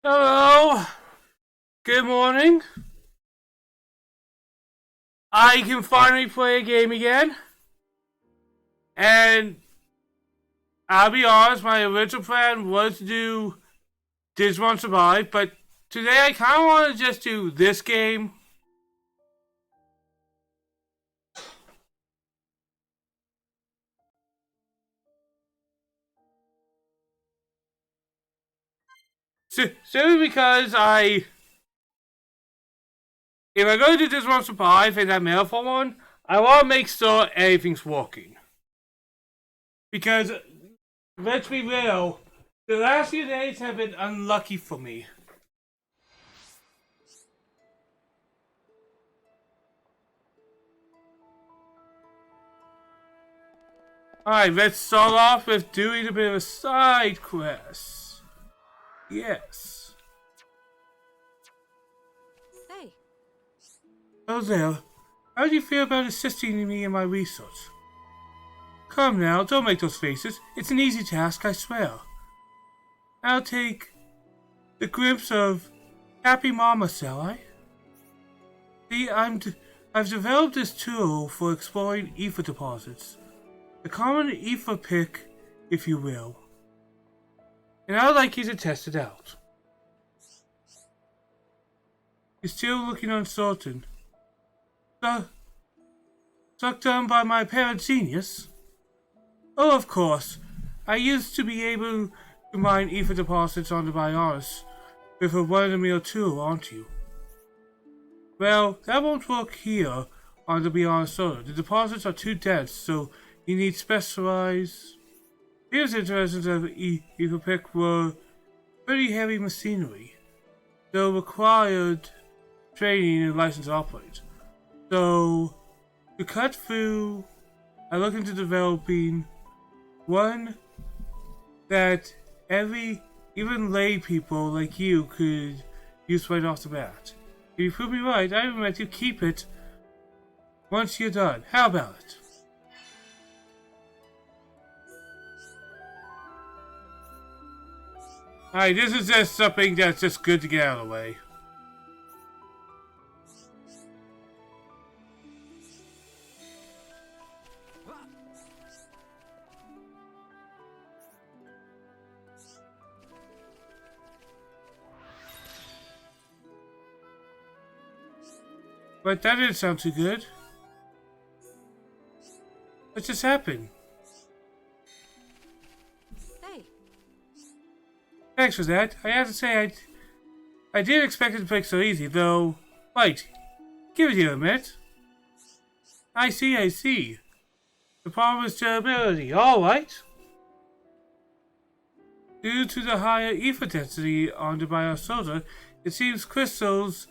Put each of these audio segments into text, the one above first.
Hello. Good morning. I can finally play a game again. And I'll be honest, my original plan was to do Digimon Survive, but today I kind of want to just do this game. Simply because if I go to Digimon Survive and that Metaphor one, I want to make sure everything's working. Because, let's be real, the last few days have been unlucky for me. Alright, let's start off with doing a bit of a side quest. Yes. Hey. Oh there. How do you feel about assisting me in my research? Come now, don't make those faces. It's an easy task, I swear. I'll take the glimpse of Happy Mama, shall I? See, I've developed this tool for exploring ether deposits. The common ether pick, if you will. And I'd like you to test it out. You're still looking uncertain. Sucked down by my parent genius? Oh, of course. I used to be able to mine ether deposits on the Bioris with a run-of-the-mill tool, aren't you? Well, that won't work here on the Bioris Solar. The deposits are too dense, so you need specialized. Here's interesting that ether pick were pretty heavy machinery, though required training and license to operate. So, to cut through, I look into developing one that even lay people like you could use right off the bat. If you prove me right, I will let you keep it once you're done. How about it? Alright, this is just something that's just good to get out of the way. But that didn't sound too good. What just happened? Hey. Thanks for that. I have to say, I didn't expect it to break so easy, though. Wait, give it here a minute. I see. The problem is durability, alright. Due to the higher ether density on the Biosoda, it seems crystals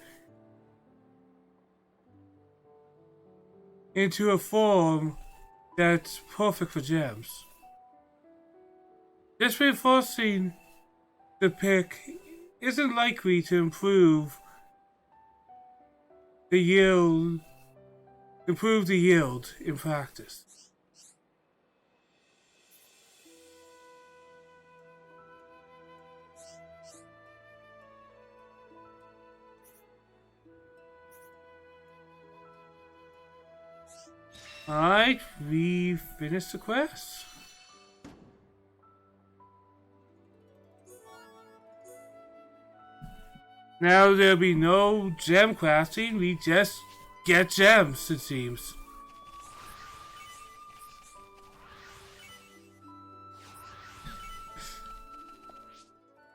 into a form that's perfect for gems. Just reinforcing the pick isn't likely to improve the yield in practice. Alright, we finished the quest. Now there'll be no gem crafting, we just get gems, it seems.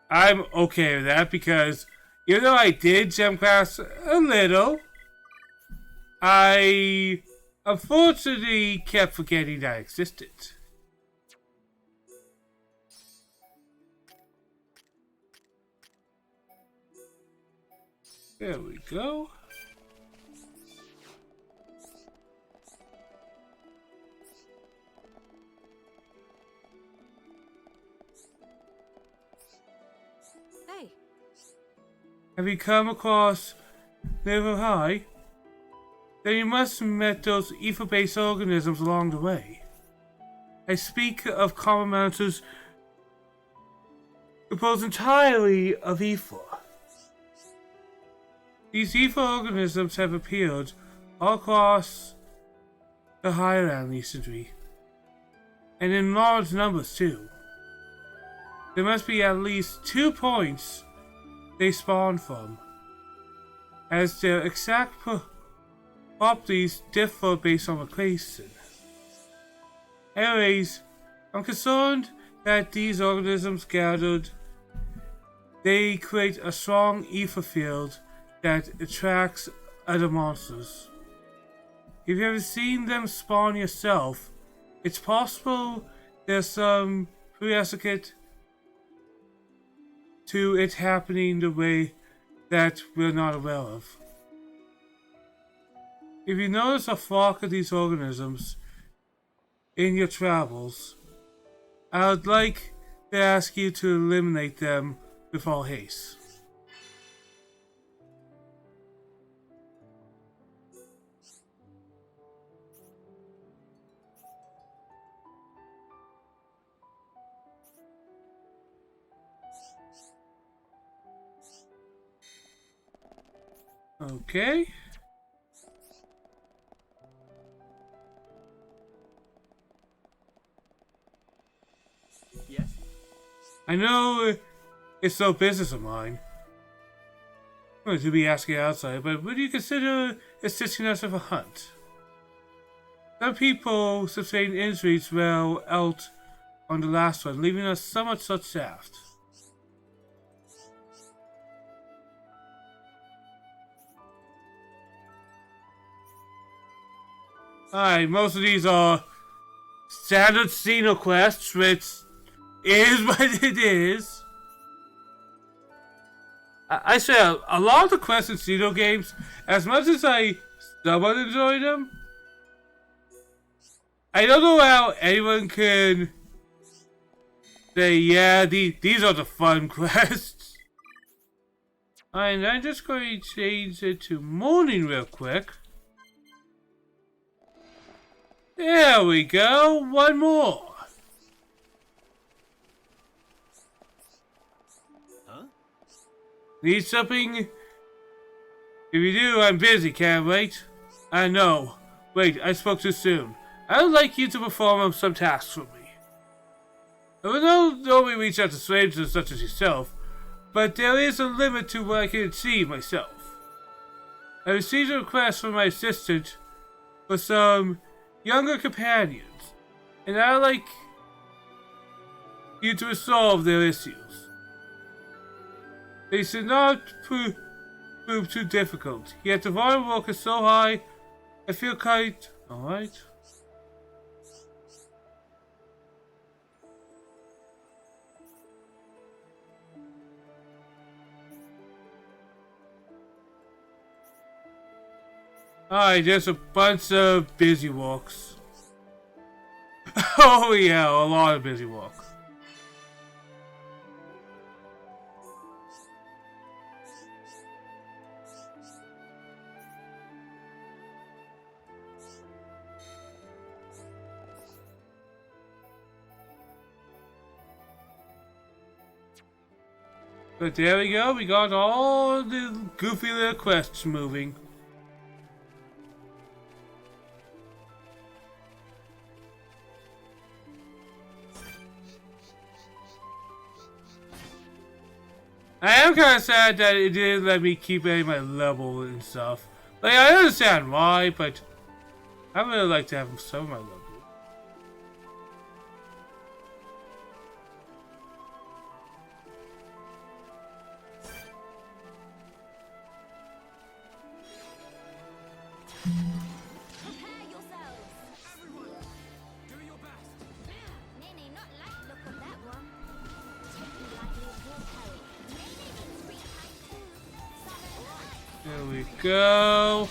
I'm okay with that because even though I did gem craft a little, I unfortunately kept forgetting that existed. There we go. Hey. Have you come across River High? Then you must have met those ether-based organisms along the way. I speak of common monsters composed entirely of ether. These ether organisms have appeared all across the highland recently, and in large numbers too. There must be at least 2 points they spawn from, as their exact properties differ based on location. Anyways, I'm concerned that these organisms gathered, they create a strong ether field that attracts other monsters. If you haven't seen them spawn yourself, it's possible there's some prerequisite to it happening the way that we're not aware of. If you notice a flock of these organisms in your travels, I would like to ask you to eliminate them with all haste. Okay. Yes? I know it's no business of mine to be asking outside, but would you consider assisting us with a hunt? Some people sustained injuries well out on the last one, leaving us somewhat short-staffed. Alright, most of these are standard Xeno quests, which is what it is. I say a lot of the quests in Xeno games, as much as I somewhat enjoy them, I don't know how anyone can say, yeah, these are the fun quests. And I'm just going to change it to morning real quick. There we go, one more. Huh? Need something? If you do, I'm busy, can't wait. I know. Wait, I spoke too soon. I would like you to perform some tasks for me. I would normally reach out to strangers such as yourself, but there is a limit to what I can achieve myself. I received a request from my assistant for some younger companions, and I'd like you to resolve their issues. They should not prove too difficult, yet the volume work is so high, I feel quite alright. Alright, there's a bunch of busy walks. Oh yeah, a lot of busy walks. But there we go, we got all the goofy little quests moving. I am kind of sad that it didn't let me keep any of my level and stuff. Like, I understand why, but I really like to have some of my level. Prepare yourselves! Everyone, do your best. Nene, not like the look of that one. Take me lightly as your carry. Nene needs free time too. Summon. There we go.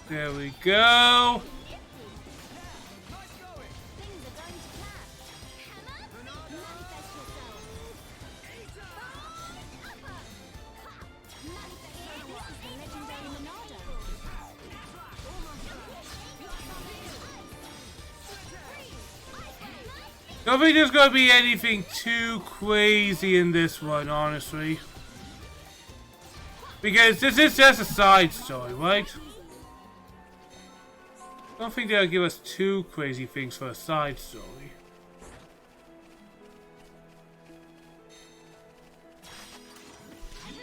There we go. Nice going. Things are going to plan. Hammer, manifest yourself. Don't think there's gonna be anything too crazy in this one, honestly. Because this is just a side story, right? Don't think they'll give us too crazy things for a side story. Can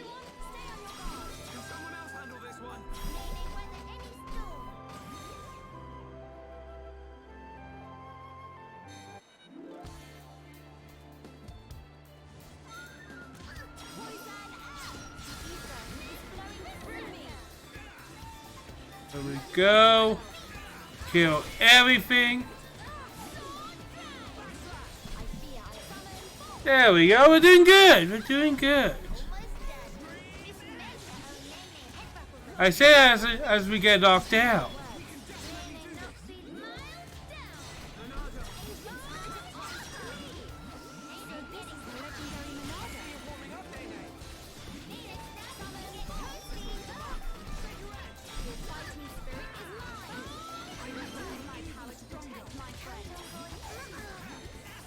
someone else handle this one? There we go. Kill everything. There we go. We're doing good. We're doing good. I say as we get knocked out.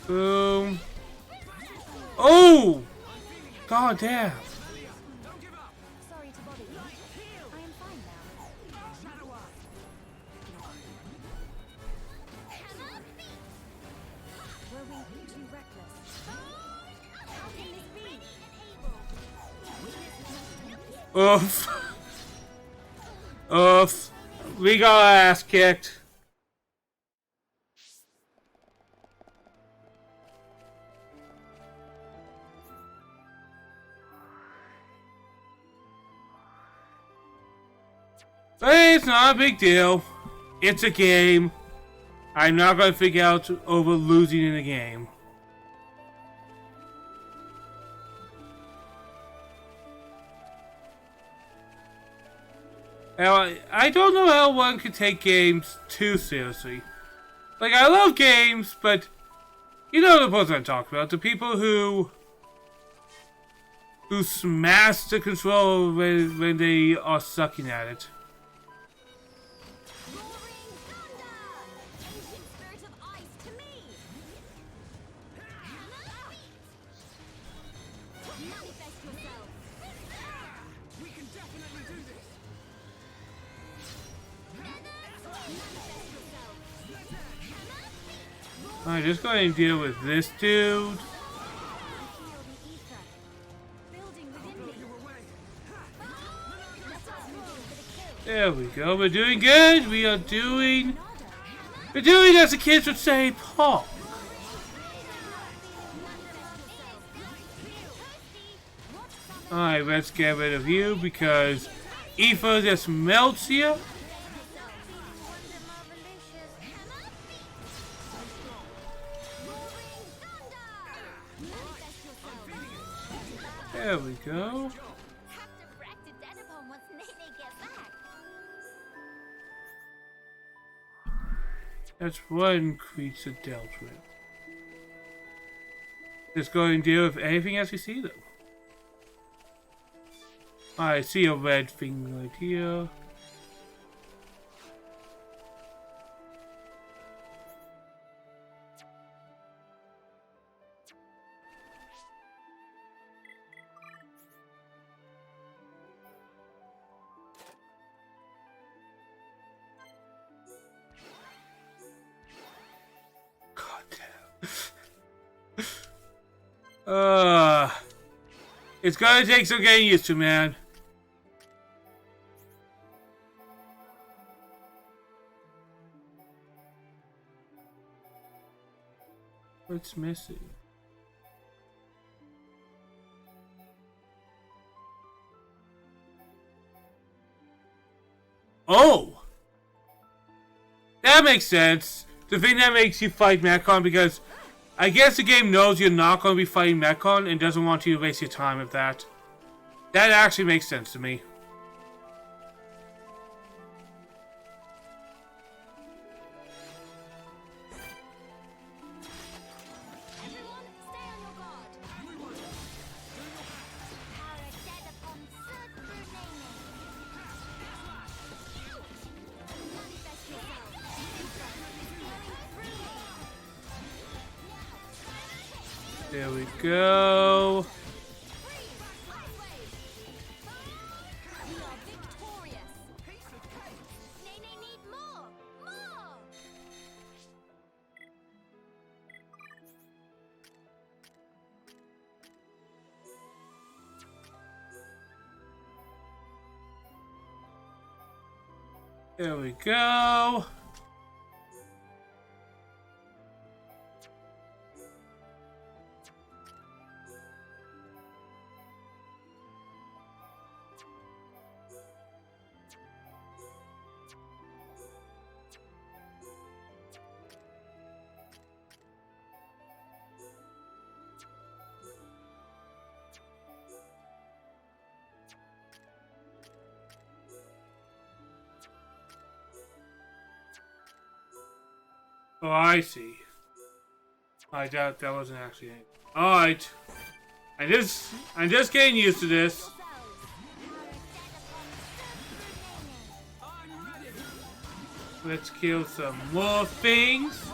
Boom. Oh! God damn. Sorry to bother you. I am fine now. Were we too reckless? How can this be? Oof. Oof. We got our ass kicked. But it's not a big deal. It's a game. I'm not going to freak out over losing in a game. Now, I don't know how one could take games too seriously. Like, I love games, but you know the person I'm talking about. The people who smash the controller when they are sucking at it. We can definitely do this. Alright, just go ahead and deal with this dude. There we go. We're doing good. We're doing as the kids would say, pop. Alright, let's get rid of you because Aoife just melts you. There we go. That's one creature dealt with. Just go and deal with anything as you see them. I see a red thing right here. It's gonna take some getting used to, man. What's missing? Oh! That makes sense. The thing that makes you fight Mechon, because I guess the game knows you're not going to be fighting Mechon and doesn't want you to waste your time with that. That actually makes sense to me. There we go. We are victorious. Nene need more. More. There we go. Oh, I see. I doubt that wasn't actually it. Alright. I'm just getting used to this. Let's kill some more things.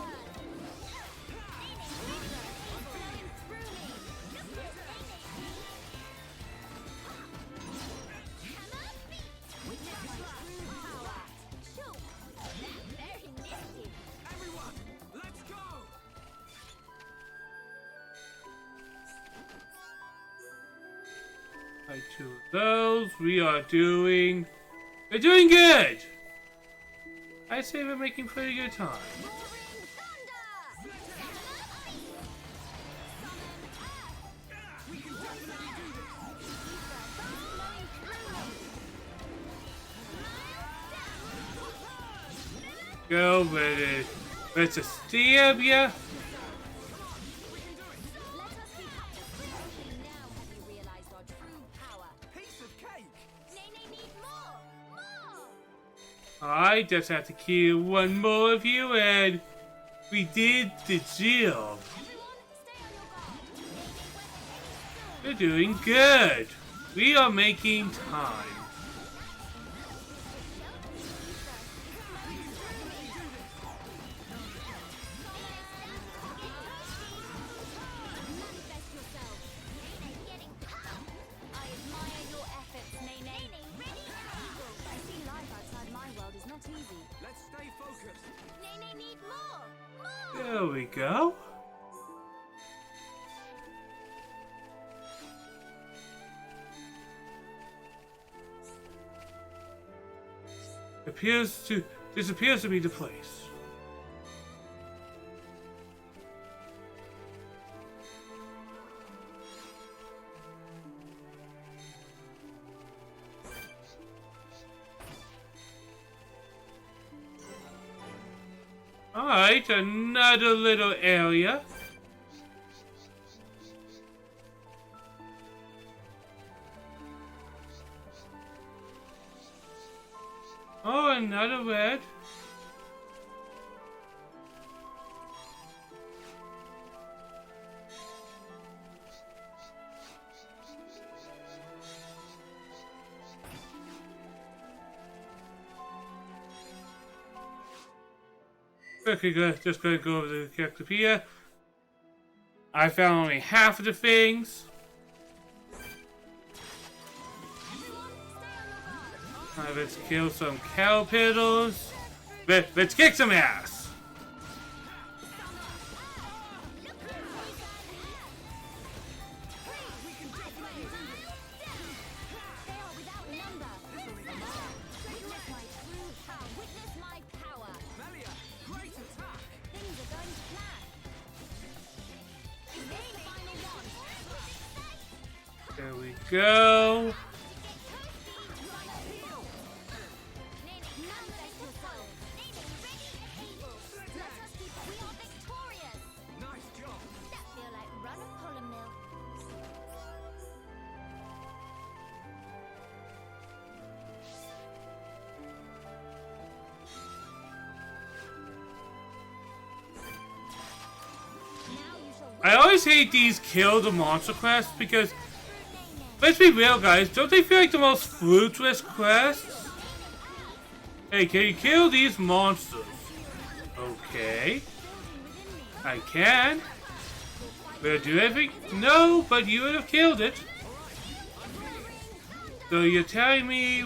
Everyone, let's go! Like 2 of those. We're doing good. I'd say we're making pretty good time. Go with it. Let's just stab ya. Let us be captured. Now have you realized our true power? Piece of cake! Nene need more. More. I just have to kill one more of you and we did the job. Everyone, stay on your guard. We're doing good. We are making time. Manifest yourself. Nene's getting pumped. I admire your efforts, Nene. I see life outside my world is not easy. Let's stay focused. Nene need more. More. There we go. This appears to be the place. Alright, another little area. Oh, another red. Okay, good. Just gonna go over the Cactopia. I found only half of the things. Alright, let's kill some Caterpillars. Let's kick some ass. They are without number. Witness my true power. Witness my power. Melia, great attack! Things are going to plan. Is this the final one? There we go. Manifest yourself. Ready and able. Let us keep. We are victorious. Nice job! That feel like run of Polar Mill. Now you shall I always hate these kill the monster quests because, let's be real guys, don't they feel like the most fruitless quests? Hey, can you kill these monsters? Okay. I can. fight Will it do anything? No, but you would have killed it. So you're telling me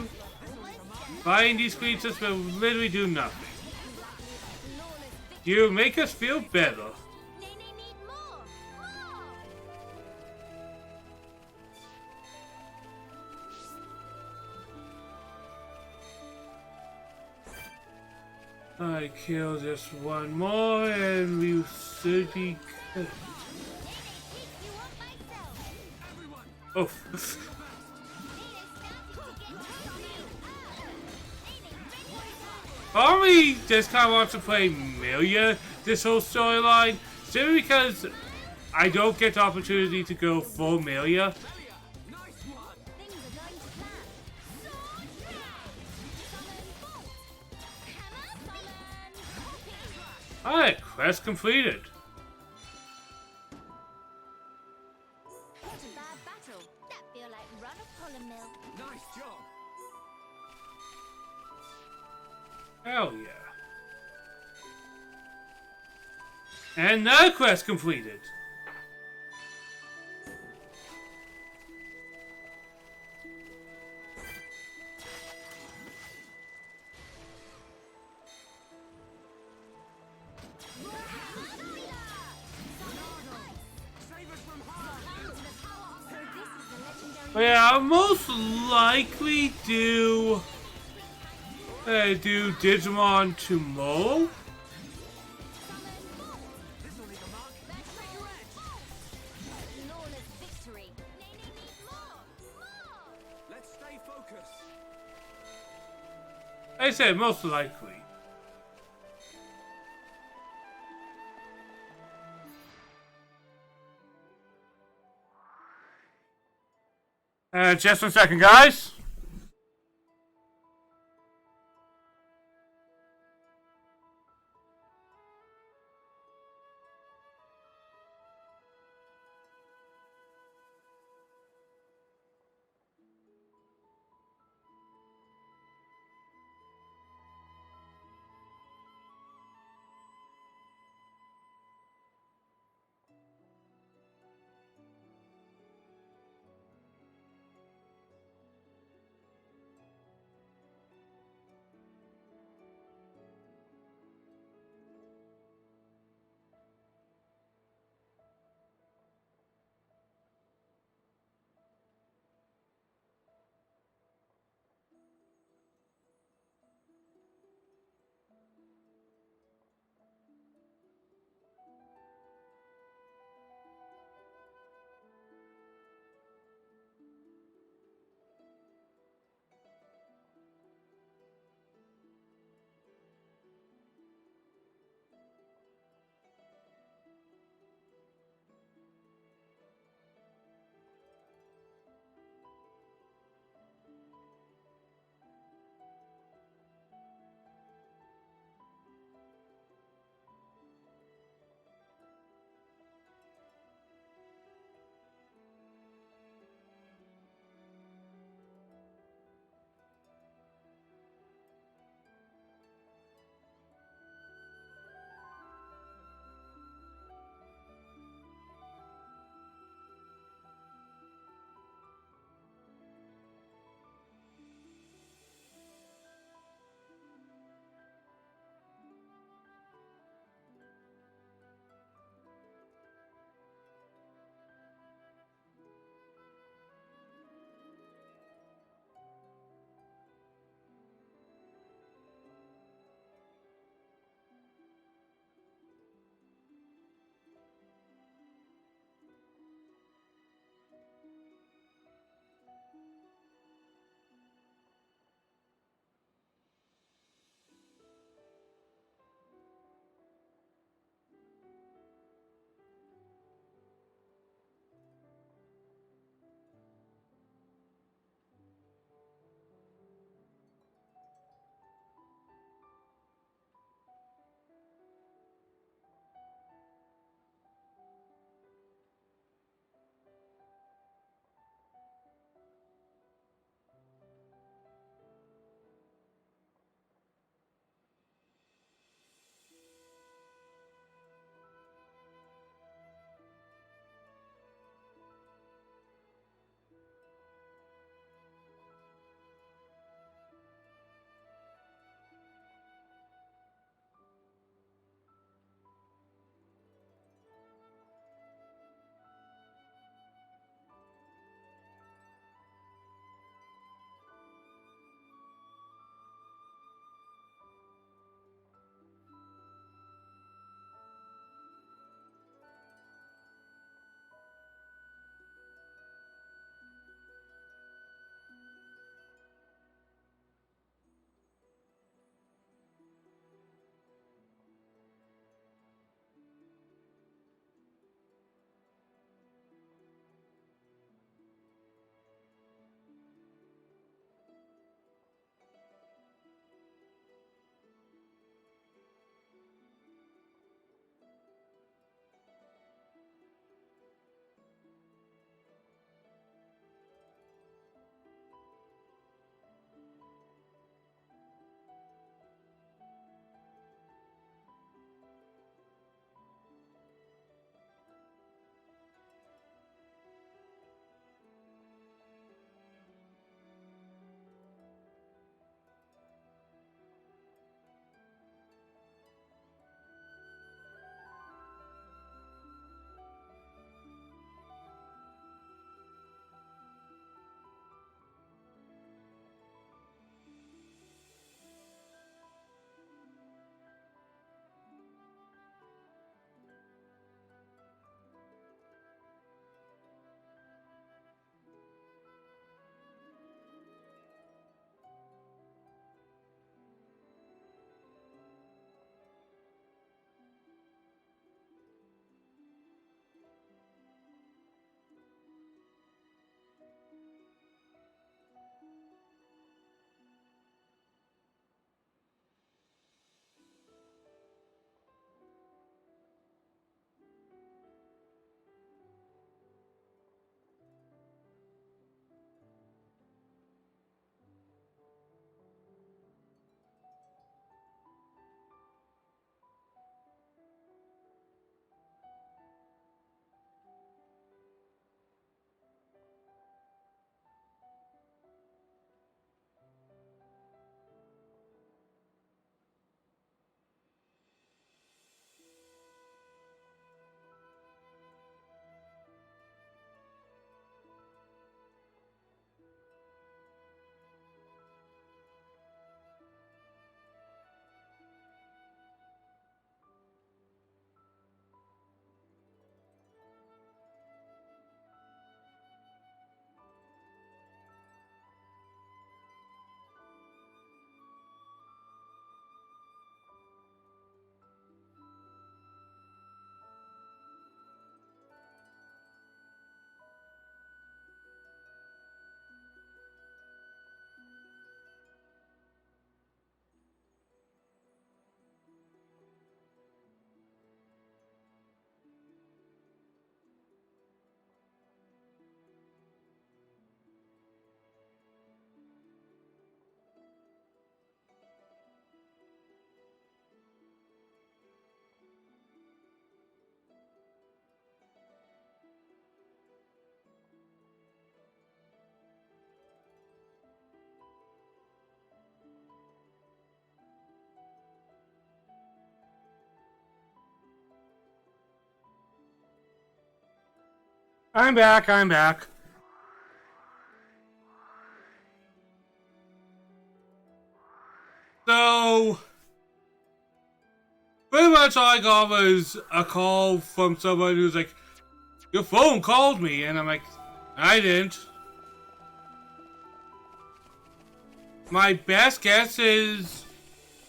fighting these creatures will literally do nothing. You make us feel better. Nene need more. I kill just one more and we should be good. You want myself. Oh. Probably just kind of wants to play Milia this whole storyline, simply because I don't get the opportunity to go full Milia. Nice one. Things are going to plan. Sword down. Summon bolt. Hammer summon. Alright, quest completed. What a bad battle. That feel like run of pollen mill. Nice job. Hell yeah. And another quest completed. Save us from harm. So this is the legendary. But yeah, I'll most likely do Digimon tomorrow. This'll leave a mark. Flawless victory. Nene need more. Let's stay focused. I said most likely. Just 1 second, guys. I'm back, I'm back. So, pretty much all I got was a call from someone who's like, your phone called me, and I'm like, I didn't. My best guess is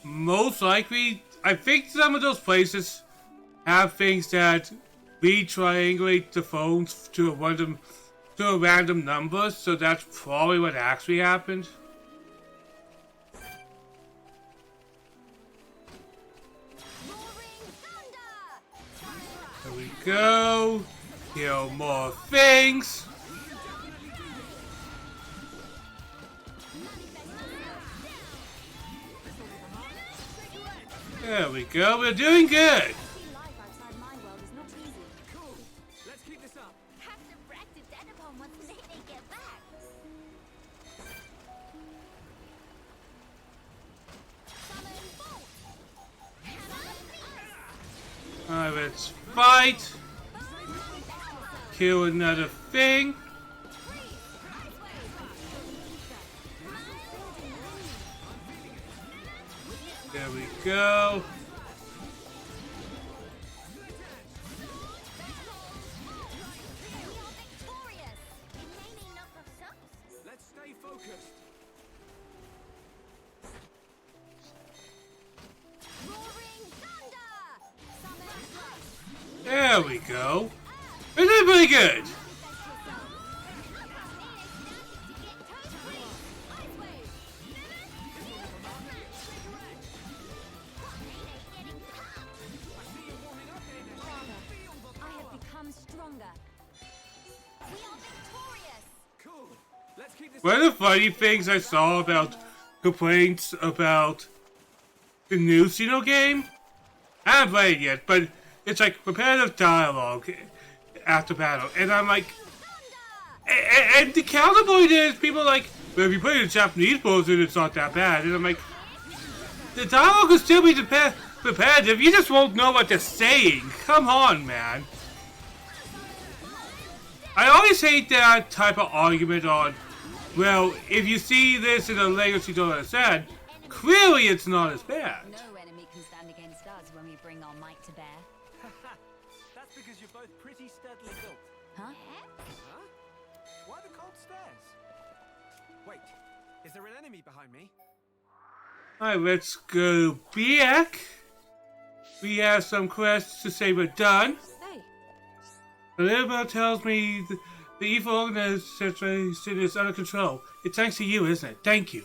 most likely, I think some of those places have things that re-triangulate the phones to a random number, so that's probably what actually happened. There we go. Kill more things. There we go. We're doing good. Life outside my world is not easy. Cool. Let's keep this up. Have to brag to Denapon once they get back. Summon Bolt. Alright, let's fight. Kill another thing. There we go. Victorious. Remaining not of subs. Let's stay focused. Roaring thunder. Summon Flash. There we go. We're doing pretty good. I have become stronger. We are victorious. Cool. Let's keep this One of the funny things I saw about complaints about the new Xeno game, I haven't played it yet, but it's like repetitive dialogue after battle, and I'm like, and the counterpoint is people are like, well, if you put it in Japanese version, it's not that bad, and I'm like, the dialogue will still be repetitive, you just won't know what they're saying. Come on, man. I always hate that type of argument on, well, if you see this in a language you don't understand, clearly it's not as bad. No enemy can stand against us when we bring our might to bear. That's because you're both pretty steadily built. Huh? Huh? Why the cold stairs? Wait, is there an enemy behind me? Alright, let's go back. We have some quests to say we're done. Hey, The little bell tells me the evil organization is under control. It's thanks to you, isn't it? Thank you.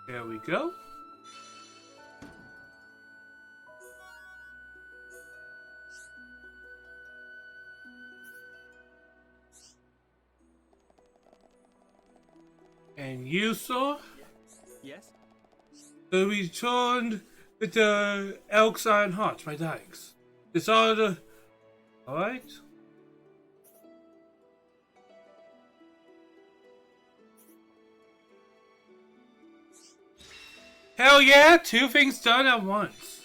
There we go. And you saw? Yes? The returned with the Elk's Iron Hearts by Dykes. Disorder. Alright. Hell yeah! 2 things done at once.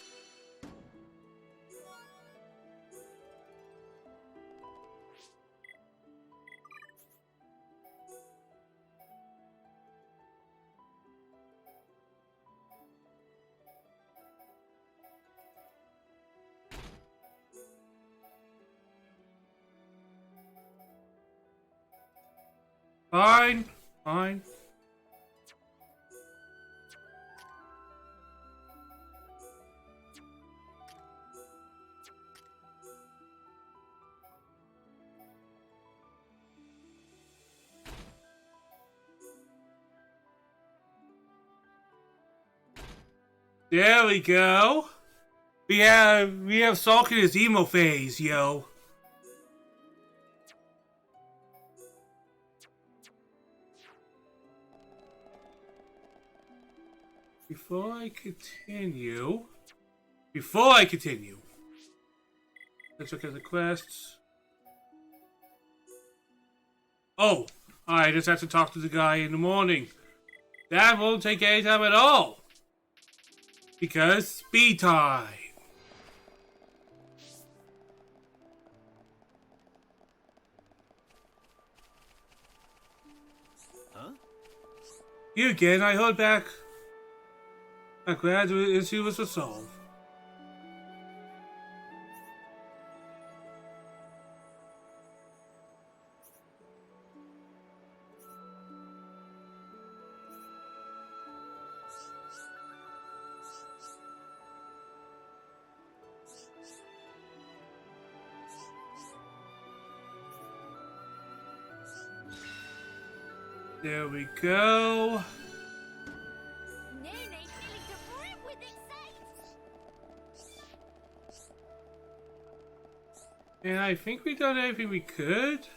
Fine, fine. There we go. We have Salk in his emo phase, yo. Before I continue, let's look at the quests. Oh, I just have to talk to the guy in the morning. That won't take any time at all. Because speed time. Huh? You again, I heard back. I'm glad the issue was resolved. There we go. Nene feeling to brim with excitement. And I think we done everything we could.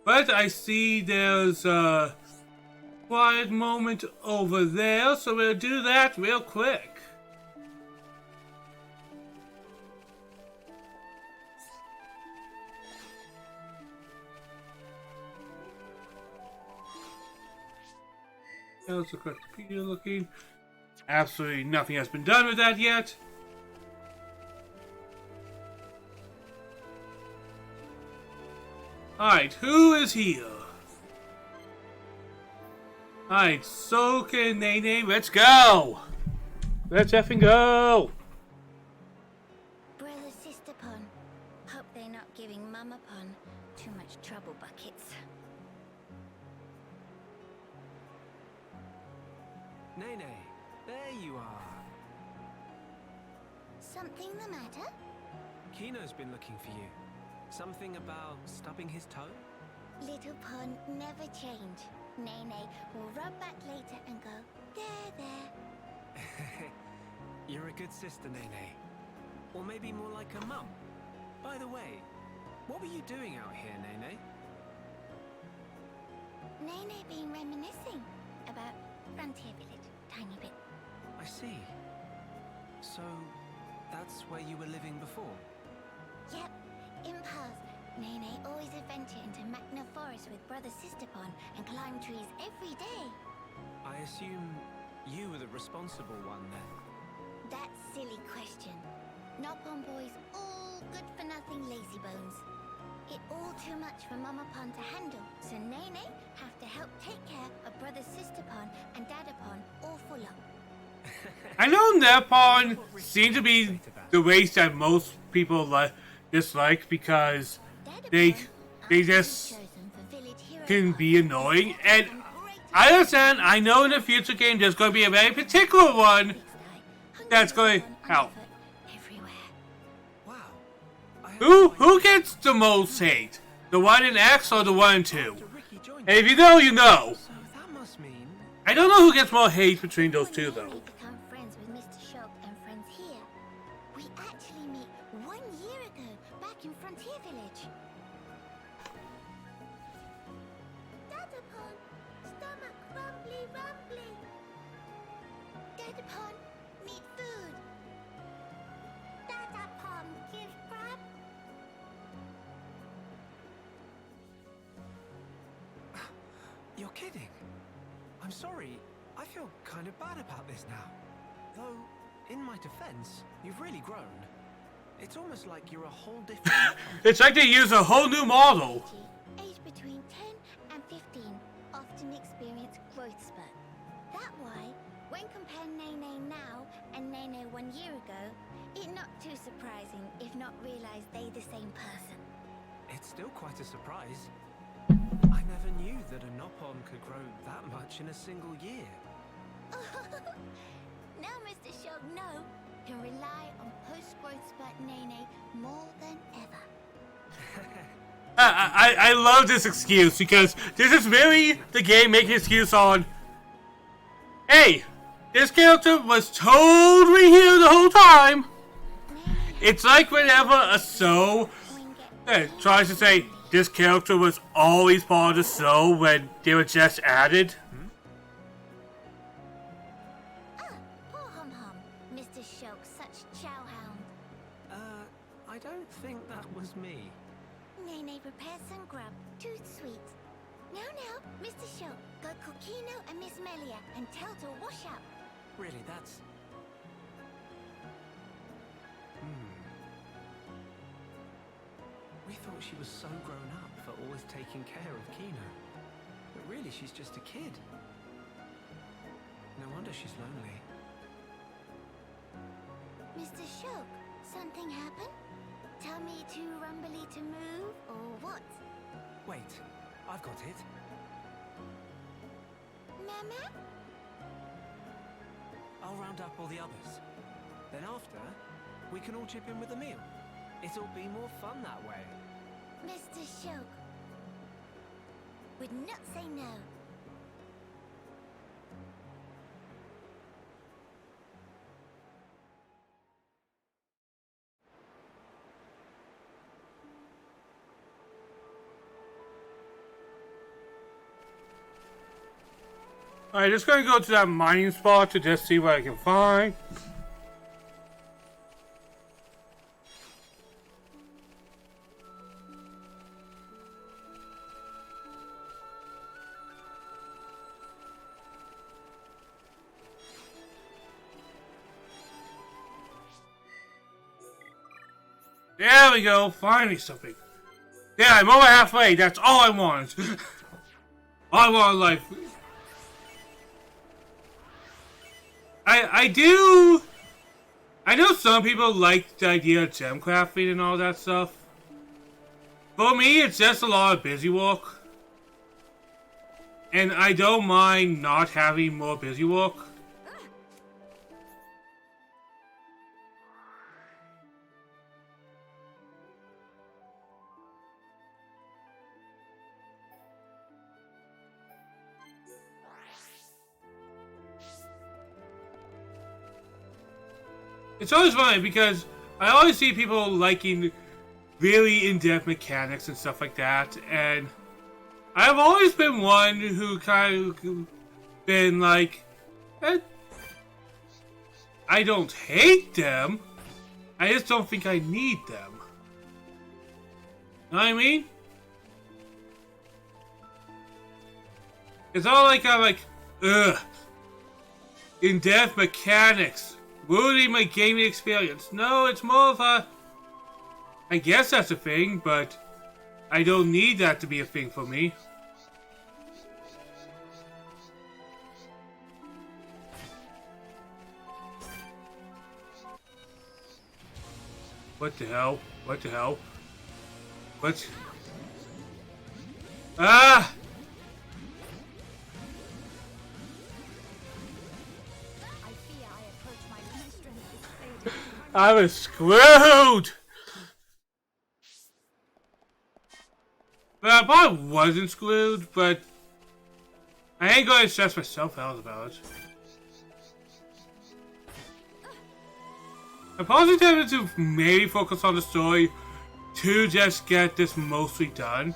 But I see there's a quiet moment over there, so we'll do that real quick. How's the Correctopedia looking? Absolutely nothing has been done with that yet. Alright, who is here? Alright, Soka and Nene, let's go! Let's effing go! Brother, sister pun. Hope they're not giving Mama pun too much trouble buckets. Nene, there you are. Something the matter? Kino's been looking for you. Something about stubbing his toe? Little pun never change. Nene will rub back later and go, there. You're a good sister, Nene. Or maybe more like a mum. By the way, what were you doing out here, Nene? Nene been reminiscing about Frontier Village, tiny bit. I see. So, that's where you were living before? Yep, in Paz, Nene always adventure into Magna Forest with Brother Sisterpon and climb trees every day. I assume you were the responsible one then. That silly question. Nopon boys all good for nothing lazy bones. It all too much for Mama Pon to handle, so Nene have to help take care of Brother Sisterpon and Dadapon all full up. I know Nepon seems to be the race that most people dislike because they just can be annoying, and I understand. I know in the future game there's going to be a very particular one that's going to help. Wow. Who gets the most hate? The one in X or the one in 2? After Ricky joined And if you know, you know. so that must mean... I don't know who gets more hate between those two though. When we become friends with Mr. Shog and friends here, we actually meet 1 year ago back in Frontier Village. Dadapon, stomach rumbly rumbly. Dadapon, need food. Dadapon, give grub. You're kidding. I'm sorry. I feel kind of bad about this now. Though, in my defense, you've really grown. It's almost like you're a whole different... It's like they use a whole new model. Age between 10 and 15 often experience growth spurt. That why, when compare Nene now and Nene 1 year ago, it not too surprising if not realize they the same person. It's still quite a surprise. I never knew that a Nopon could grow that much in a single year. Now Mr. Shog no can rely on post-growth spurt Nene more than ever. I love this excuse because this is really the game making excuse on. Hey, this character was totally here the whole time. It's like whenever a show tries to say this character was always part of the show when they were just added. Poor Hum-Hum, Mr. Shog, such chowhound. I don't think that was me. Nene prepares some grub, too sweet. Now, Mr. Shog, go call Kino and Miss Melia and tell to wash up. Really, that's... We thought she was so grown up for always taking care of Kino. But really she's just a kid. No wonder she's lonely. Mr. Shulk, something happened? Tell me to Rumbly to move, or what? Wait, I've got it. Mama? I'll round up all the others. Then after, we can all chip in with a meal. It'll be more fun that way. Mr. Shulk would not say no. Alright, just gonna go to that mining spot to just see what I can find. There we go, finally something. Yeah, I'm over halfway, that's all I want. All I want in life. I know some people like the idea of gem crafting and all that stuff. For me, it's just a lot of busy work. And I don't mind not having more busy work. It's always funny because I always see people liking really in-depth mechanics and stuff like that, and I've always been one who kind of been like, I don't hate them, I just don't think I need them. Know what I mean? It's all like I'm like, ugh, in-depth mechanics. Ruining my gaming experience. No, it's more of a... I guess that's a thing, but I don't need that to be a thing for me. What the hell? What the hell? What? Ah! I was screwed! Well, I probably wasn't screwed, but I ain't going to stress myself out about it. I'm probably tempted to maybe focus on the story to just get this mostly done.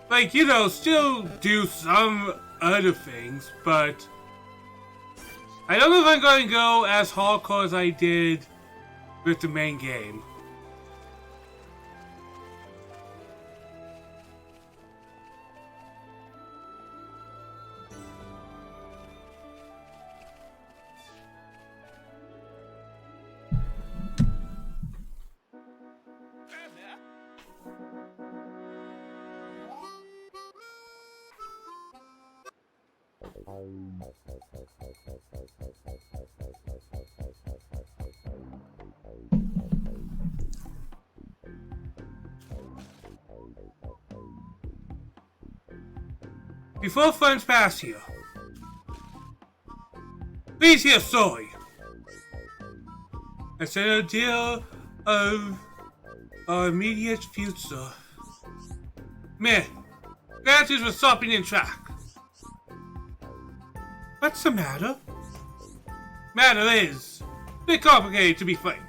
Like, you know, still do some other things, but I don't know if I'm going to go as hardcore as I did with the main game. Before friends pass here, please hear a story. It's an idea of our immediate future. Meh, glances were stopping in track. What's the matter? Matter is a bit complicated, to be frank.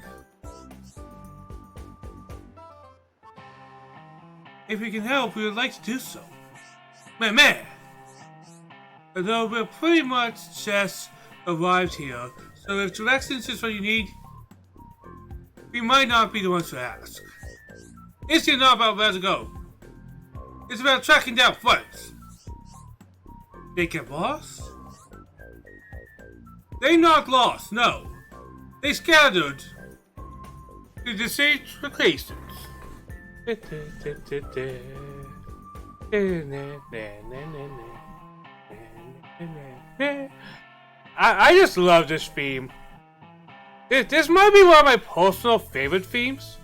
If we can help, we would like to do so. Meh. Although we're pretty much just arrived here, so if directions is what you need, we might not be the ones to ask. It's not about where to go. It's about tracking down friends. They get lost? They not lost, no. They scattered to distinct locations. I just love this theme. This might be one of my personal favorite themes.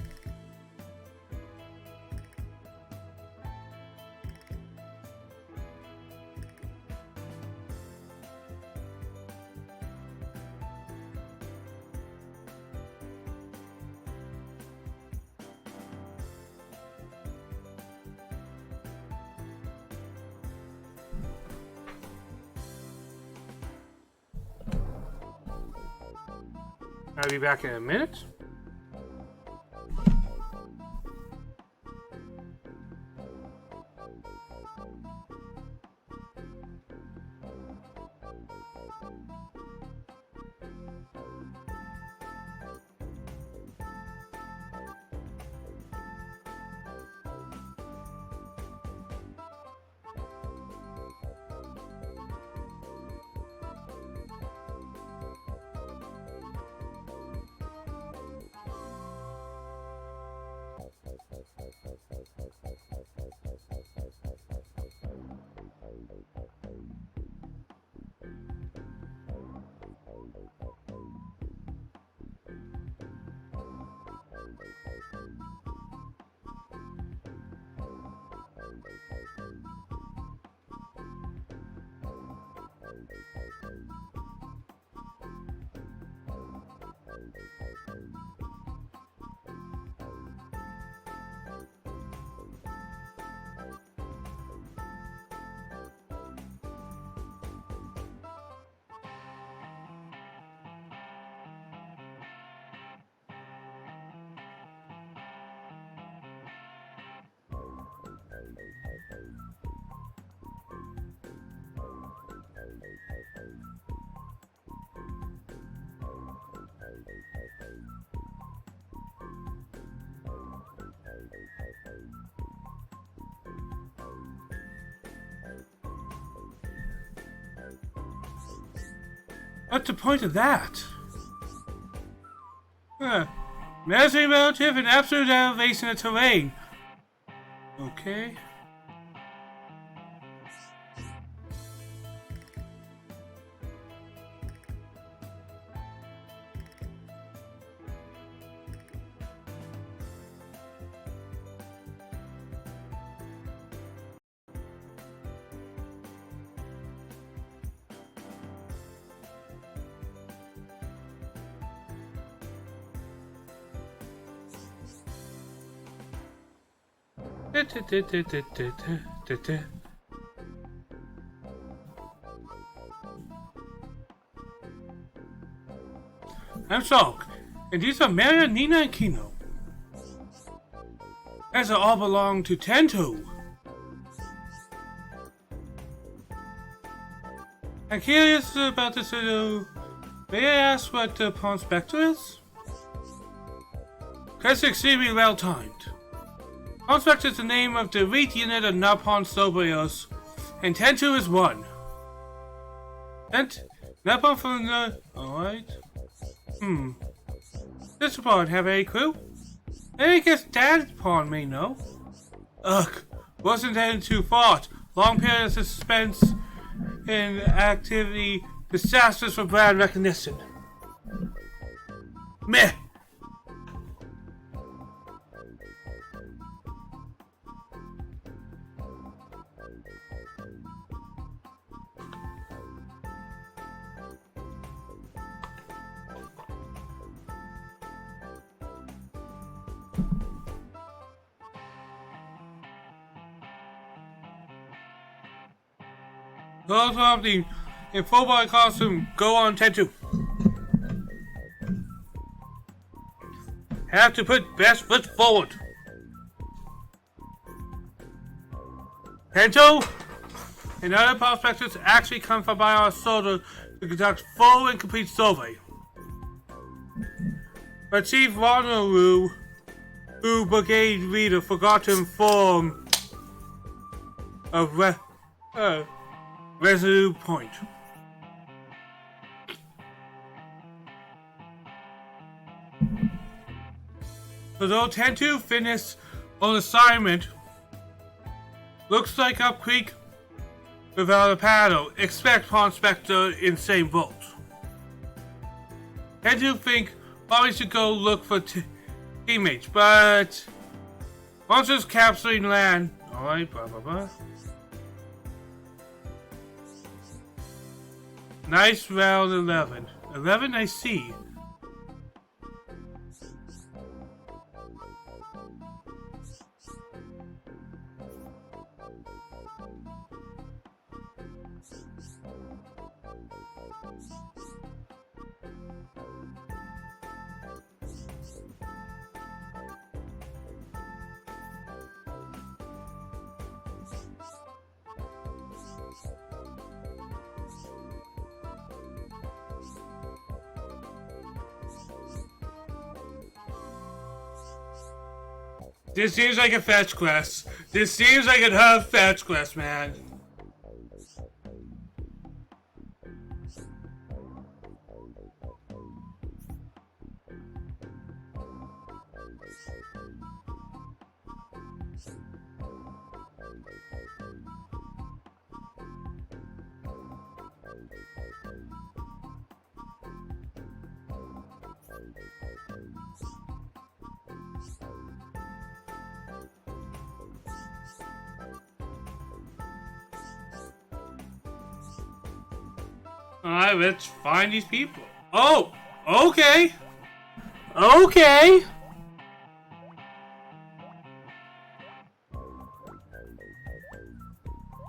I'll be back in a minute. What's the point of that? Measuring relative and absolute elevation of terrain. Okay. I'm Shulk, and these are Maria, Nina, and Kino. As they all belong to Tento. I'm curious about this little... May I ask what the Pawn Spectre is? That's extremely well timed. Pawn Spectre is the name of the elite unit of Napon Sobrios, and Tento is one. Napon from the... Alright. This pawn have any clue? I guess Dad's pawn may know. Ugh, wasn't heading too far. Long period of suspense and activity, disastrous for brand recognition. Meh. Those of the in full body costume go on Tento. Have to put best foot forward. Tento and other prospectors actually come from by our soldier to conduct full and complete survey. But Chief Ronaloo, who brigade leader, forgot to inform of Resolute Point. Although Tento finished On assignment. Looks like Up Creek without a paddle. Expect Pond Spectre in same boat. I do think probably should go look for teammates, but monsters capturing land. Alright, blah blah blah. Nice round 11. 11 I see. This seems like a fetch quest. This seems like a fetch quest, man. Alright, let's find these people. Oh! Okay! Okay!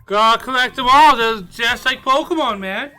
Gotta collect them all, they're just like Pokemon, man.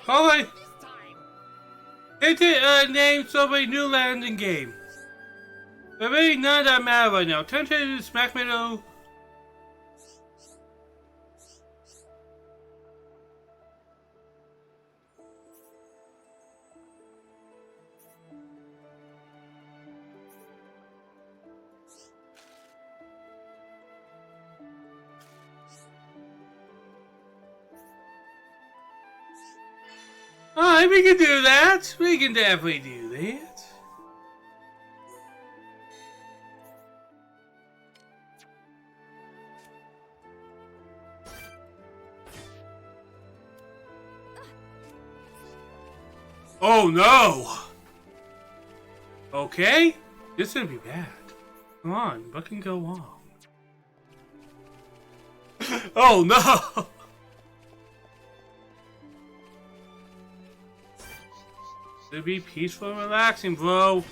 Alright. Hit names of a new landing game. But really none of that matter right now. Turn to the smack middle. Alright, we can do that. We can definitely do that. Oh no! Okay, this is gonna be bad. Come on, what can go wrong? Oh no! It'll be peaceful and relaxing, bro.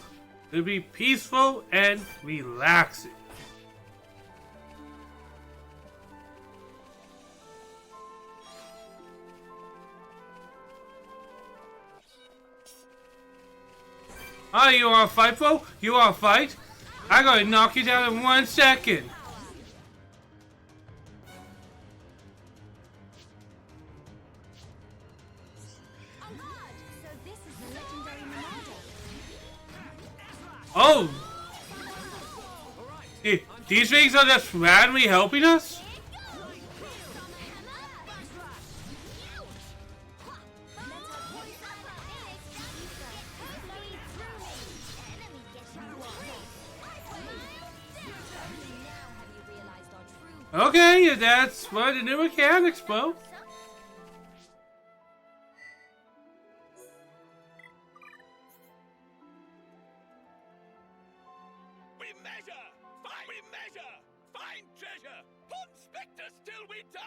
It'll be peaceful and relaxing. Oh, you wanna fight, bro? You wanna fight? I'm gonna knock you down in 1 second. Oh! These things are just randomly helping us? Okay, that's one of the new mechanics, bro. Find treasure! Pond Spectre till we die!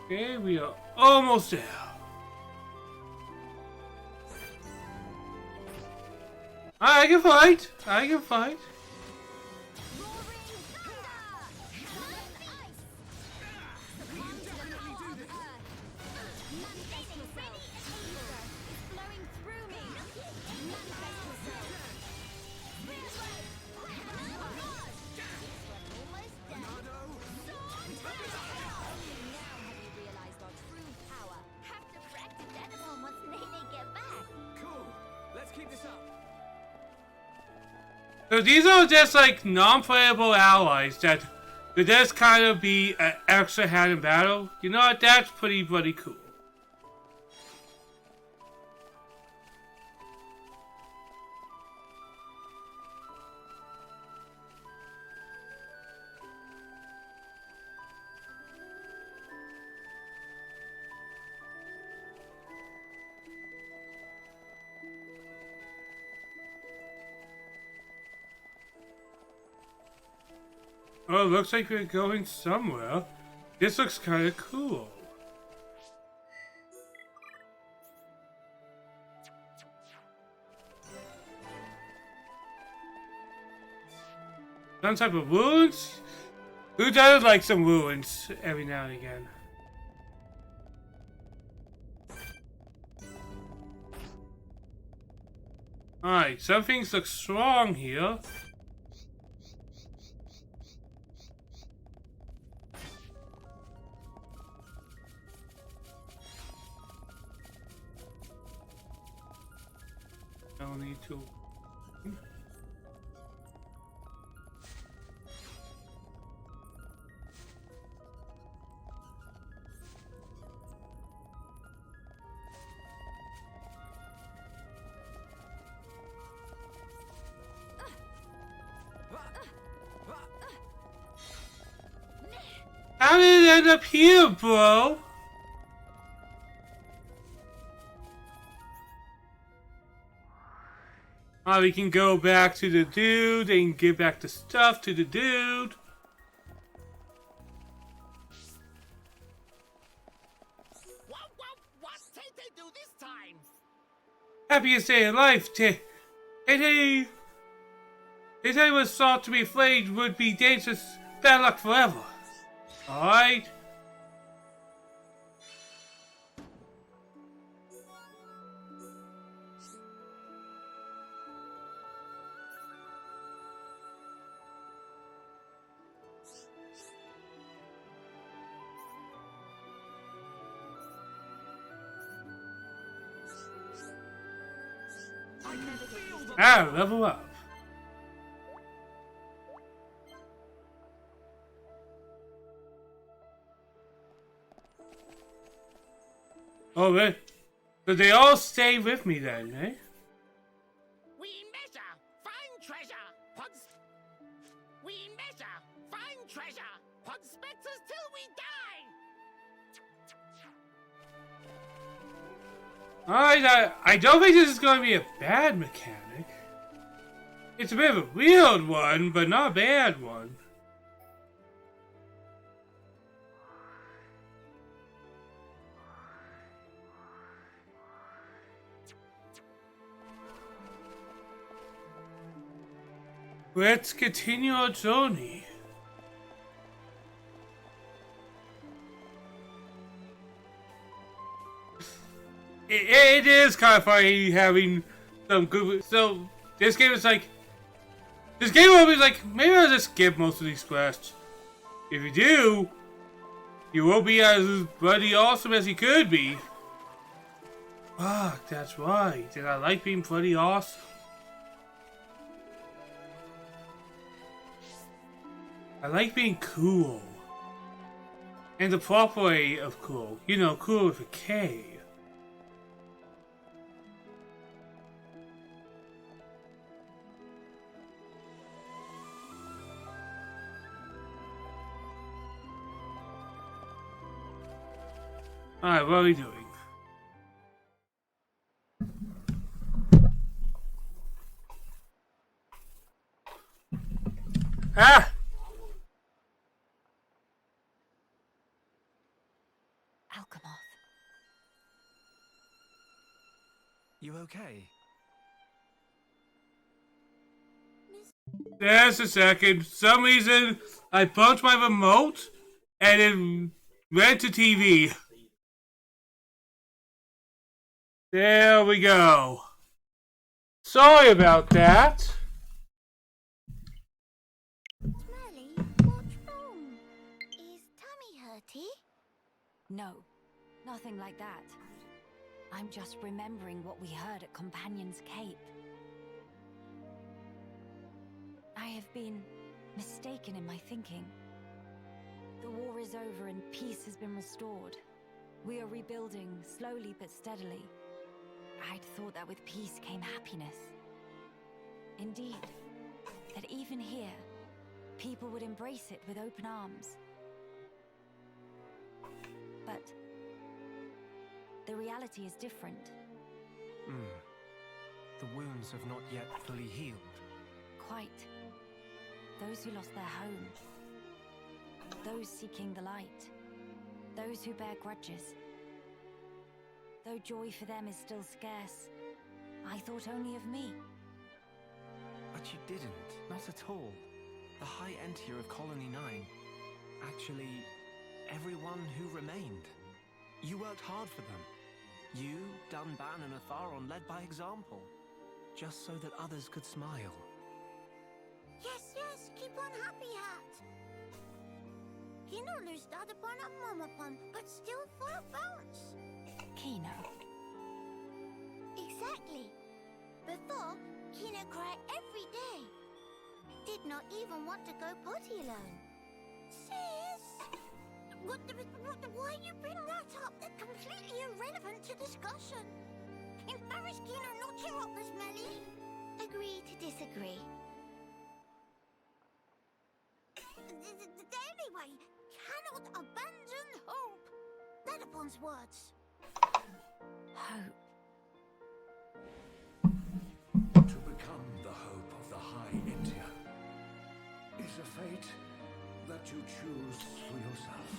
Okay, we are almost there. I can fight. I can fight. So these are just like non-playable allies that could just kind of be an extra hand in battle. You know what? That's pretty bloody cool. Oh, looks like we're going somewhere. This looks kind of cool. Some type of wounds? Who does like some wounds every now and again? Alright, some things look strong here. I'll need to. How did it end up here, bro? We can go back to the dude and give back the stuff to the dude. What did they do this time? Happiest day of life, Tay Tay was thought to be afraid would be dangerous, bad luck forever. Alright. Level up. Oh, really? So they all stay with me then, eh? We measure, find treasure, we measure, find treasure, specters till we die. Alright, I don't think this is going to be a bad mechanic. It's a bit of a weird one, but not a bad one. Let's continue our journey. It is kind of funny having some good. So this game is like. This game will be like, maybe I'll just skip most of these quests. If you do, you will be as bloody awesome as you could be. Fuck, that's right. Did I like being bloody awesome? I like being cool. And the proper way of cool. You know, cool with a K. Alright, what are we doing? Ah! You okay? Just a second. For some reason, I punched my remote and it went to TV. There we go. Sorry about that. Smelly, what's wrong? Is tummy hurty? No, nothing like that. I'm just remembering what we heard at Companion's Cape. I have been mistaken in my thinking. The war is over and peace has been restored. We are rebuilding, slowly but steadily. I'd thought that with peace came happiness. Indeed, that even here, people would embrace it with open arms. But the reality is different. The wounds have not yet fully healed. Quite. Those who lost their home. Those seeking the light. Those who bear grudges. Though joy for them is still scarce, I thought only of me. But you didn't. Not at all. The High Entier of Colony 9. Actually, everyone who remained. You worked hard for them. You, Dunban and Atharon led by example. Just so that others could smile. Yes, yes, keep on happy hat. Kino lose that upon a Momopon, but still full of bounce. Kino. Exactly. Before, Kino cried every day. Did not even want to go potty alone. Sis! Why you bring that up? They're completely irrelevant to discussion. Embarrass Kino not cheer up, Miss Melly. Agree to disagree. Anyway, cannot abandon hope. Ledapon's words. Hope. To become the hope of the High Entier is a fate that you choose for yourself.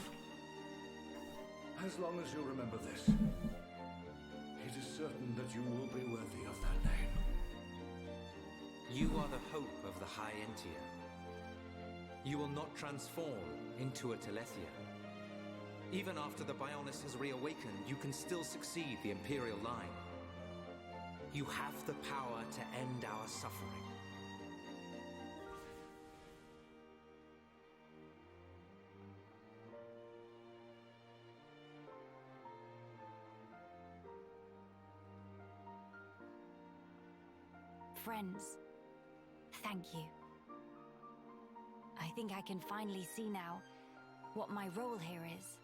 As long as you remember this, it is certain that you will be worthy of that name. You are the hope of the High Entier. You will not transform into a Telethia. Even after the Bionis has reawakened, you can still succeed the Imperial line. You have the power to end our suffering. Friends, thank you. I think I can finally see now what my role here is.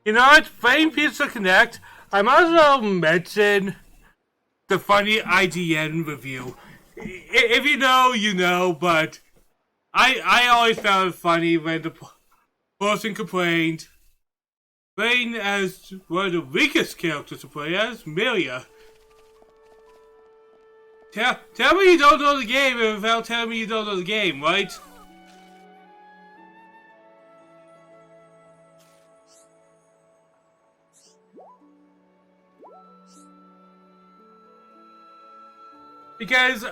You know what? Playing Pizza Connect, I might as well mention the funny IGN review. If you know, you know, but I always found it funny when the person complained. Playing as one of the weakest characters to play as, Milia. Tell me you don't know the game without telling me you don't know the game, right? Because,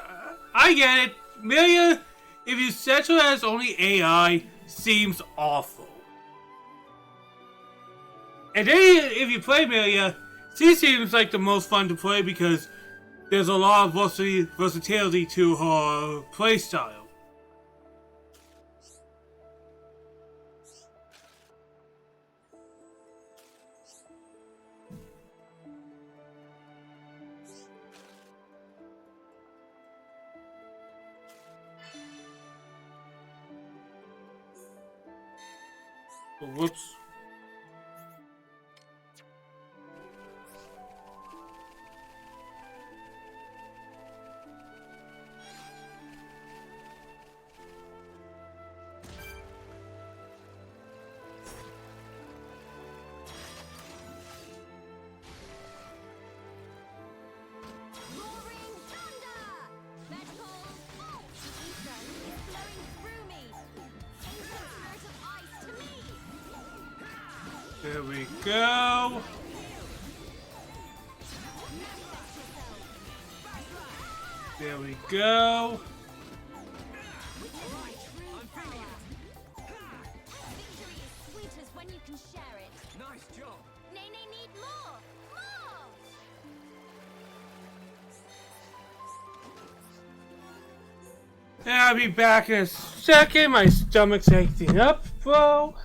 I get it, Milia, if you set her as only AI, seems awful. And then if you play Milia, she seems like the most fun to play because there's a lot of versatility to her playstyle. Whoops. Roaring thunder! Magical bolt! Ether is flowing through me! Ancient spirit of ice to me! There we go. There we go. Sweet as when you can share it. Nice job. Nene need more! More! I'll be back in a second. My stomach's acting up, bro.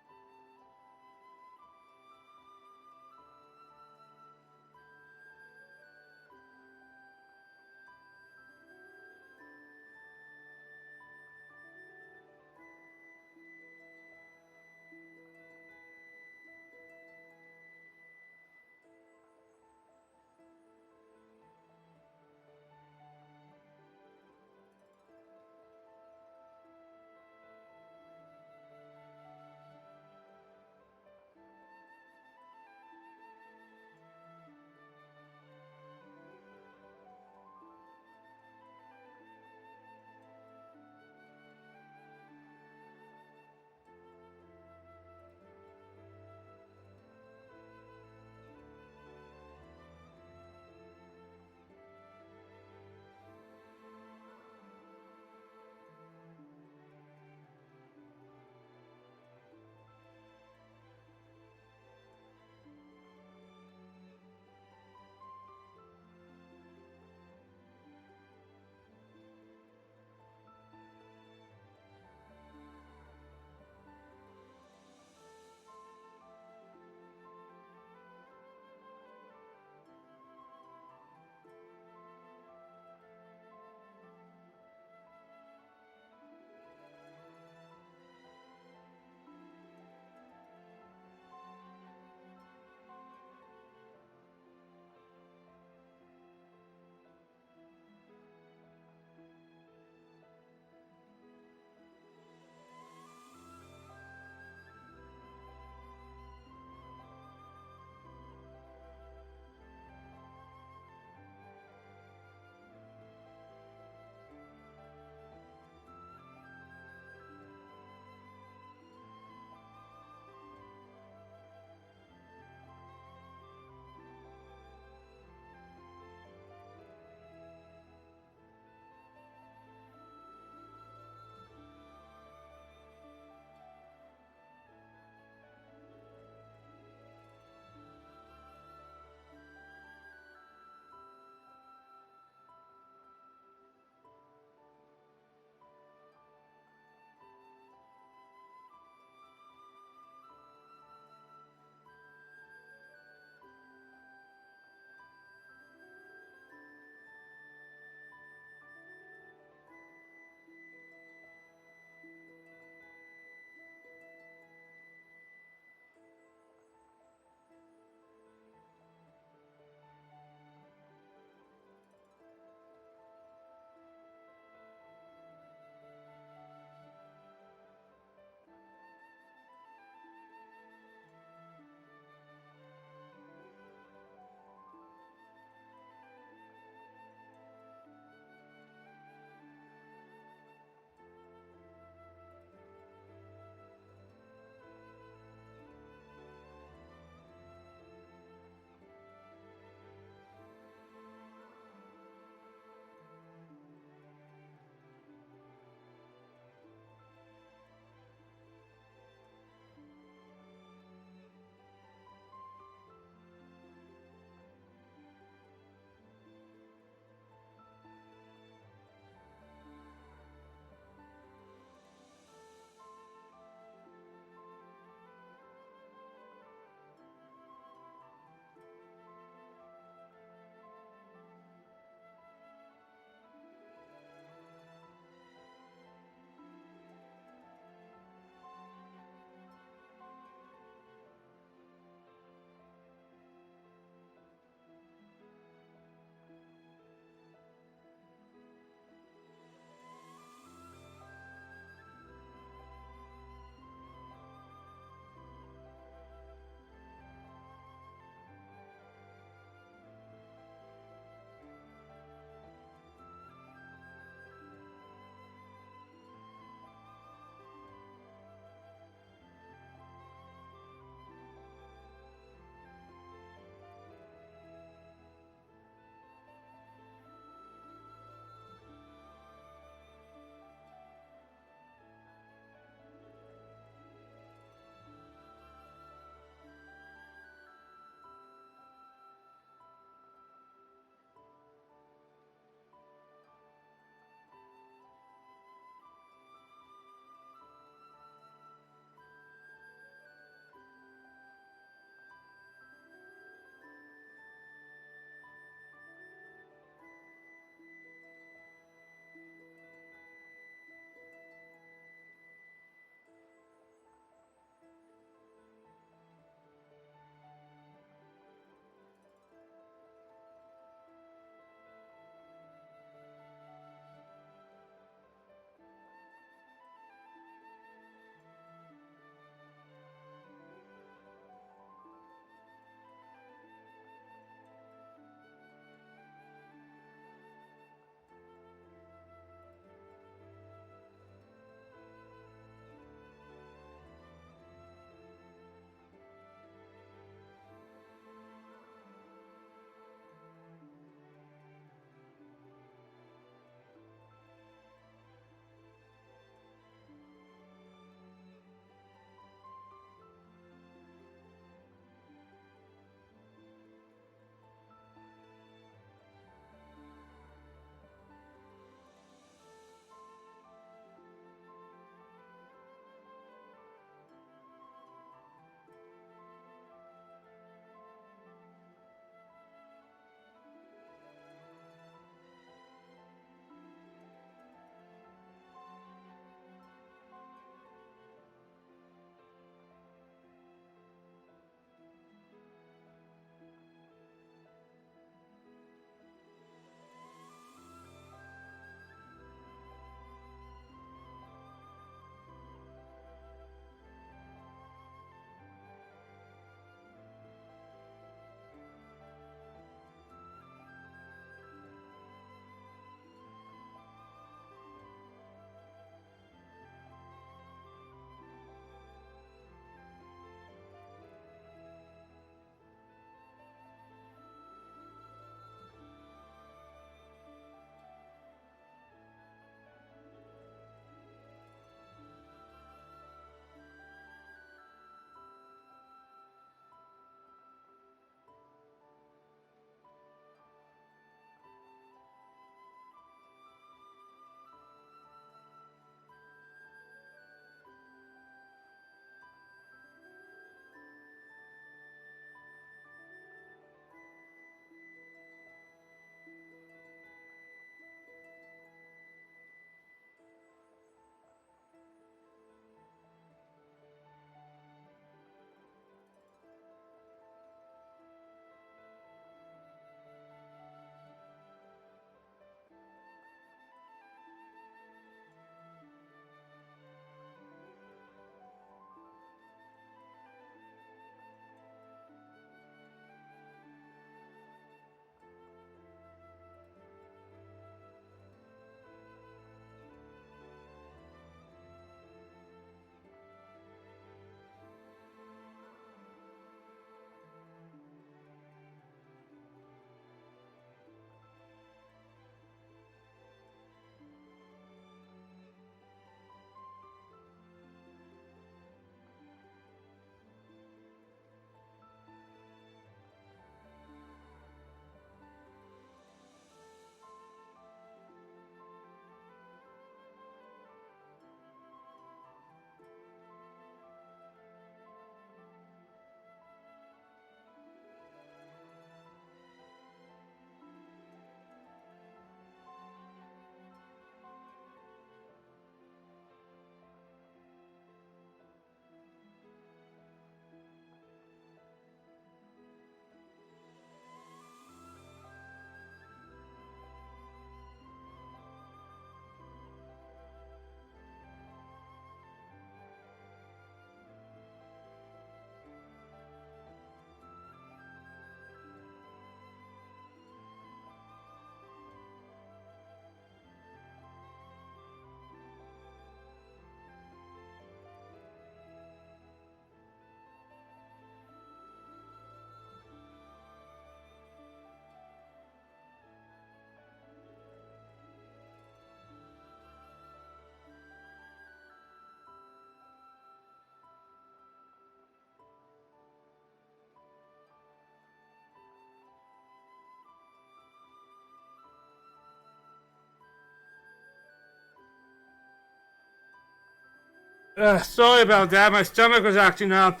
Sorry about that. My stomach was acting up.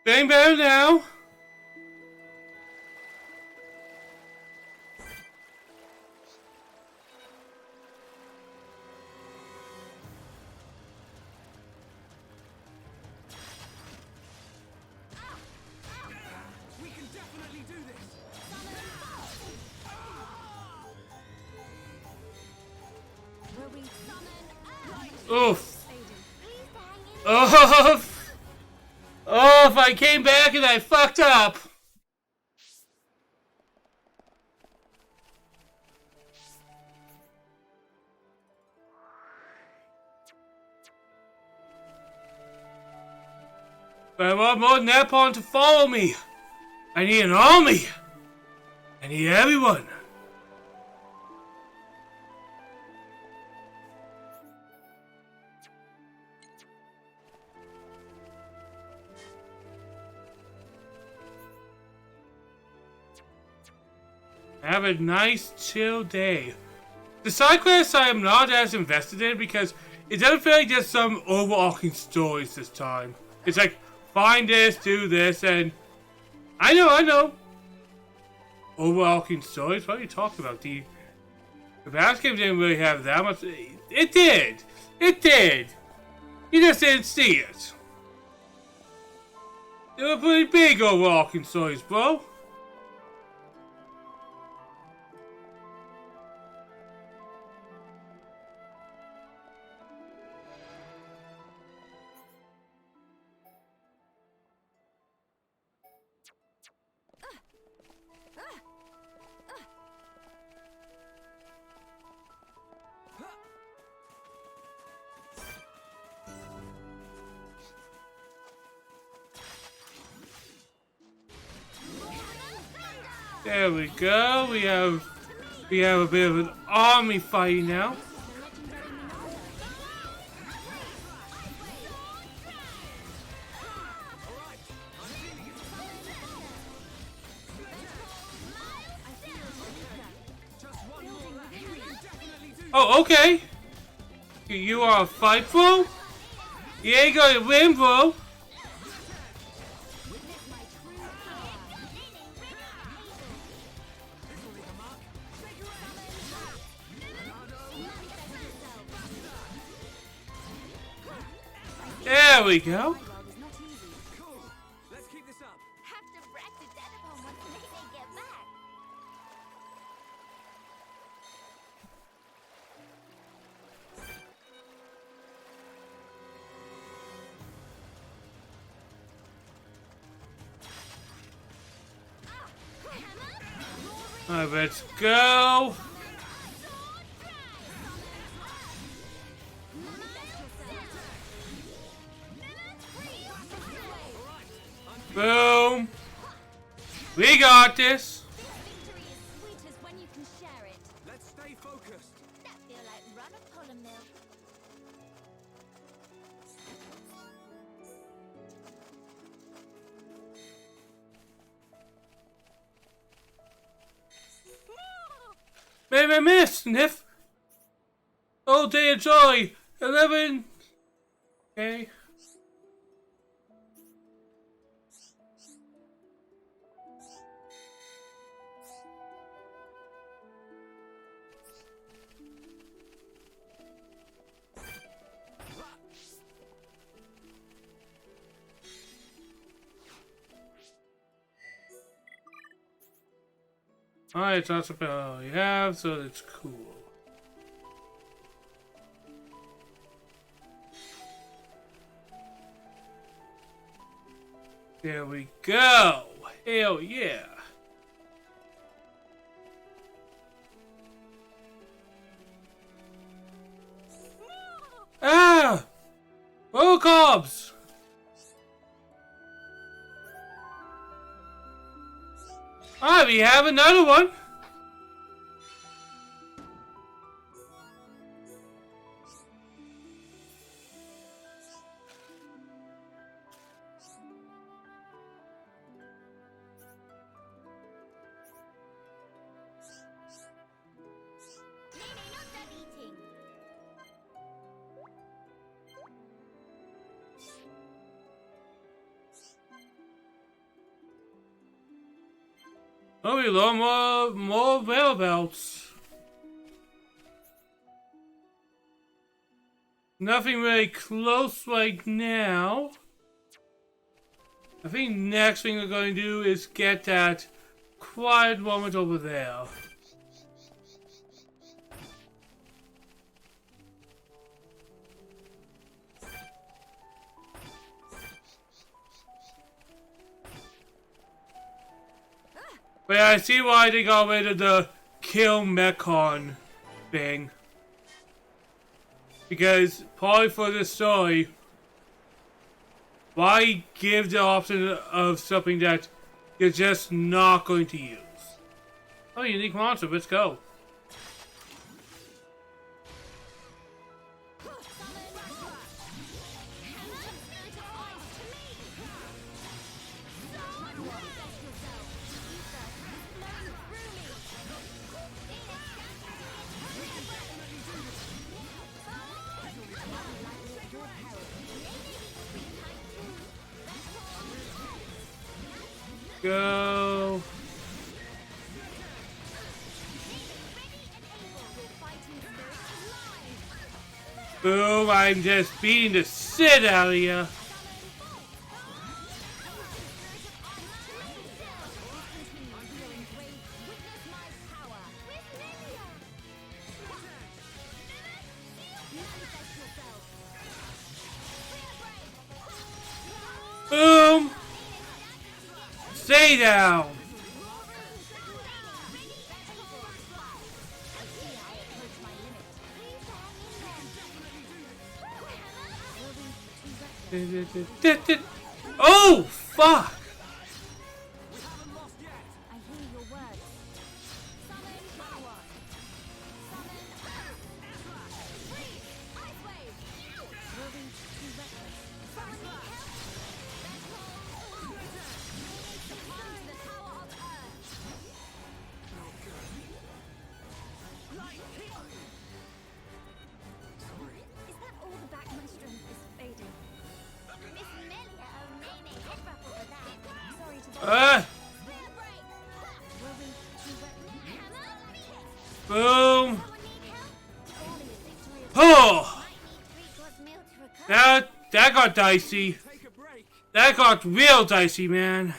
Feeling better now. We can definitely do this. Will we summon? Oof. Aiden. Oof. Oof. I came back and I fucked up. But I want more than that pawn to follow me. I need an army. I need everyone. Have a nice chill day. The side quests I am not as invested in because it doesn't feel like there's some overarching stories this time. It's like, find this, do this, and I know. Overarching stories? What are you talking about? The past game didn't really have that much. It did. You just didn't see it. They were pretty big overarching stories, bro. There we go. We have a bit of an army fighting now. Oh, okay. You are a fight, bro? You ain't gonna win, bro. There we go. Cool. Let's keep this up. Have to brag to Dedapon once they get back. Alright, let's go. Boom. We got this. Victory is sweetest when you can share it. Let's stay focused. That feel like run of pollen milk. Maybe I missed, Sniff. All day of joy. 11. Okay. Alright, that's about all we have, so that's cool. There we go! Hell yeah! Ah! Robocobs! Ah, we have another one! Nene, not done eating. Oh, we learn more whereabouts. Nothing really close right now. I think next thing we're going to do is get that quiet moment over there. But I see why they got rid of the kill Mechon thing. Because probably for this story, why give the option of something that you're just not going to use? Oh, unique monster, let's go. Go. Boom, I'm just beating the shit out of you. Boom. Stay down. Oh, fuck! Boom! Oh! That got dicey. That got real dicey, man.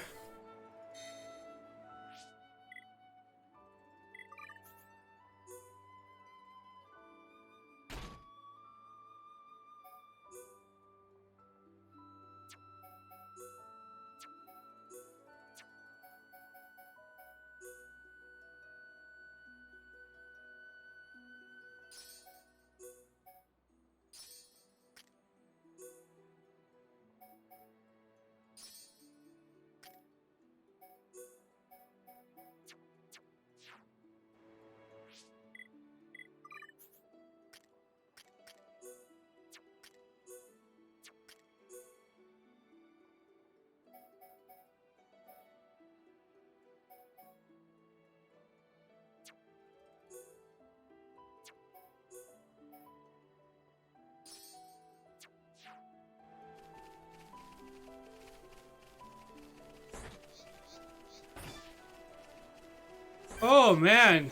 Oh man,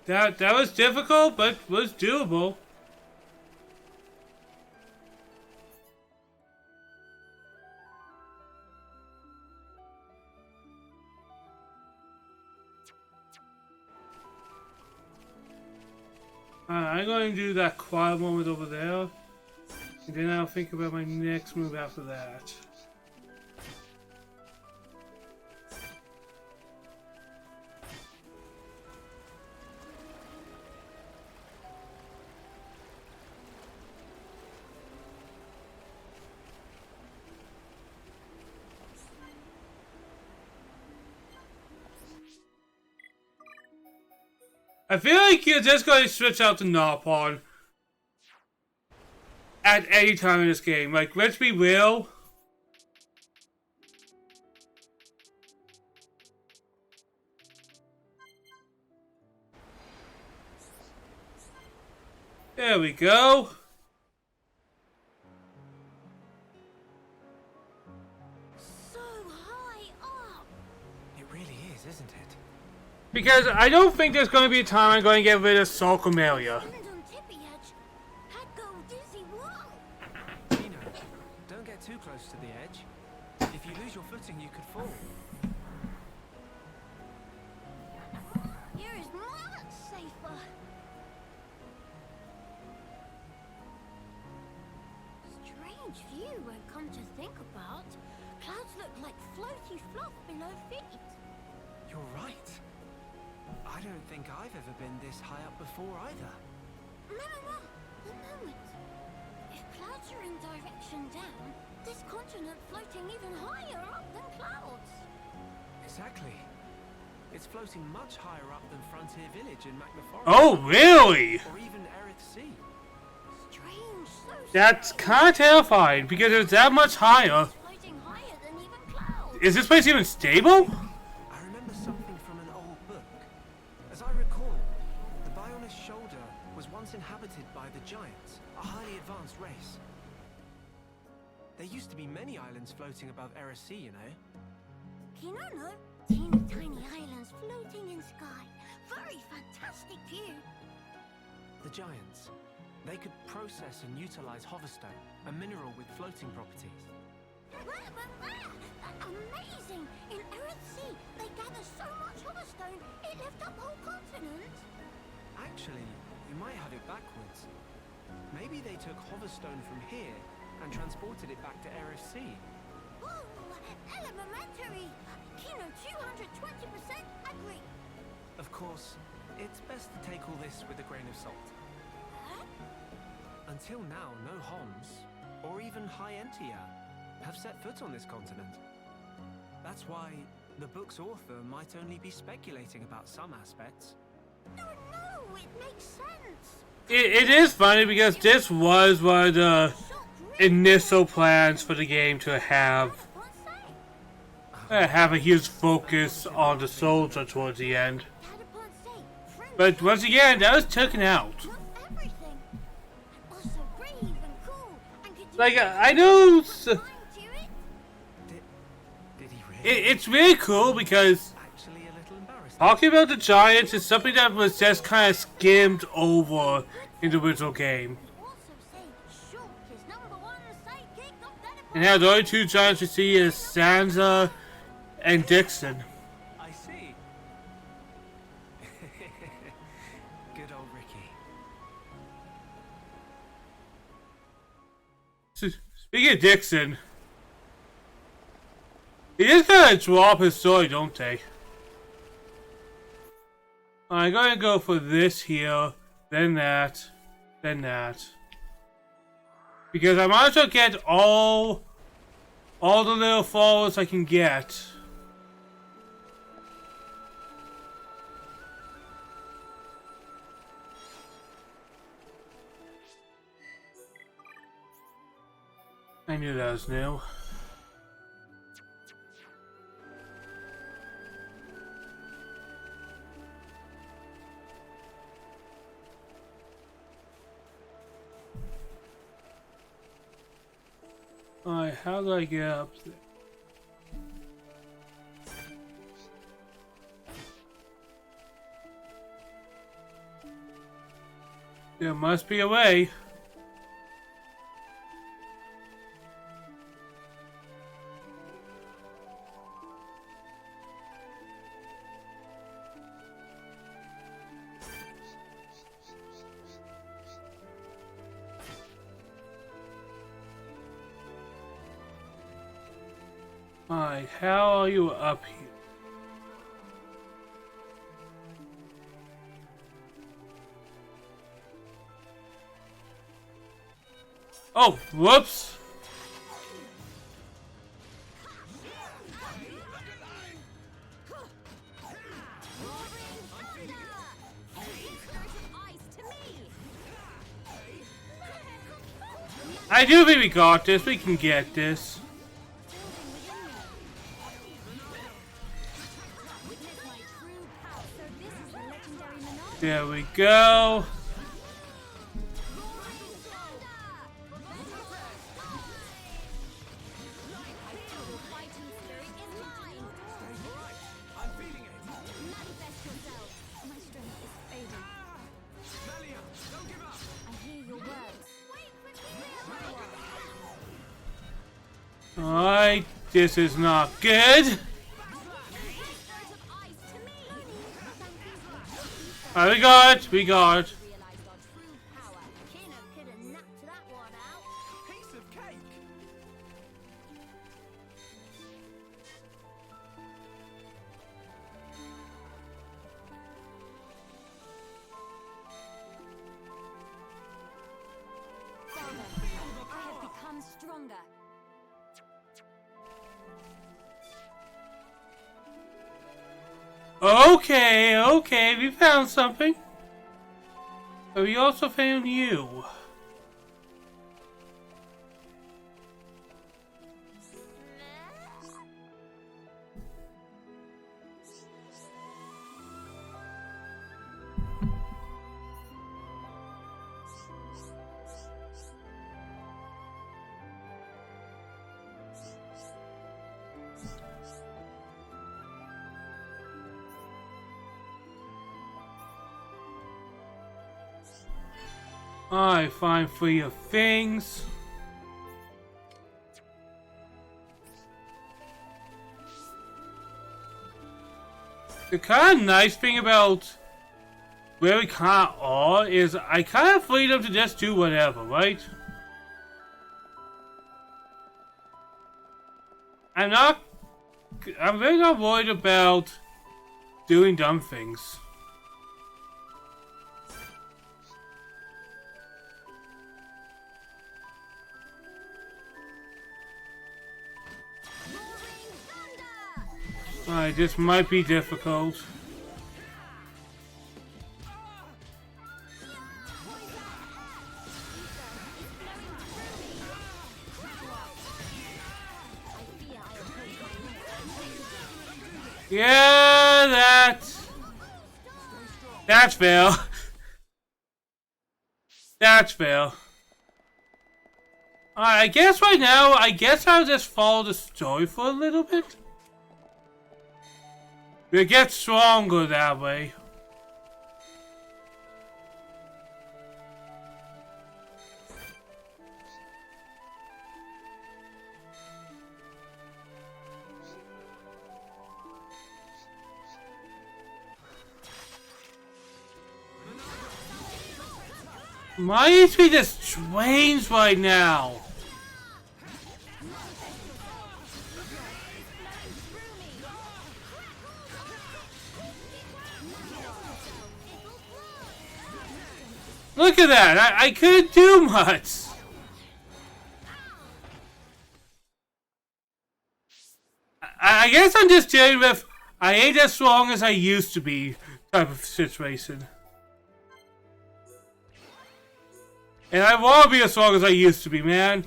that was difficult, but was doable. I'm going to do that quiet moment over there, and then I'll think about my next move after that. I feel like you're just going to switch out to Gnawpawn at any time in this game. Like, let's be real. There we go. So high up. It really Because I don't think there's going to be a time I'm going to get rid of Solcomelia. Land on tippy edge. I'd go dizzy wall. Kino, don't get too close to the edge. If you lose your footing, you could fall. Here is much safer. Strange view when come to think about. Clouds look like floaty fluff below feet. You're right. I don't think I've ever been this high up before either. No. A moment. If clouds are in direction down, this continent floating even higher up than clouds. Exactly. It's floating much higher up than Frontier Village in Magna Forest. Oh, really? Or even Erith Sea. Strange, so That's strange. kind of terrifying because it's that much higher. It's floating higher than even clouds. Is this place even stable? I remember something from an old book. As I recall, the Bionis Shoulder was once inhabited by the Giants, a highly advanced race. There used to be many islands floating above Erith Sea, you know. Kinono, teeny tiny islands floating in sky. Very fantastic view. The Giants. They could process and utilize Hoverstone, a mineral with floating properties. Amazing! In Erith Sea, they gather so much Hoverstone, it left up whole continents. Actually, you might have it backwards. Maybe they took Hoverstone from here and transported it back to Erith Sea. Oh, elementary! Kino 220% agree. Of course, it's best to take all this with a grain of salt. Huh? Until now, no Homs, or even High Entia, have set foot on this continent. That's why the book's author might only be speculating about some aspects. No, it makes sense. It is funny because this was one of the initial plans for the game to have a huge focus on the soldier towards the end. But once again, that was taken out. Like, I know Did he really? it's really cool because Actually, a little embarrassing. talking about the Giants is something that was just kind of skimmed over in the original game. And now the only two Giants we see is Sansa and Dixon. I see. Good old Ricky. Speaking of Dixon, they just kind of drop his story, don't they? I'm gonna go for this here, then that, then that. Because I might as well get all the little followers I can get. I knew that was new. Alright, how do I get up there? There must be a way. Alright, how are you up here? Oh, whoops! I do think we got this. We can get this. There we go. Alright, this is not good. Alright, we got it, we got it. Piece of cake. Father, I have become stronger. Okay, okay, we found something. But we also found you. I find 3 of things. The kind of nice thing about where we kind of are is I kind of freedom to just do whatever, right? I'm really not worried about doing dumb things. Alright, this might be difficult. Yeah, that's fair. That's fair. Alright, I guess right now, I'll just follow the story for a little bit. We get stronger that way. My HP just drains right now. Look at that! I couldn't do much! I guess I'm just dealing with I ain't as strong as I used to be type of situation. And I want to be as strong as I used to be, man.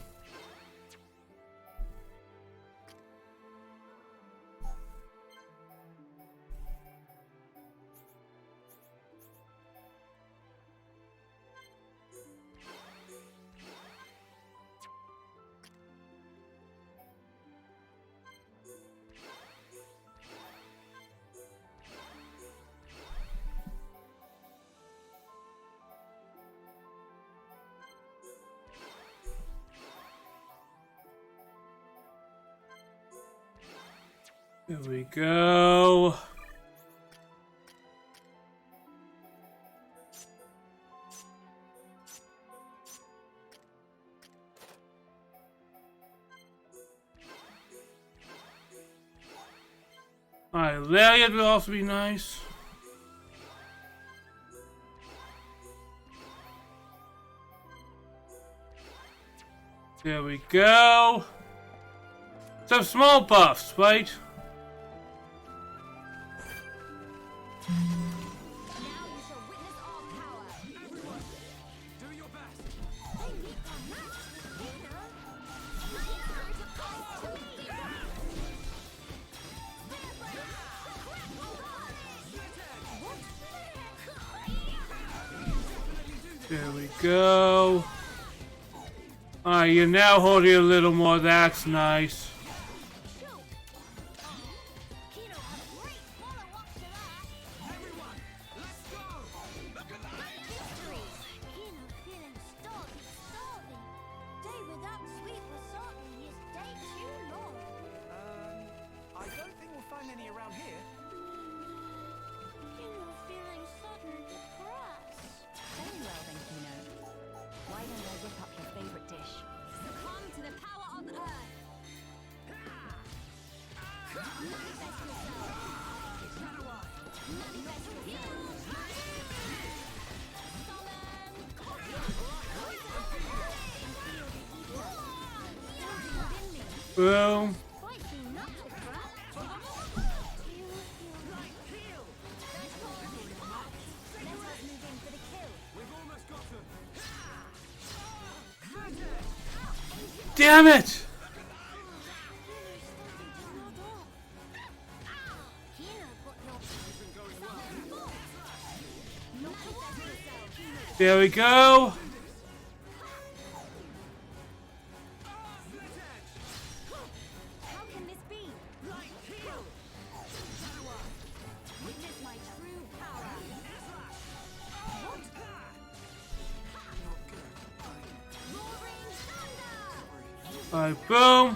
There we go. Alright, Lariat will also be nice. There we go. Some small buffs, right? There we go. Alright, you're now holding a little more. That's nice. Boom. Damn it! There we go. How can this be? Witness my true power. What? Roaring thunder! Alright, boom.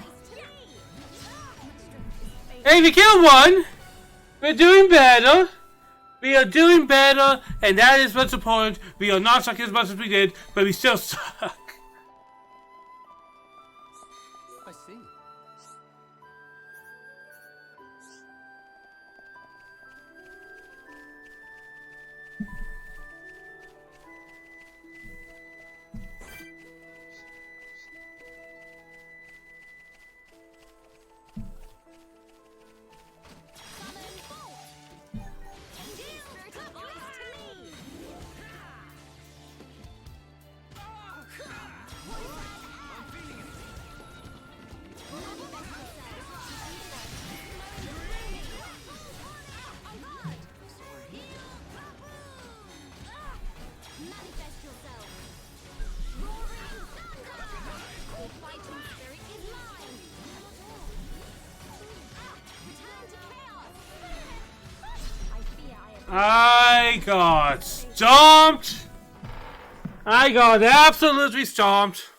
Hey, we killed one! We're doing better. We are doing better, and that is what's important. We are not sucking as much as we did, but we still suck. I see. Manifest yourself. Roaring thunder! The fighting spirit is mine. Return to chaos. I fear I have I got stomped. I got absolutely stomped.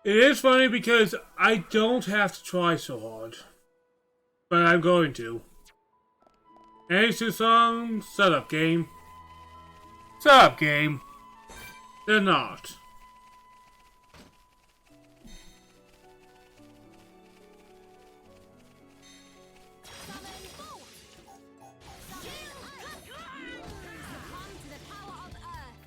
It is funny because I don't have to try so hard. But I'm going to. Answer song, setup game. Setup game. They're not. summon bolt. Succumb to the power of earth.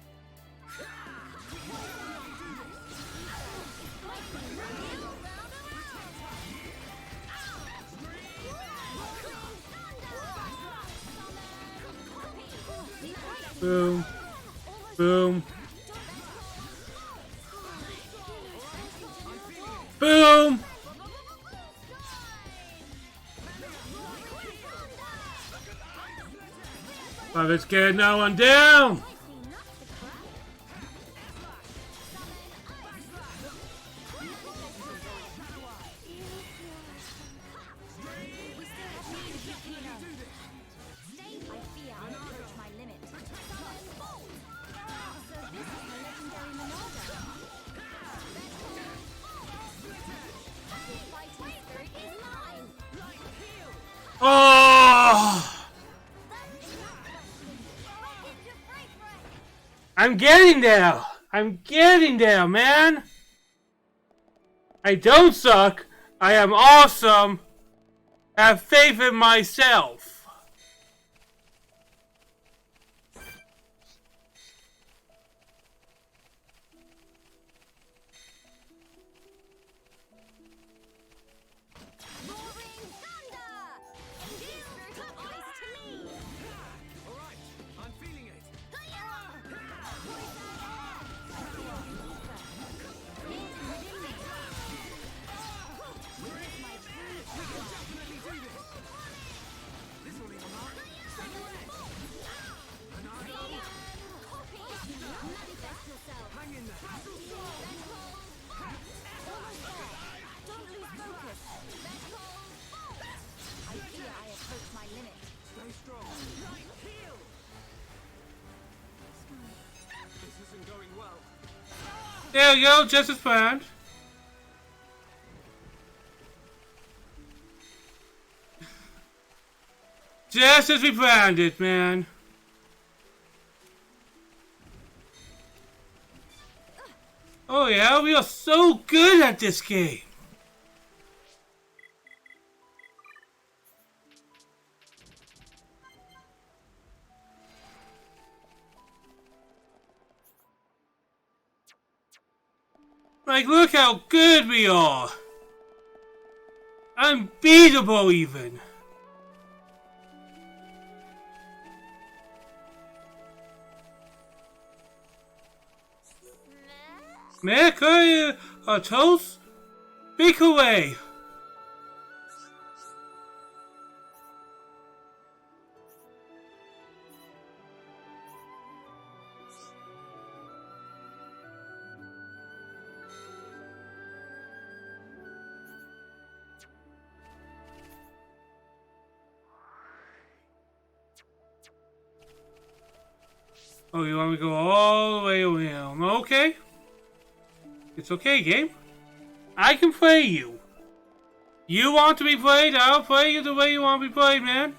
Boom. Boom. Boom! But let's get no one down! Oh! I'm getting there! I'm getting there, man! I don't suck. I am awesome. Have faith in myself. There you go, just as planned. Just as we planned it, man. Oh yeah, we are so good at this game. Like, look how good we are. Unbeatable even. May I call you a toast? Speak away. Oh, you want me to go all the way around? Okay. It's okay, game. I can play you. You want to be played? I'll play you the way you want to be played, man.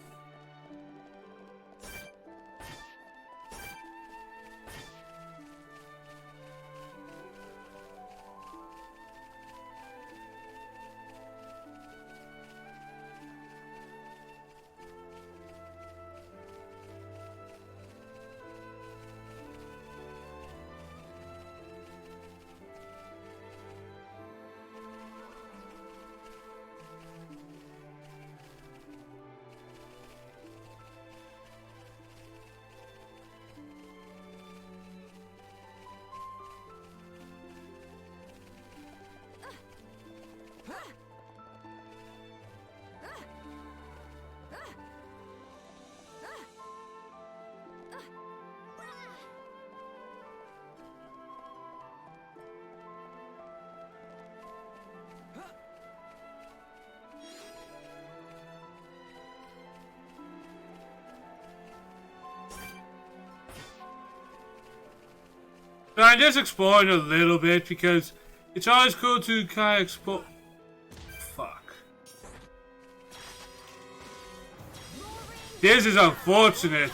So I'm just exploring a little bit because it's always cool to kind of explore. Fuck. This is unfortunate.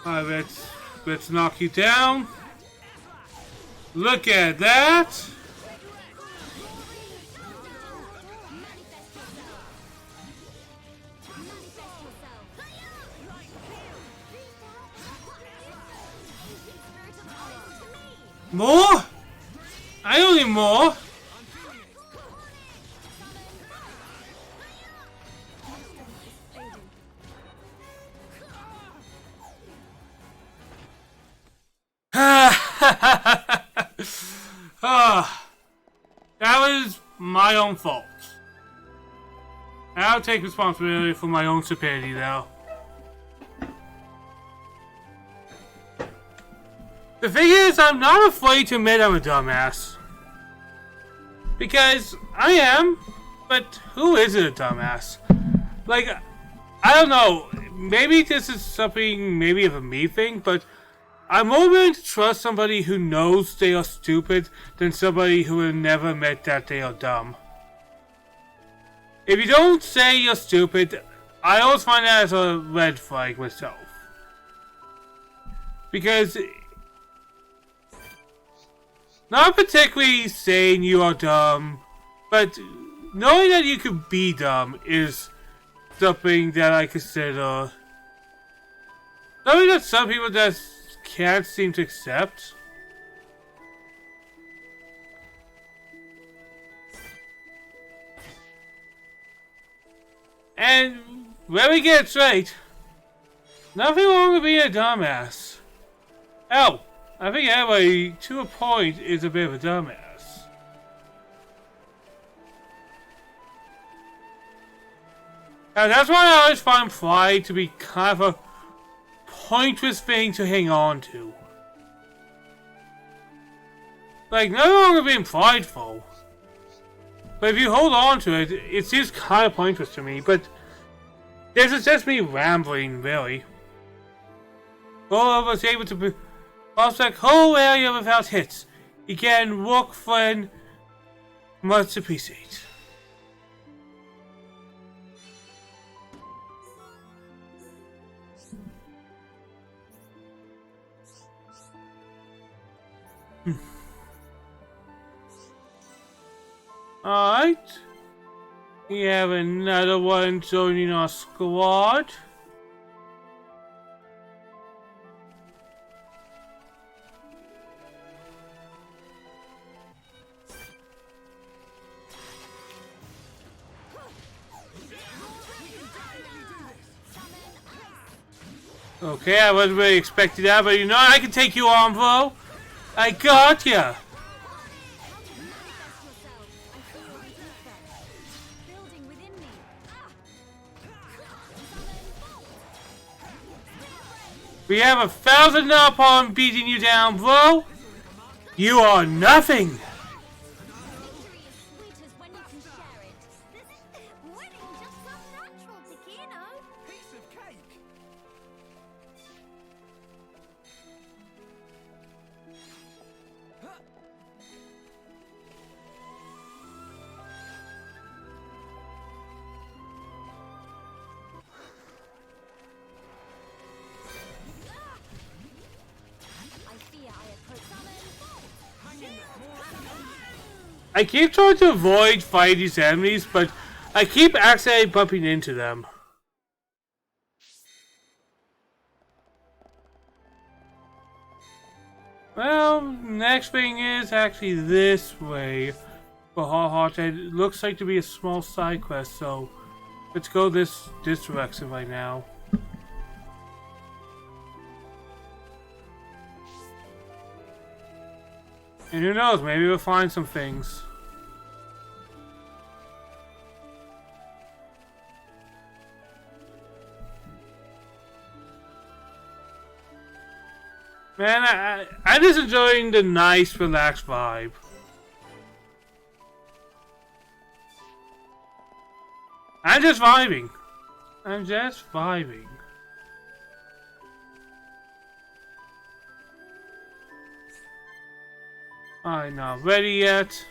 Alright, let's knock you down. Look at that! More? I don't need more. That was my own fault. I'll take responsibility for my own stupidity, though. The thing is, I'm not afraid to admit I'm a dumbass. Because I am, but who isn't a dumbass? Like, I don't know, maybe this is something, maybe of a me thing, but I'm more willing to trust somebody who knows they are stupid than somebody who will never admit that they are dumb. If you don't say you're stupid, I always find that as a red flag myself. Because not particularly saying you are dumb, but knowing that you could be dumb is something that I consider something that some people just can't seem to accept. And when we get it straight, nothing wrong with being a dumbass. Hell, I think everybody, to a point, is a bit of a dumbass. And that's why I always find pride to be kind of a pointless thing to hang on to. Like, no longer being prideful. But if you hold on to it, it seems kind of pointless to me. But this is just me rambling, really. Rolo was able to cross the whole area without hits. He can walk friend Much appreciate. Alright. We have another one joining our squad. Okay, I wasn't really expecting that, but you know, I can take you on, bro. I got ya. We have 1,000 napalm beating you down, bro. You are nothing. Piece of cake. I keep trying to avoid fighting these enemies, but I keep accidentally bumping into them. Well, next thing is actually this way for Hot. It looks like to be a small side quest, so let's go this direction right now. And who knows, maybe we'll find some things. Man, I'm just enjoying the nice, relaxed vibe. I'm just vibing. I'm just vibing. I'm not ready yet.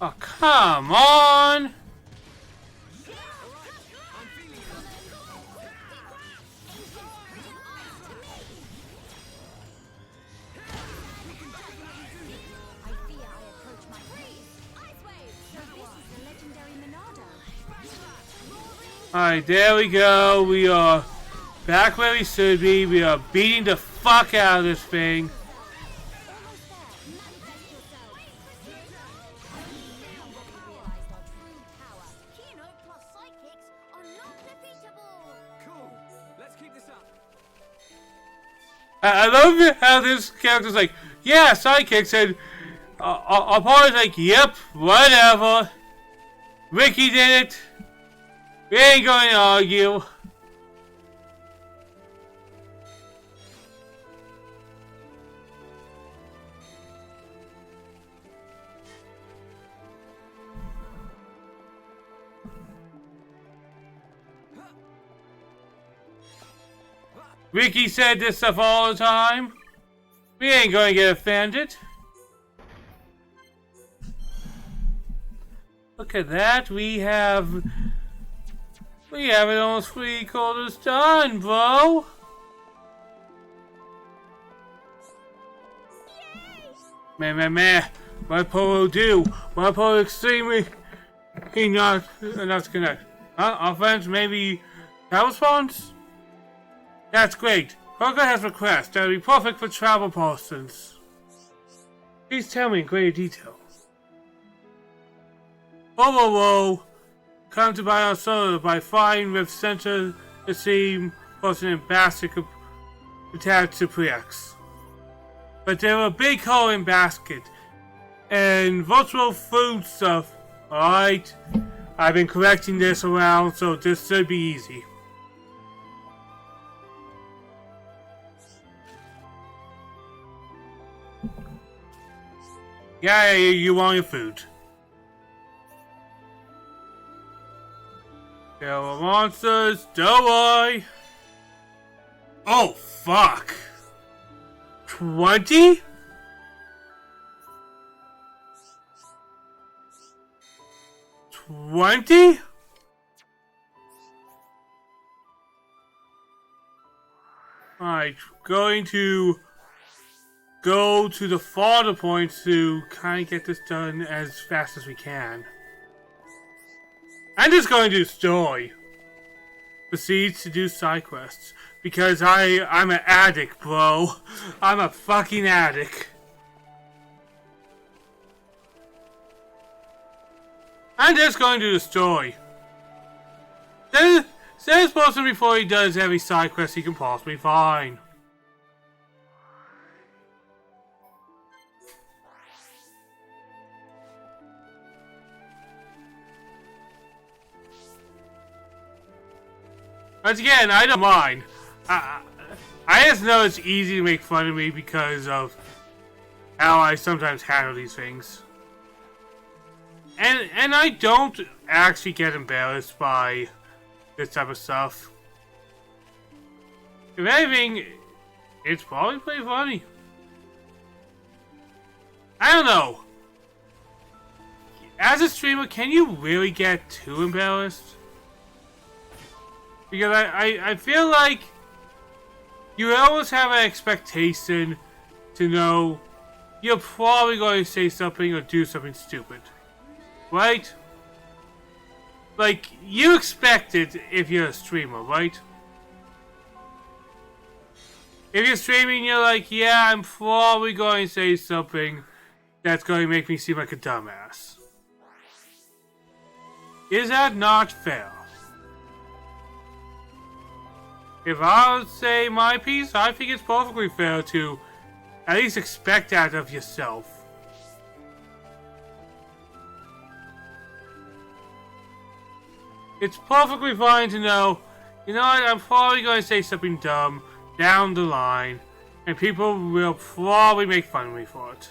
Oh, come on! Alright, there we go. We are back where we should be. We are beating the fuck out of this thing. I love how this character's like, yeah, sidekicks, and Apollo's like, yep, whatever. Ricky did it. We ain't going to argue. Ricky said this stuff all the time. We ain't going to get offended. Look at that. We have it almost 3/4 done, bro. Meh. My polo do. My polo extremely not enough to connect. Offense, maybe that response? That's great. Kroger has requests that will be perfect for travel persons. Please tell me in greater detail. Whoa. Come to buy our soda by flying with center esteem person and basket attached to Prex. But there are a big hole in basket and virtual food stuff. Alright, I've been collecting this around, so this should be easy. Yeah, you want your food. There are monsters, don't worry. Oh, fuck. 20? $20? Alright, going to go to the farther point to kind of get this done as fast as we can. I'm just going to destroy. Proceeds to do side quests. Because I'm an addict, bro. I'm a fucking addict. I'm just going to destroy. Send this person before he does every side quest he can possibly find. Once again, I don't mind. I just know it's easy to make fun of me because of how I sometimes handle these things. And I don't actually get embarrassed by this type of stuff. If anything, it's probably pretty funny. I don't know. As a streamer, can you really get too embarrassed? Because I feel like you always have an expectation to know you're probably going to say something or do something stupid. Right? Like, you expect it if you're a streamer, right? If you're streaming, you're like, yeah, I'm probably going to say something that's going to make me seem like a dumbass. Is that not fair? If I would say my piece, I think it's perfectly fair to at least expect that of yourself. It's perfectly fine to know, you know what, I'm probably going to say something dumb down the line, and people will probably make fun of me for it.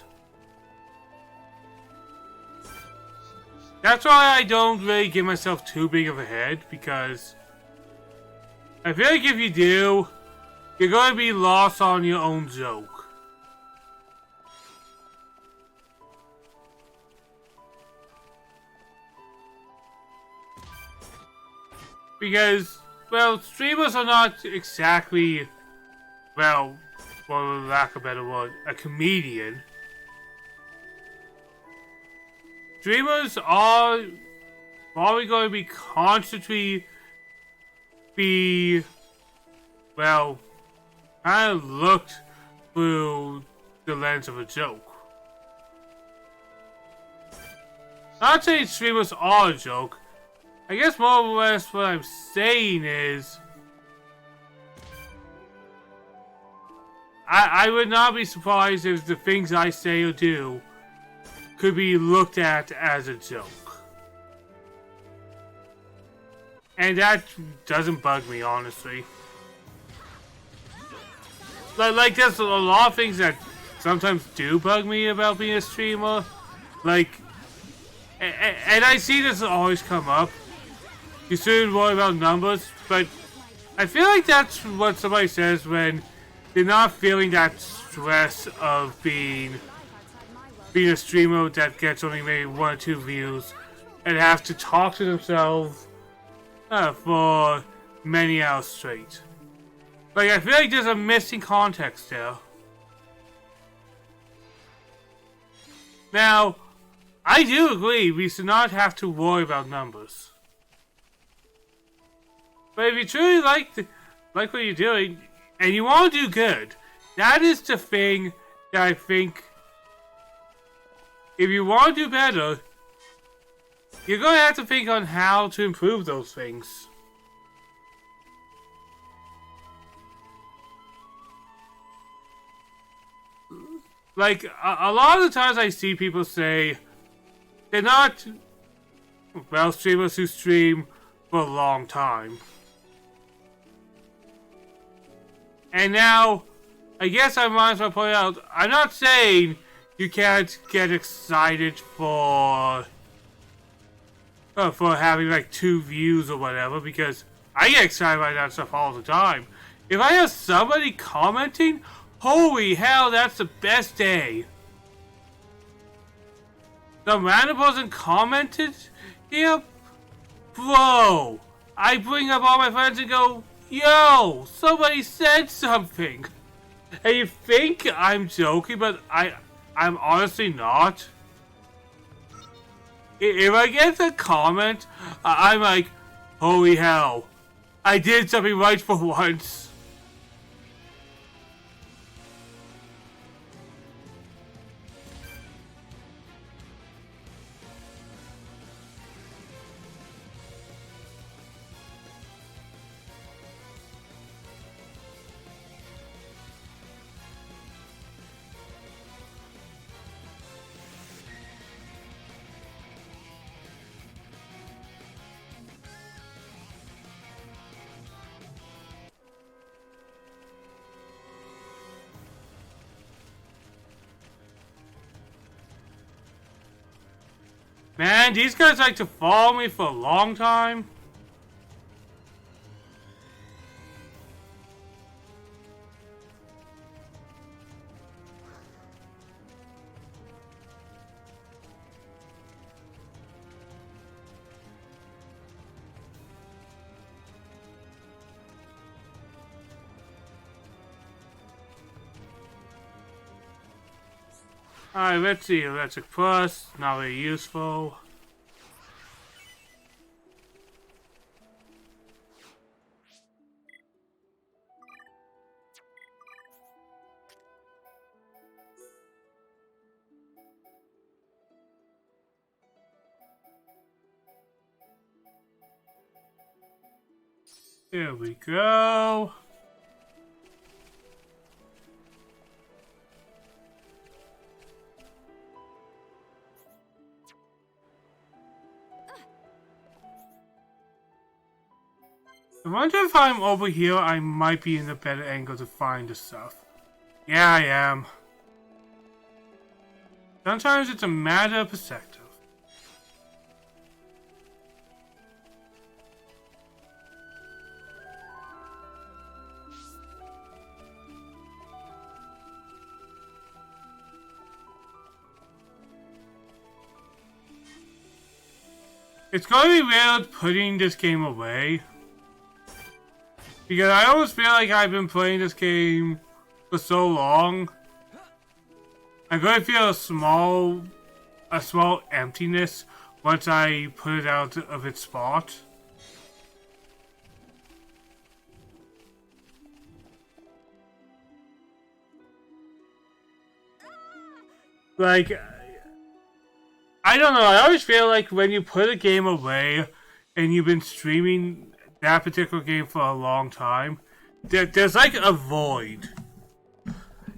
That's why I don't really give myself too big of a head, because I feel like if you do, you're going to be lost on your own joke. Because, well, streamers are not exactly, well, for lack of a better word, a comedian. Streamers are probably going to be constantly well, kind of looked through the lens of a joke. Not saying streamers are a joke. I guess more or less what I'm saying is I would not be surprised if the things I say or do could be looked at as a joke. And that doesn't bug me, honestly. Like, there's a lot of things that sometimes do bug me about being a streamer. Like, and I see this always come up. You shouldn't worry about numbers, but I feel like that's what somebody says when they're not feeling that stress of being a streamer that gets only maybe 1 or 2 views and have to talk to themselves for many hours straight. Like, I feel like there's a missing context there. Now, I do agree we should not have to worry about numbers. But if you truly like what you're doing, and you want to do good, that is the thing that I think, if you want to do better, you're going to have to think on how to improve those things. Like, a lot of the times I see people say they're not, well, streamers who stream for a long time. And now, I guess I might as well point out, I'm not saying you can't get excited for for having like 2 views or whatever, because I get excited by that stuff all the time. If I have somebody commenting, holy hell, that's the best day. The random person commented here, bro. I bring up all my friends and go, yo, somebody said something. And you think I'm joking, but I'm honestly not. If I get a comment, I'm like, holy hell, I did something right for once. Man, these guys like to follow me for a long time. Alright, let's see. Electric Plus, not very useful. Here we go. I wonder if I'm over here, I might be in a better angle to find the stuff. Yeah, I am. Sometimes it's a matter of perspective. It's going to be weird putting this game away. Because I always feel like I've been playing this game for so long. I'm going to feel a small emptiness once I put it out of its spot. Like, I don't know, I always feel like when you put a game away and you've been streaming that particular game for a long time, there's like a void.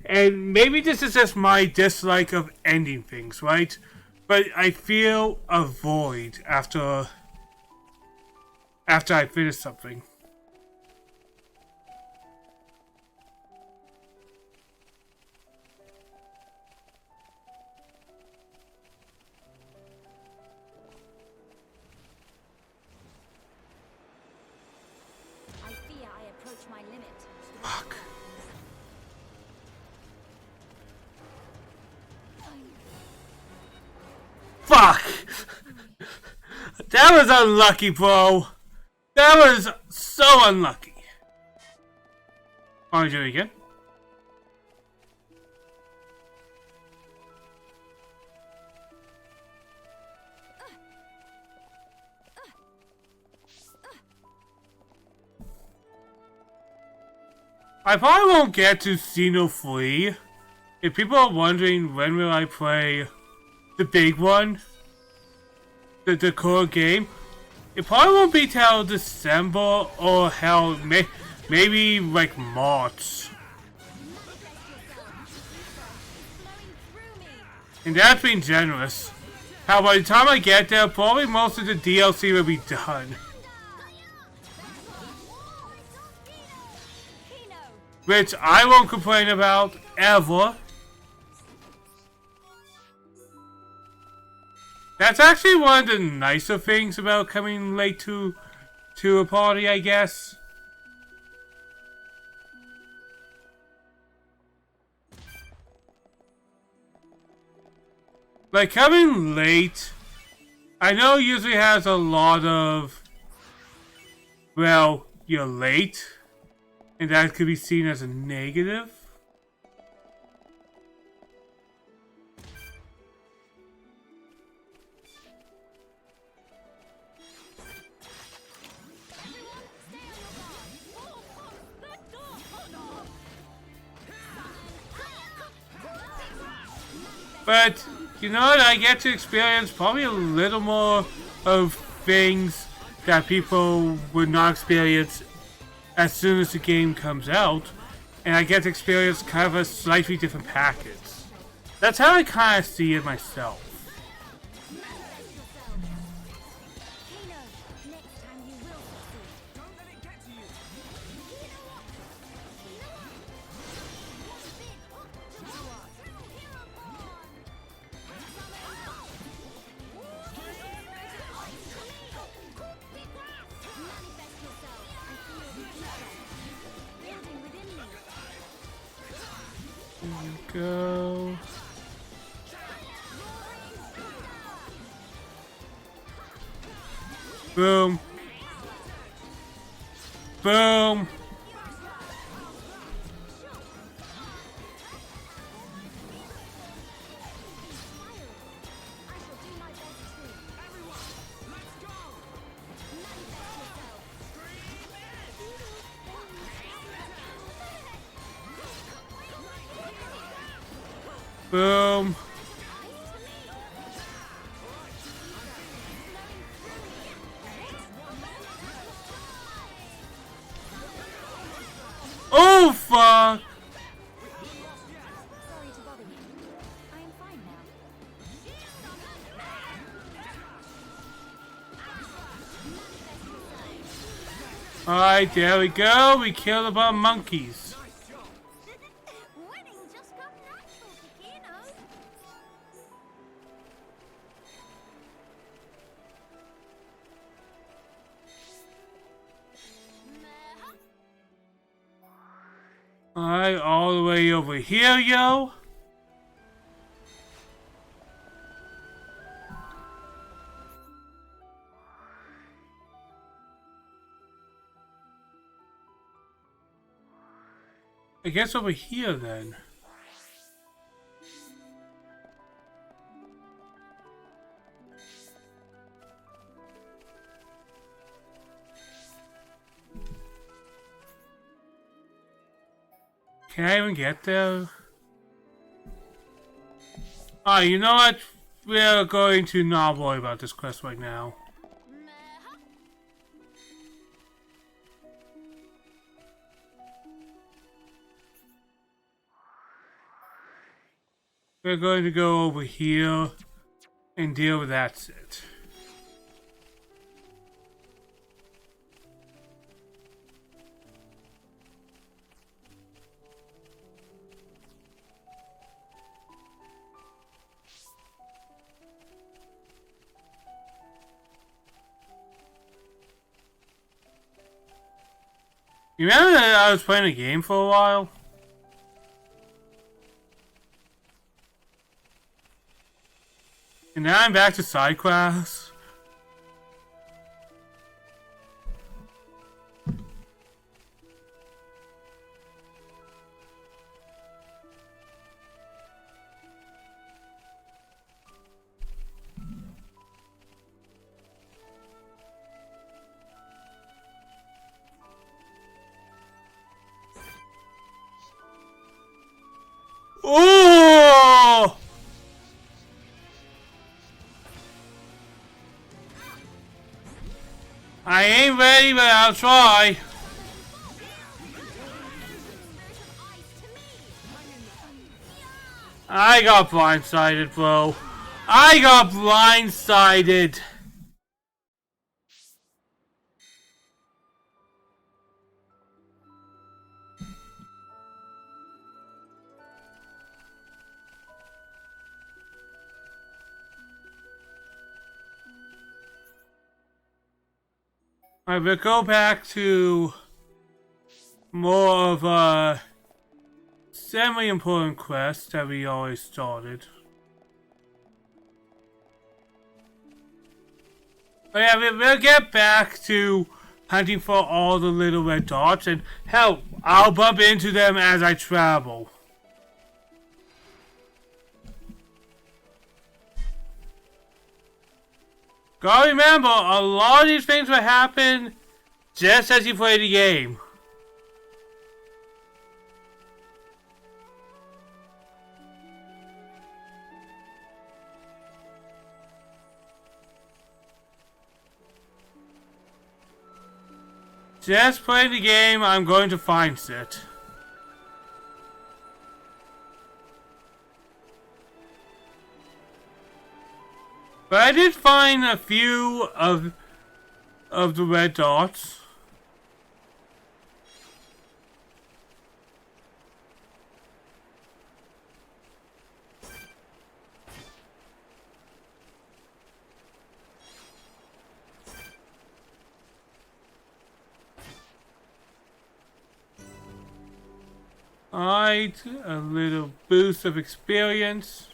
And maybe this is just my dislike of ending things, right? But I feel a void after I finish something. Fuck. Fuck! That was unlucky, bro. That was so unlucky. Want to do it again? I probably won't get to Xeno3. If people are wondering when will I play the big one, the core game, it probably won't be till December or hell, maybe like March. And that's being generous. How by the time I get there, probably most of the DLC will be done. Which I won't complain about, ever. That's actually one of the nicer things about coming late to a party, I guess. Like, coming late, I know usually has a lot of, well, you're late, and that could be seen as a negative. But, you know what, I get to experience probably a little more of things that people would not experience as soon as the game comes out. And I get to experience kind of a slightly different package. That's how I kind of see it myself. Go. Boom. Boom. Boom. Oh, fuck. Sorry to bother you. I am fine now. Alright, there we go. We killed a bunch of monkeys. Winning just come natural to Kino. Alright, all the way over here, yo. I guess over here then. Can I even get there? Alright, you know what? We're going to not worry about this quest right now. We're going to go over here and deal with that shit. You remember that I was playing a game for a while? And now I'm back to side quests. Oh! I ain't ready, but I'll try. I got blindsided, bro. I got blindsided. I will go back to more of a semi-important quest that we always started. But yeah, we'll get back to hunting for all the little red dots, and hell, I'll bump into them as I travel. Gotta remember, a lot of these things will happen just as you play the game. Just play the game, I'm going to find it. But I did find a few of the red dots. Alright, a little boost of experience.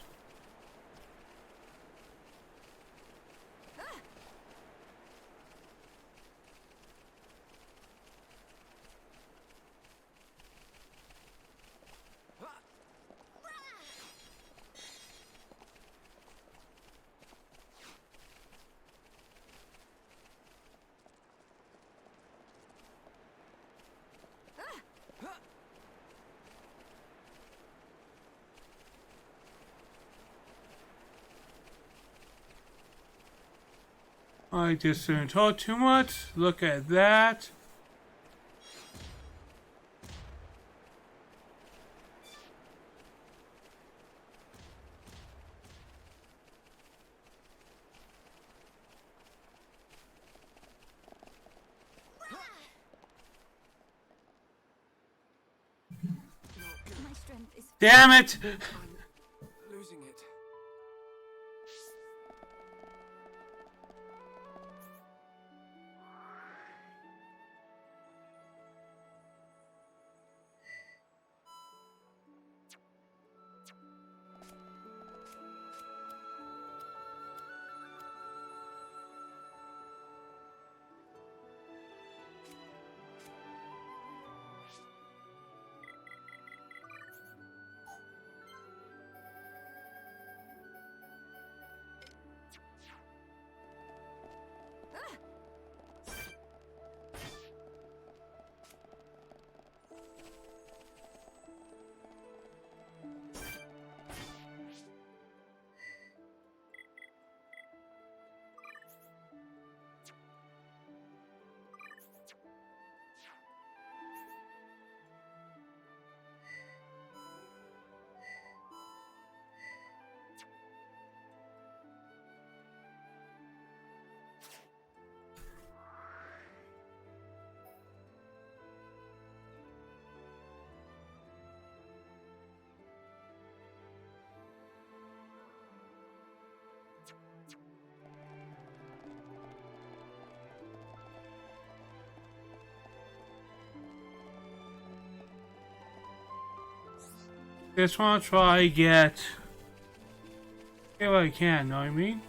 I just didn't talk too much. Look at that. My strength is Damn it! I'm losing it. Just wanna try get what I can, know what I mean?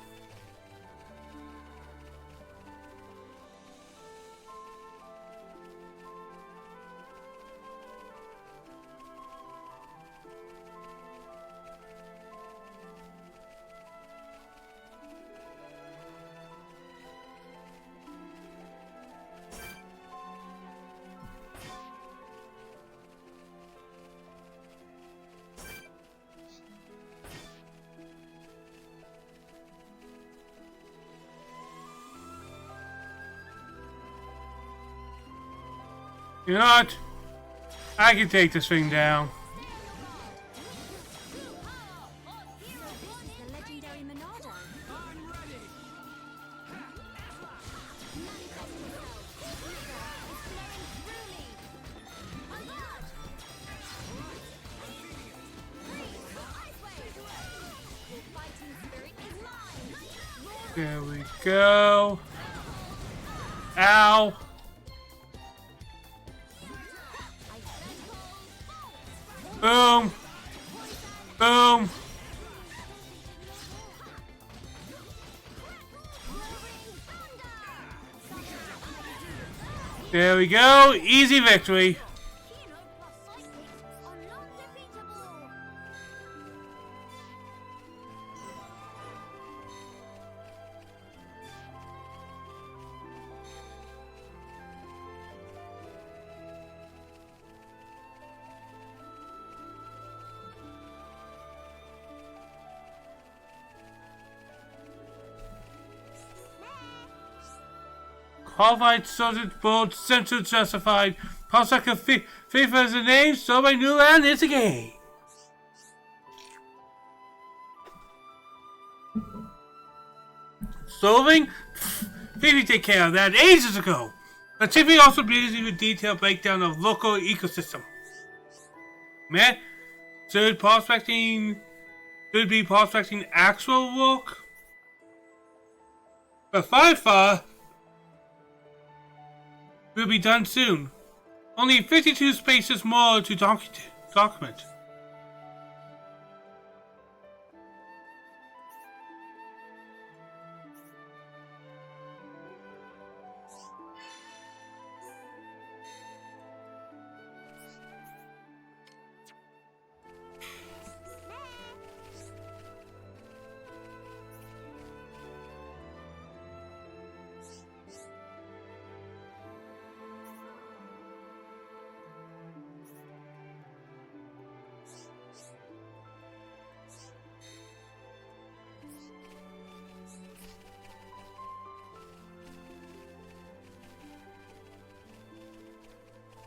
You know what? I can take this thing down. the legendary Monado. There we go. Ow! Boom! Boom! There we go! Easy victory! Qualified soldier board central justified. Parsec of FIFA is a name, so my new land is a game. Solving? Fifi take care of that ages ago. The TV also brings you a detailed breakdown of local ecosystem. Meh? Should be prospecting actual work? But FIFA will be done soon. Only 52 spaces more to document.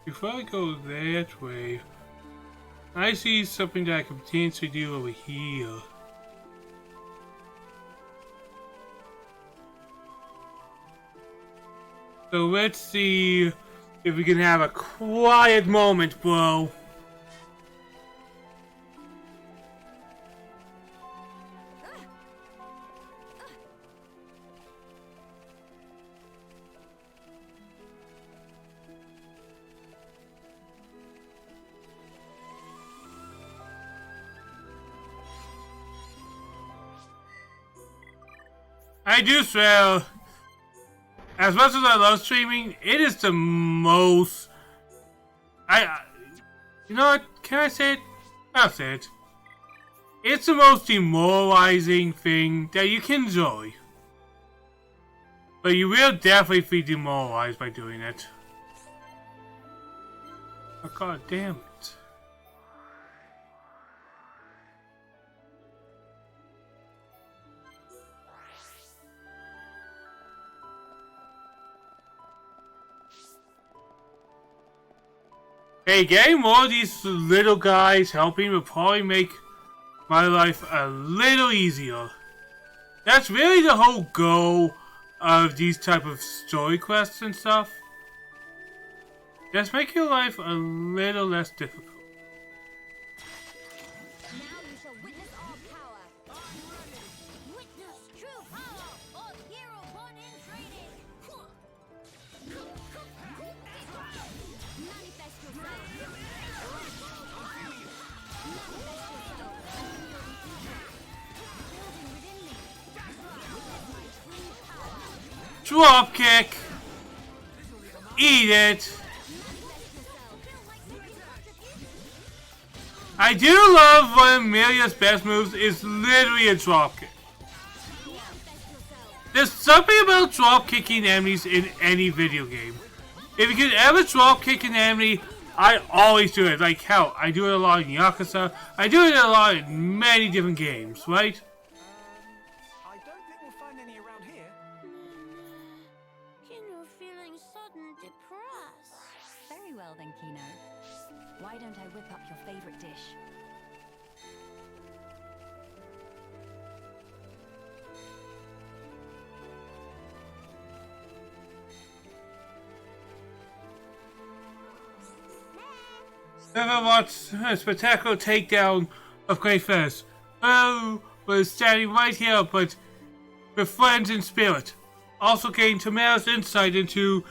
Before I go that way, I see something that I can potentially do over here. So let's see if we can have a quiet moment, bro. I do swear, as much as I love streaming, it is the most... you know what? Can I say it? I'll say it. It's the most demoralizing thing that you can enjoy. But you will definitely be demoralized by doing it. Oh, God damn it. Hey, getting more of these little guys helping will probably make my life a little easier. That's really the whole goal of these type of story quests and stuff. Just make your life a little less difficult. Now you shall witness our power. Witness true power of Hero One in training. Manifest yourself. Drop kick. Eat it. I do love one of Amelia's best moves is literally a drop kick. There's something about drop kicking enemies in any video game. If you can ever drop kick an enemy, I always do it. Like hell, I do it a lot in Yakuza. I do it a lot in many different games, right? I don't think we'll find any around here. Kino feeling sudden depressed. Very well then, Kino. Why don't I whip up your favorite dish? Never watched a spectacular takedown of Great Fez. Oh, we're standing right here, but we're friends in spirit. also gained tremendous insight into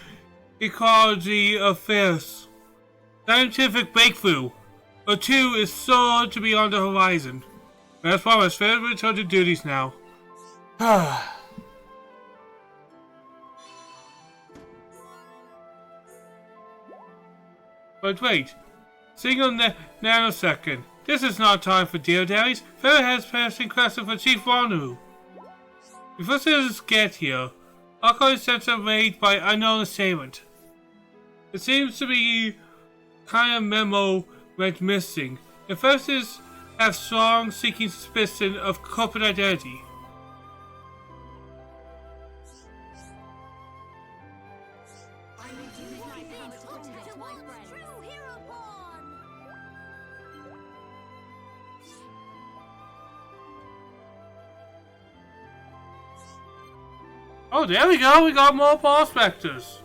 ecology affairs. Scientific breakthrough or two is sure to be on the horizon. As promised, fair return to duties now. But wait, single nanosecond. This is not time for deal daddies. Fair has passing question for Chief Wanu. Before citizens get here, I'll call a sense of raid by unknown assailant. It seems to be kind of memo went missing. Investors have strong seeking suspicion of corporate identity. Oh, there we go. We got more prospectors.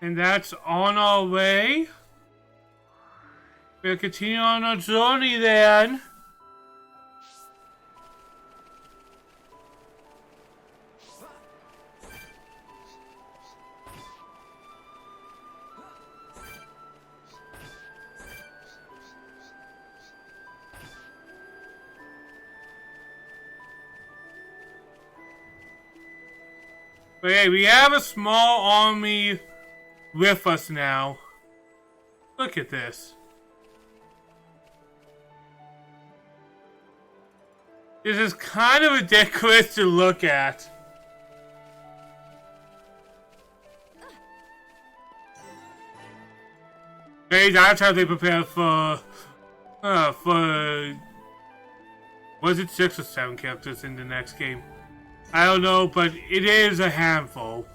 And that's on our way. We'll continue on our journey then. But hey, we have a small army with us now. Look at this. This is kind of ridiculous to look at. Hey, that's how they prepare for was it 6 or 7 characters in the next game? I don't know, but it is a handful.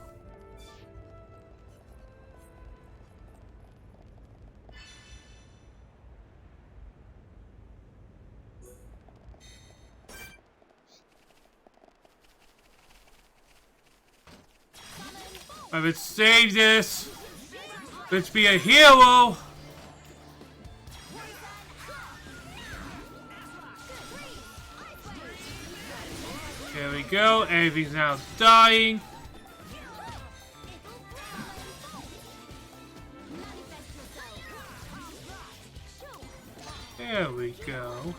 But let's save this. Let's be a hero. There we go. Everything's now dying. There we go.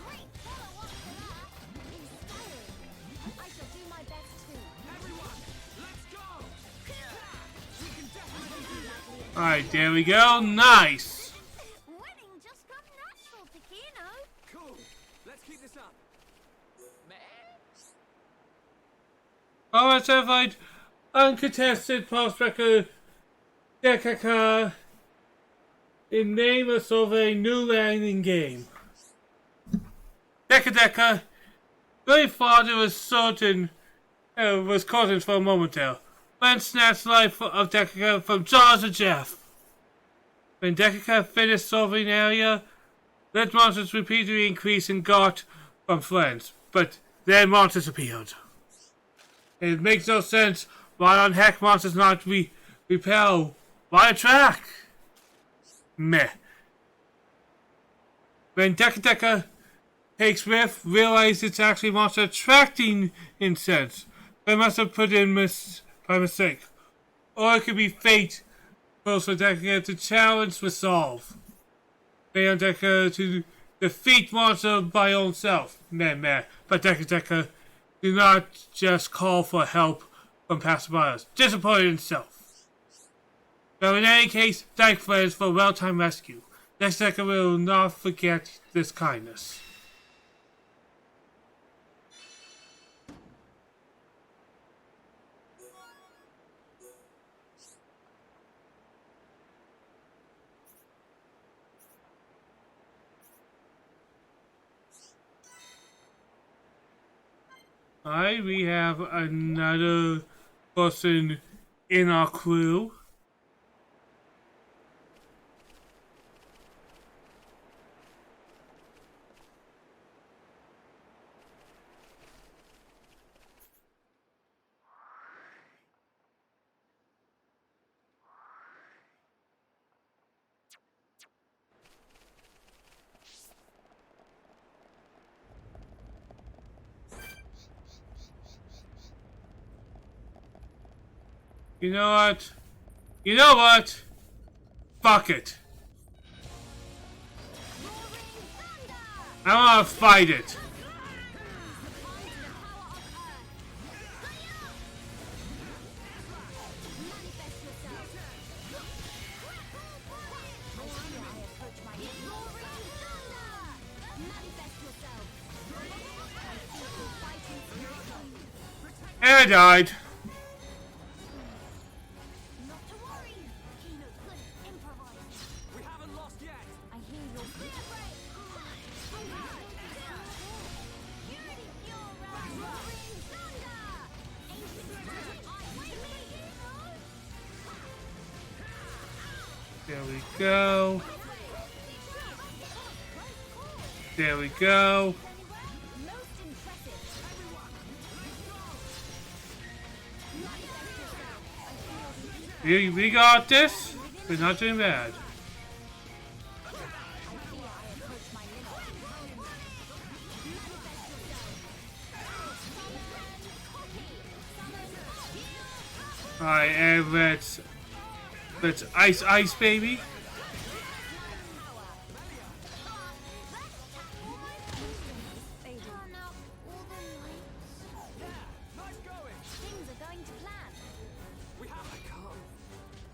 Alright, there we go. Nice. Winning just come natural to Kino. Cool. Let's keep this up. Alright, certified uncontested prospector Dekaka in name of a new landing game. Deka very father was certain was causing for a moment there. When snatched life of Dekaka from jaws of Jeff. When Dekaka finished solving area, red monsters repeatedly increased and got from friends, but then monsters appeared. It makes no sense why on heck monsters not repel. Why attack? Meh. When Deka takes riff, realize it's actually monster attracting incense. They must have put in by mistake. Or it could be fate calls for Deka to challenge resolve. They on Deka to defeat monster by own self. Meh. But Deka do not just call for help from passerbyers. Disappointed himself. But in any case, thank friends for a well-timed rescue. Next Deka will not forget this kindness. Alright, we have another person in our crew. You know what? You know what? Fuck it. I wanna fight it. And I died. Not to worry. Kino couldn't improvise. We haven't lost yet. I hear your There we go. There we go. We got this. We're not doing bad. Alright, and let's ice baby. Turn out all the lights. Nice going. things are going to plan. We have. I can't.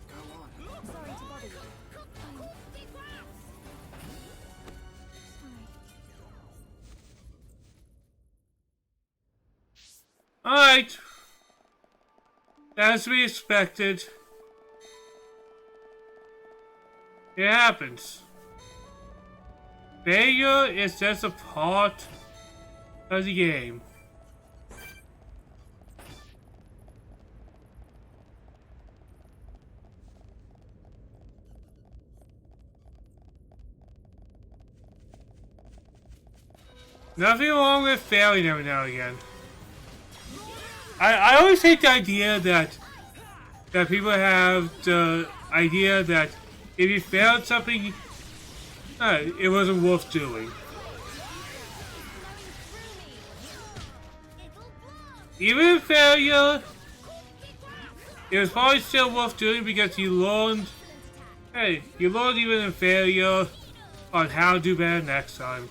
Go on. Sorry to bother you. Alright. As we expected. It happens. Failure is just a part of the game. Nothing wrong with failing every now and again. I always hate the idea that people have the idea that if you failed something, it wasn't worth doing. Even if failure, it was probably still worth doing because you learned, you learned even in failure on how to do better next time.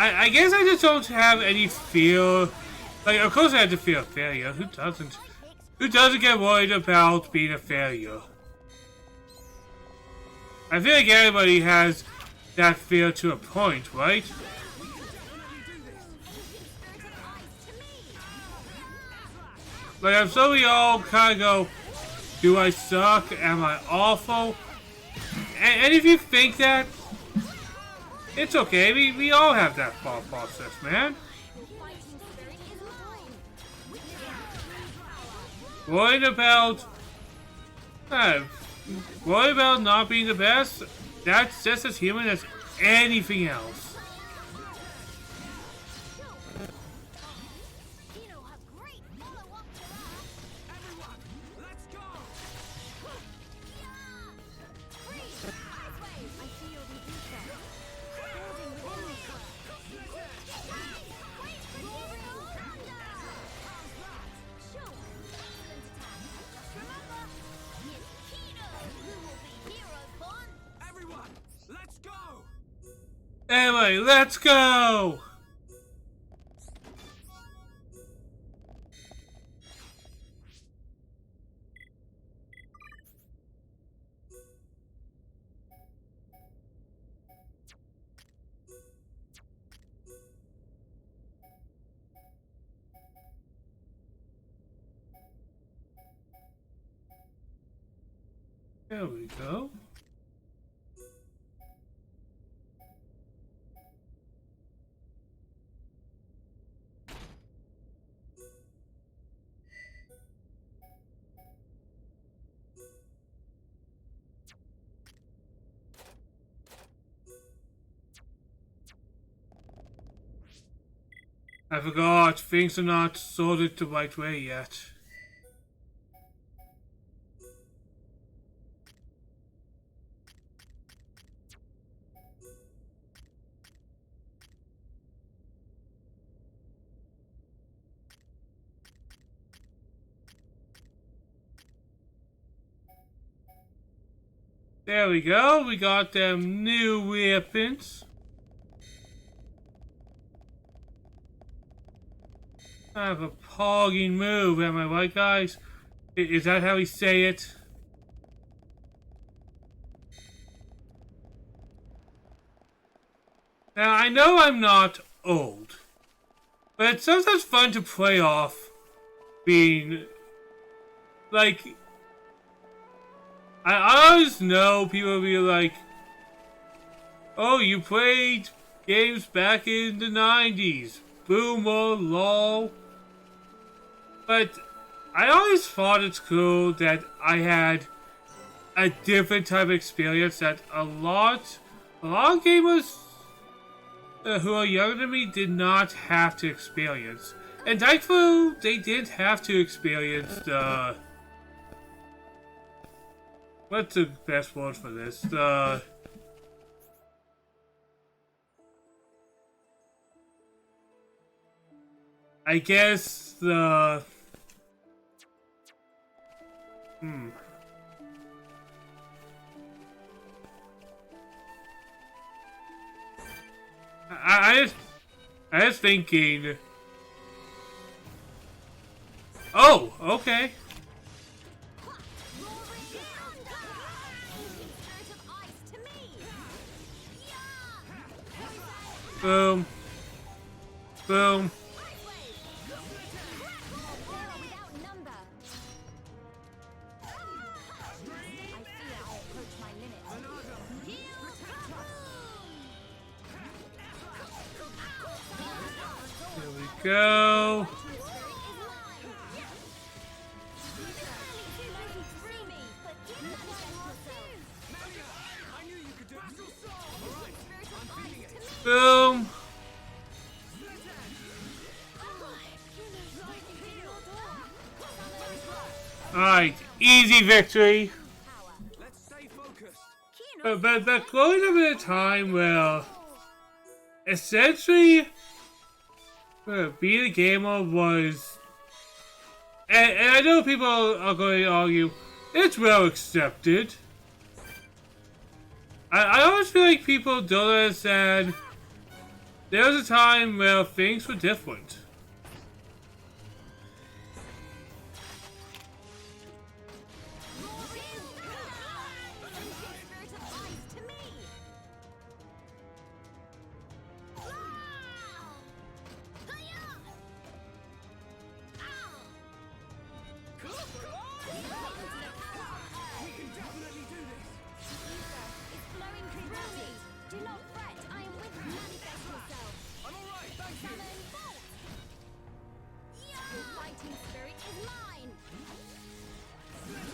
I guess I just don't have any fear. Like, of course I have to fear of failure. Who doesn't? Who doesn't get worried about being a failure? I feel like everybody has that fear to a point, right? Like, I'm sure we all kind of go, do I suck? Am I awful? And if you think that, it's okay. We all have that thought process, man. Worried about not being the best, that's just as human as anything else. Anyway, let's go! There we go. I forgot, things are not sorted the right way yet. There we go. We got them new weapons. Kind of a pogging move, am I right, guys? Is that how we say it? Now, I know I'm not old, but it's sometimes fun to play off being, like, I always know people will be like, oh, you played games back in the 90s, boomer, lol. But I always thought it's cool that I had a different type of experience that a lot of gamers who are younger than me did not have to experience. And thankfully, they didn't have to experience the... What's the best word for this? I guess the... I was thinking... Oh, okay. Boom. Boom. There we go. Boom. Alright, easy victory. Let's stay focused. But growing up at a time where essentially being a gamer was, and I know people are going to argue, it's well accepted. I always feel like people don't understand there was a time where things were different.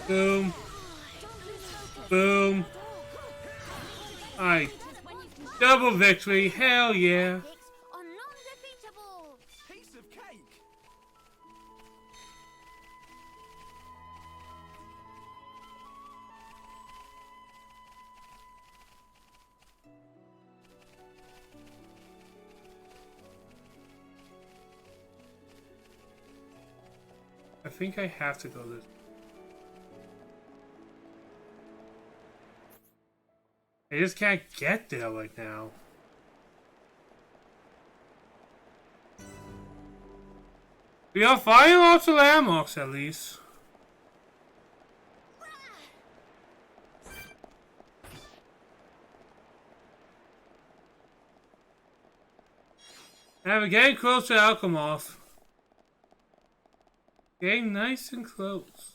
Boom. Boom. Alright. Double victory. Hell yeah. Are non-defeatable. Piece of cake. I think I have to go this. I just can't get there right now. We are firing lots of landmarks at least. And we're getting close to Alchemoth. Getting nice and close.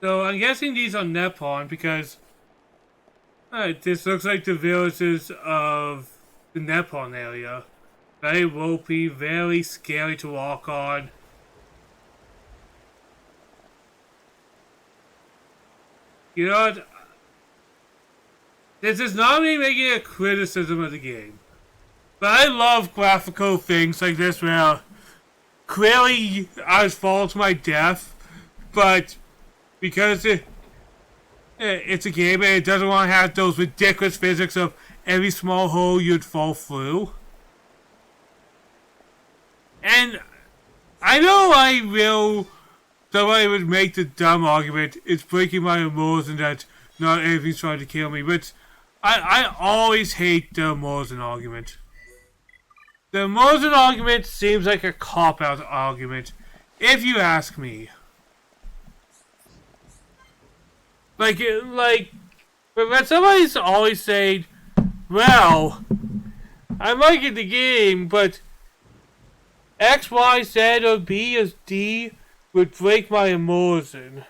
So I'm guessing these are Nepon because this looks like the villages of the Nepon area. Very ropey, very scary to walk on. You know what? This is not me making a criticism of the game. But I love graphical things like this where clearly I was falling to my death, but because It's a game and it doesn't want to have those ridiculous physics of every small hole you'd fall through. And I know somebody would make the dumb argument, it's breaking my emotion that not everything's trying to kill me, but I always hate the emotion argument. The emotion argument seems like a cop-out argument, if you ask me. Like, but when somebody's always saying, well, I'm liking the game, but X, Y, Z, or B is D would break my emotion.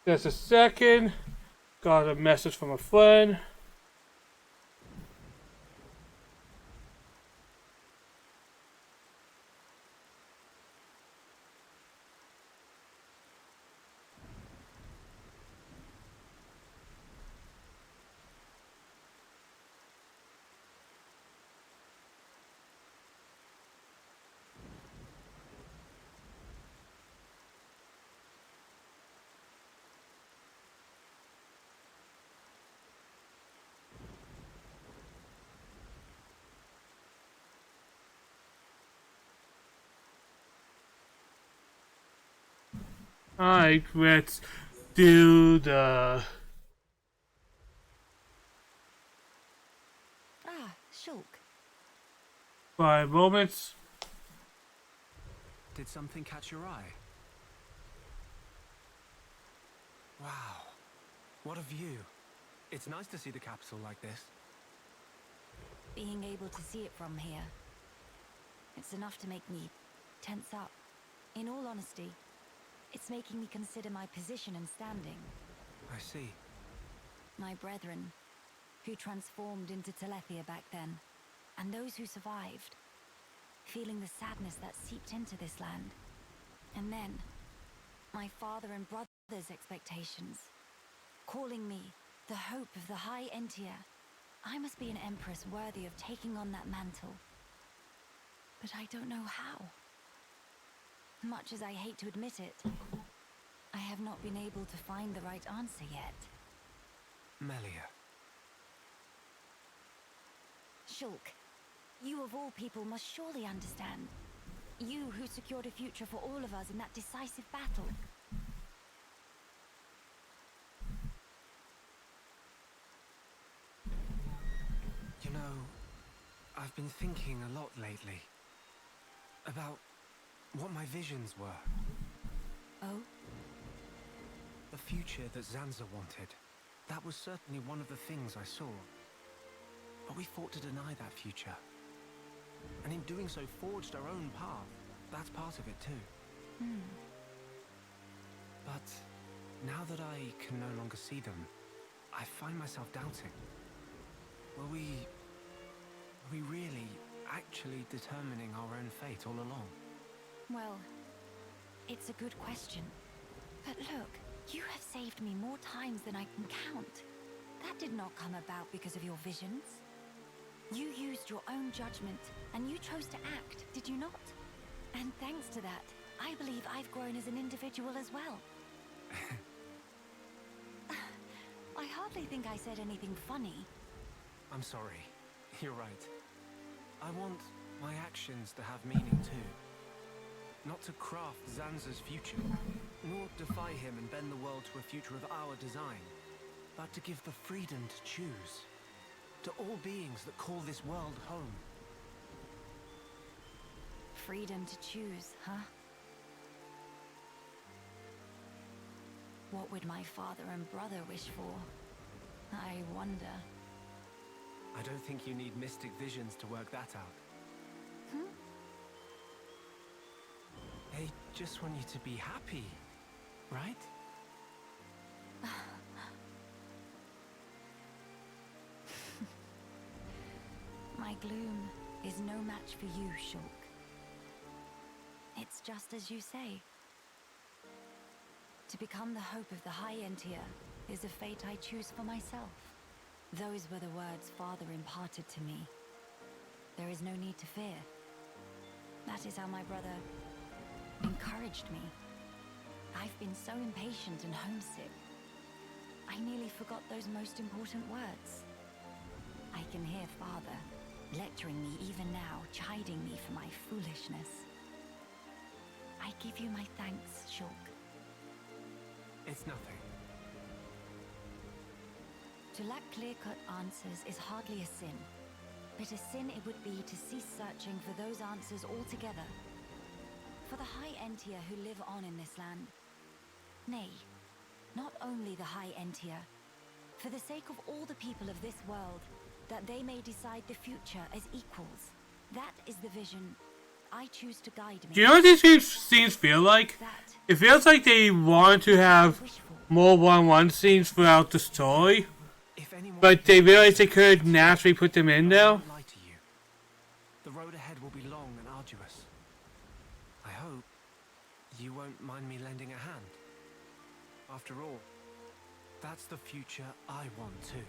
Just a second. Got a message from a friend. Alright, let's do the... Ah, Shulk. 5 moments. Did something catch your eye? Wow. What a view. It's nice to see the capital like this. Being able to see it from here, it's enough to make me tense up. In all honesty, it's making me consider my position and standing. I see. My brethren, who transformed into Telethia back then, and those who survived, feeling the sadness that seeped into this land. And then, my father and brother's expectations, calling me the hope of the High Entia. I must be an empress worthy of taking on that mantle. But I don't know how. Much as I hate to admit it, I have not been able to find the right answer yet. Melia. Shulk, you of all people must surely understand. You who secured a future for all of us in that decisive battle. You know, I've been thinking a lot lately about what my visions were. Oh? The future that Zanza wanted. That was certainly one of the things I saw. But we fought to deny that future. And in doing so, forged our own path. That's part of it too. But now that I can no longer see them, I find myself doubting. Were we really actually determining our own fate all along? Well, it's a good question. But look, you have saved me more times than I can count. That did not come about because of your visions. You used your own judgment, and you chose to act, did you not? And thanks to that, I believe I've grown as an individual as well. I hardly think I said anything funny. I'm sorry. You're right. I want my actions to have meaning too. Not to craft Zanza's future, nor defy him and bend the world to a future of our design, but to give the freedom to choose. To all beings that call this world home. Freedom to choose, huh? What would my father and brother wish for? I wonder. I don't think you need mystic visions to work that out. They just want you to be happy, right? My gloom is no match for you, Shulk. It's just as you say. To become the hope of the High Entier is a fate I choose for myself. Those were the words Father imparted to me. There is no need to fear. That is how my brother encouraged me. I've been so impatient and homesick. I nearly forgot those most important words. I can hear Father lecturing me even now, chiding me for my foolishness. I give you my thanks, Shulk. It's nothing. To lack clear-cut answers is hardly a sin. But a sin it would be to cease searching for those answers altogether. For the High Entier who live on in this land. Nay, not only the High Entier. For the sake of all the people of this world, that they may decide the future as equals. That is the vision I choose to guide me. Do you know what these scenes feel like? It feels like they want to have more one-on-one scenes throughout the story. But they realized they could naturally put them in there. Lie to you. The road ahead will be long and arduous. I hope you won't mind me lending a hand. After all, that's the future I want too.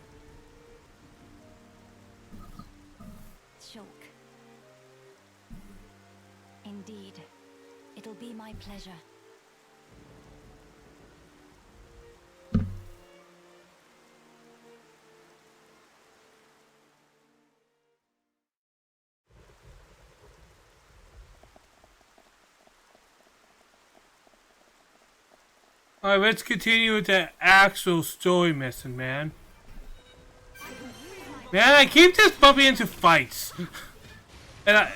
Shulk. Indeed, it'll be my pleasure. Alright, let's continue with the actual story mission, man. Man, I keep just bumping into fights. And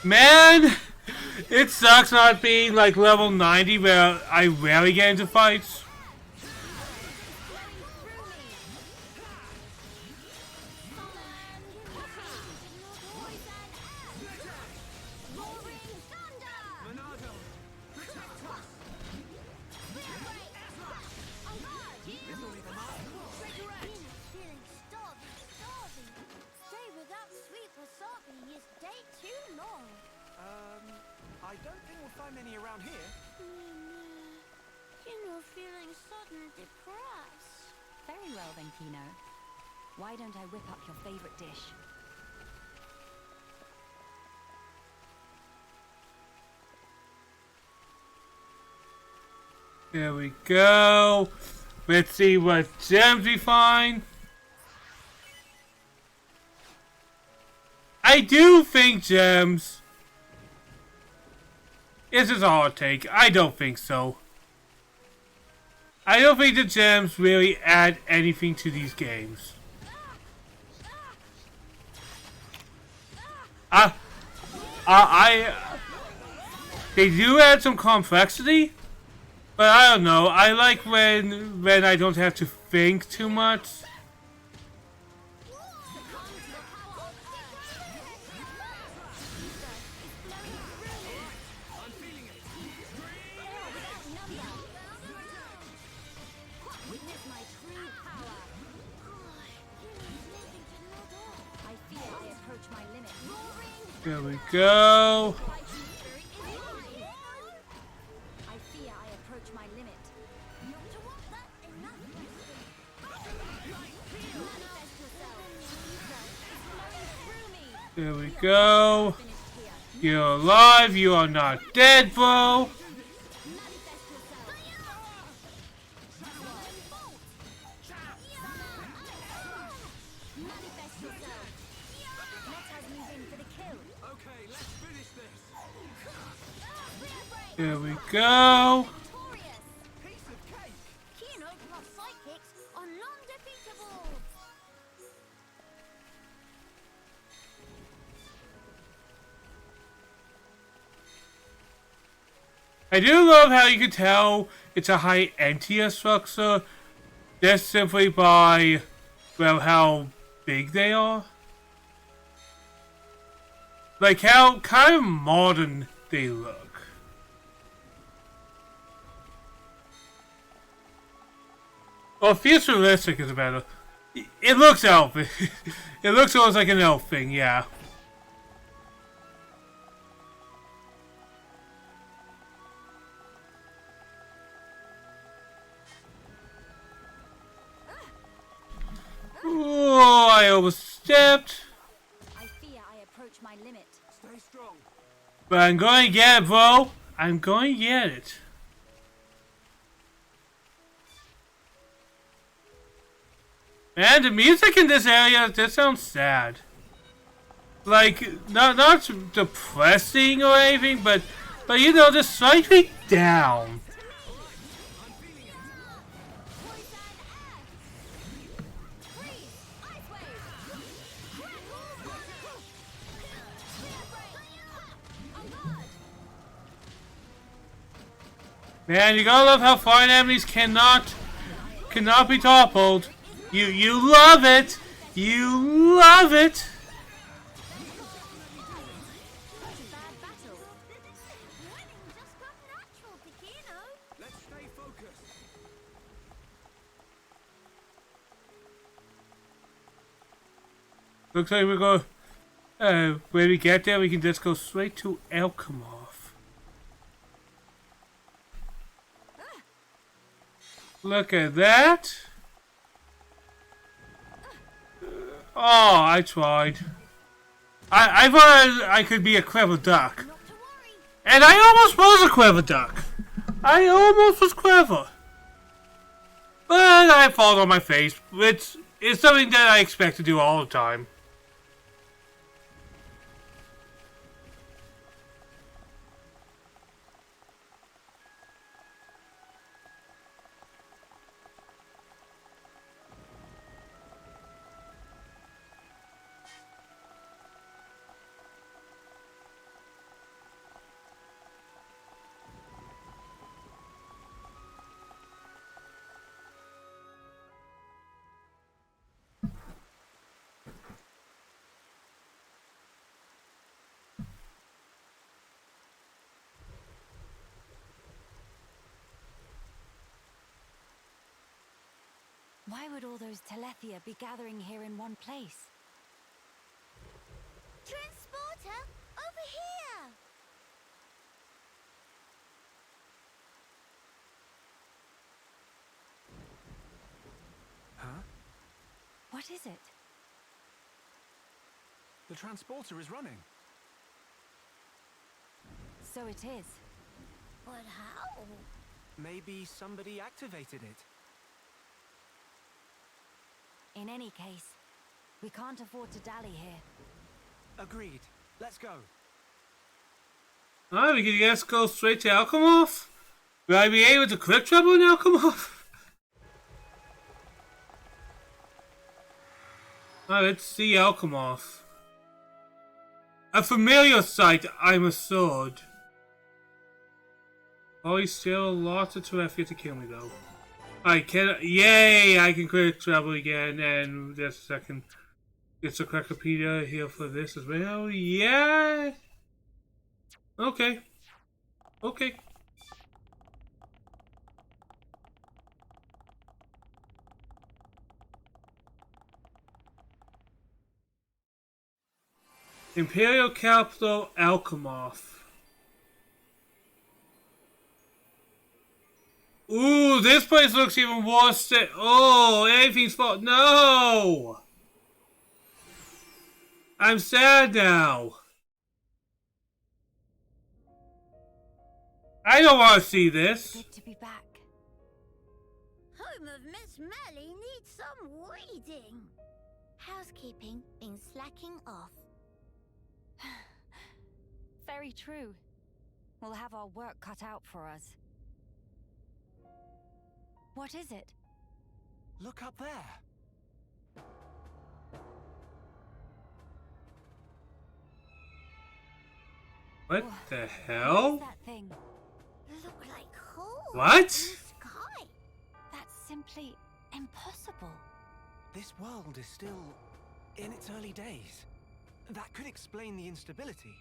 man, it sucks not being like level 90 where I rarely get into fights. I don't think we'll find any around here. Kino feeling sudden depressed. Very well then, Kino. Why don't I whip up your favorite dish? There we go. Let's see what gems we find. I do think gems. Is this a hot take? I don't think so. I don't think the gems really add anything to these games. They do add some complexity, but I don't know. I like when I don't have to think too much. There we go. I fear I approach my limit. There we go. You're alive. You are not dead, bro. There we go. Piece of cake. Kino plus sidekicks are non-defeatable. I do love how you can tell it's a High Entier structure just simply by, well, how big they are. Like how kind of modern they look. Well, futuristic is better. It looks elf. It looks almost like an elf thing, yeah. overstepped. I fear I approach my limit. Stay strong. But I'm going to get it, bro. I'm going to get it. Man, the music in this area, this sounds sad. Like, not depressing or anything, but you know, just slightly down. Man, you gotta love how fine enemies cannot be toppled. You love it. You love it. Let's stay focused. Looks like we go. When we get there, we can just go straight to Alchemoth. Look at that. Oh, I tried. I thought I could be a clever duck. And I almost was a clever duck. I almost was clever. But I fall on my face, which is something that I expect to do all the time. Why would all those Telethia be gathering here in one place? Transporter, over here! Huh? What is it? The transporter is running. So it is. But how? Maybe somebody activated it. In any case, we can't afford to dally here. Agreed. Let's go. Alright, we can just go straight to Alchemoth? Will I be able to quick travel in Alchemoth? Alright, let's see Alchemoth. A familiar sight, I'm a sword. Probably still lots of Telethia to kill me though. I can, yay! I can quick travel again, and just a second. It's a Crackopedia here for this as well. Yeah. Okay. Okay. Imperial Capital Alchemoth. Ooh, this place looks even worse than... Oh, everything's fault. No! I'm sad now. I don't want to see this. Good to be back. Home of Miss Melly needs some weeding. Housekeeping been slacking off. Very true. We'll have our work cut out for us. What is it? Look up there. What the What is hell? that thing? Look like holes What? in the sky. That's simply impossible. This world is still in its early days. That could explain the instability.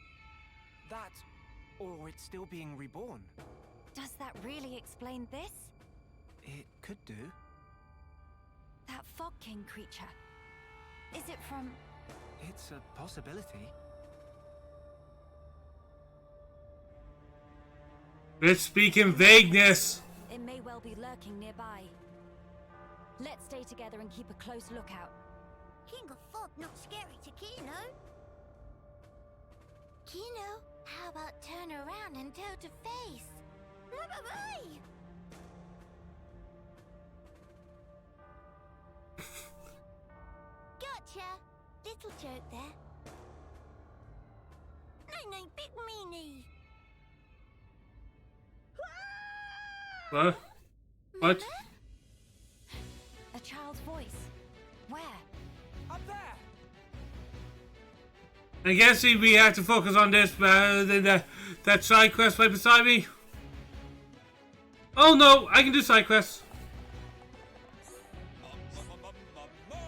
That, or it's still being reborn. Does that really explain this? It could do. That Fog King creature. Is it from... It's a possibility. Let's speak in vagueness. It may well be lurking nearby. Let's stay together and keep a close lookout. King of Fog not scary to Kino. Kino, how about turn around and toe to face? Bye-bye! Gotcha! Little joke there. No, big meanie! What? What? A child's voice. Where? Up there! I guess we have to focus on this rather than that side quest right beside me. Oh no, I can do side quests.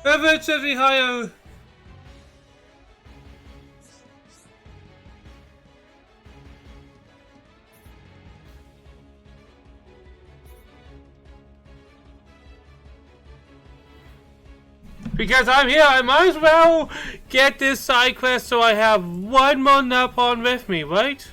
Whoever says me higher. Because I'm here, I might as well get this side quest so I have one more Napon with me, right?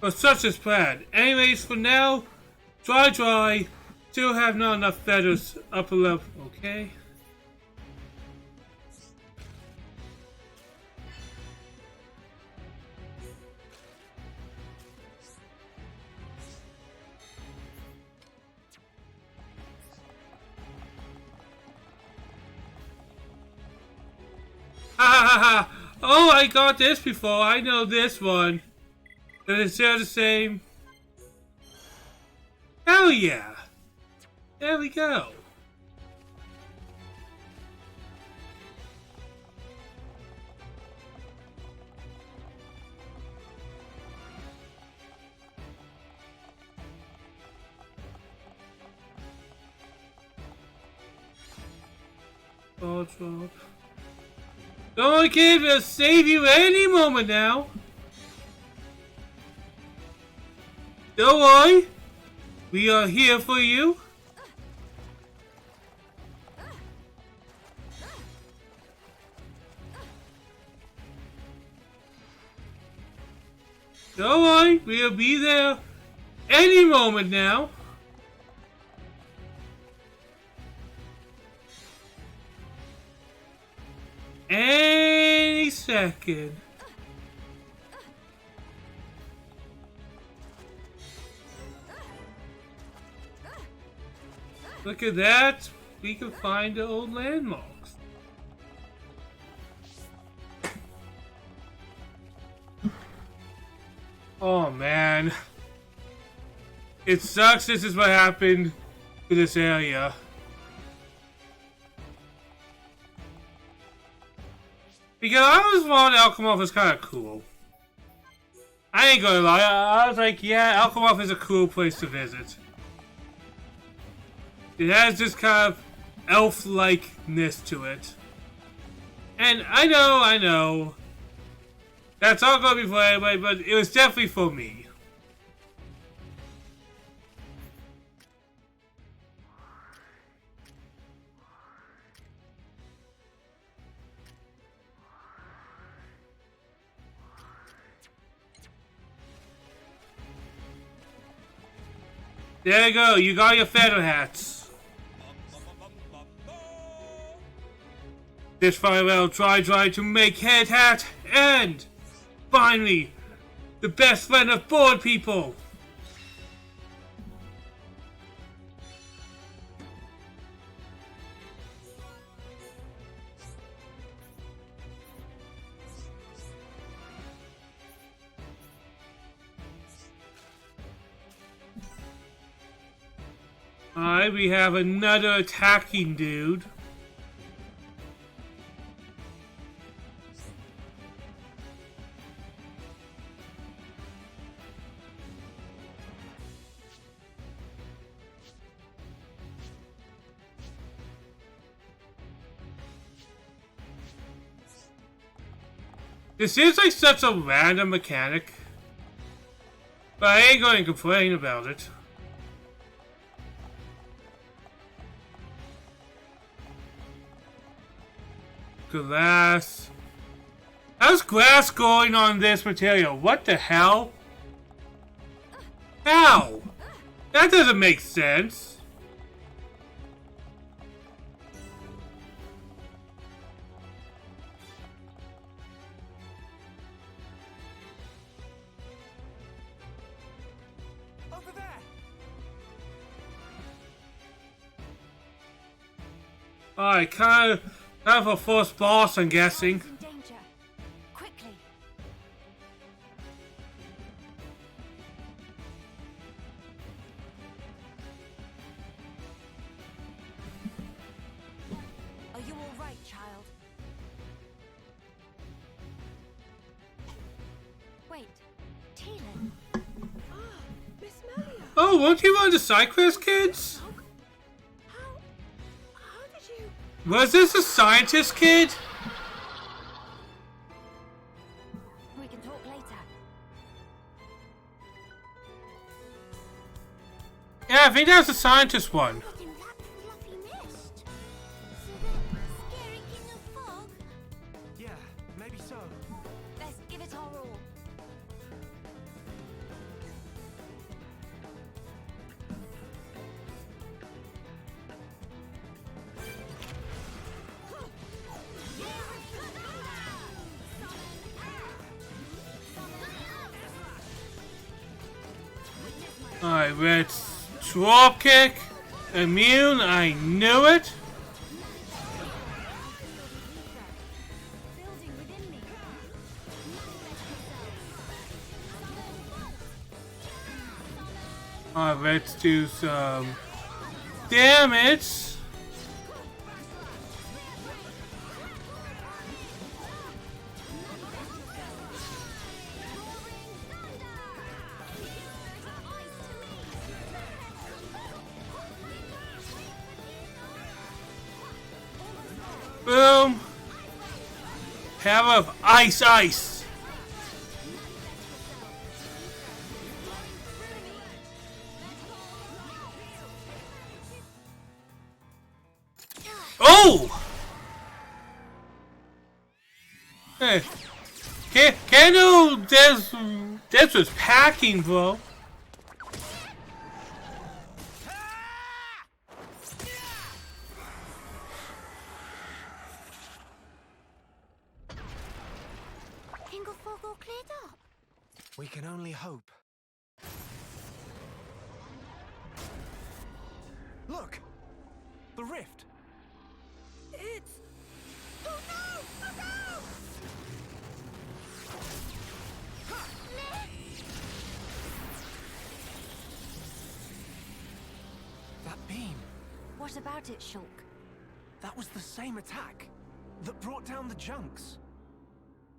But such is planned. Anyways, for now, dry. Still have not enough feathers up a level, okay? Ha ha ha! Oh, I got this before. I know this one. Is it the same? Hell yeah! There we go. Oh, drop. Don't kid will save you any moment now. Don't worry, we are here for you. Don't worry, we'll be there any moment now. Any second. Look at that! We can find the old landmarks. Oh man. It sucks this is what happened to this area. Because I always thought Alchemoth was kind of cool. I ain't gonna lie, I was like, yeah, Alchemoth is a cool place to visit. It has this kind of elf-likeness to it. And I know. That's all gonna be for everybody, but it was definitely for me. There you go, you got your feather hats. This farewell try to make head hat and finally the best friend of bored people. Alright, we have another attacking dude. This is like such a random mechanic. But I ain't going to complain about it. Glass. How's glass going on this material? What the hell? How? That doesn't make sense. Over there! Alright, kind of a first boss, I'm guessing. In danger. Quickly. Are you all right, child? Wait, Teelan. Miss Melia, Oh, weren't you one of the Cyclist kids? how did you... Was this a scientist kid? We can talk later. Yeah, I think that was the scientist one. Got in that fluffy mist. So that scary king of fog? Yeah, maybe so. Let's give it our all. Alright, let's drop kick. Immune, I knew it. Building within me. Alright, let's do some damage. Boom. Power of ice, ice. Oh! Hey. Kano, this was packing, bro. King of fog all cleared up. We can only hope. Look! The rift! It's... Oh no! Look out! That beam! What about it, Shulk? That was the same attack that brought down the junks.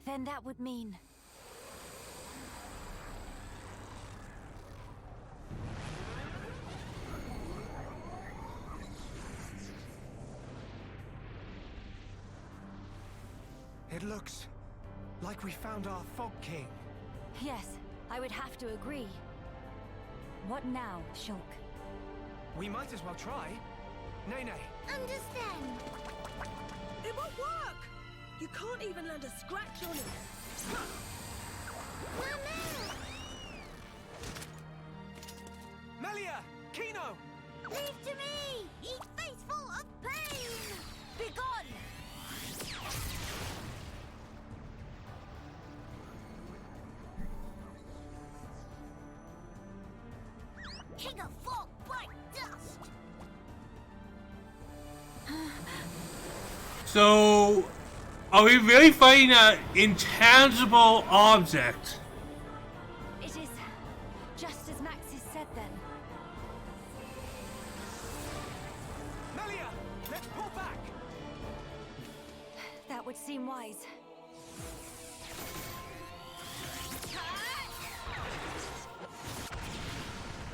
Then that would mean... It looks like we found our Fog King. Yes, I would have to agree. What now, Shulk? We might as well try. Nene, Understand? It won't work! You can't even land a scratch on it. Mama! Melia! Kino! Leave to me! Ye faithful of pain! Begone! King of fog, bright dust! So, are we really fighting an intangible object? It is just as Maxis said then. Melia! Let's pull back! That would seem wise.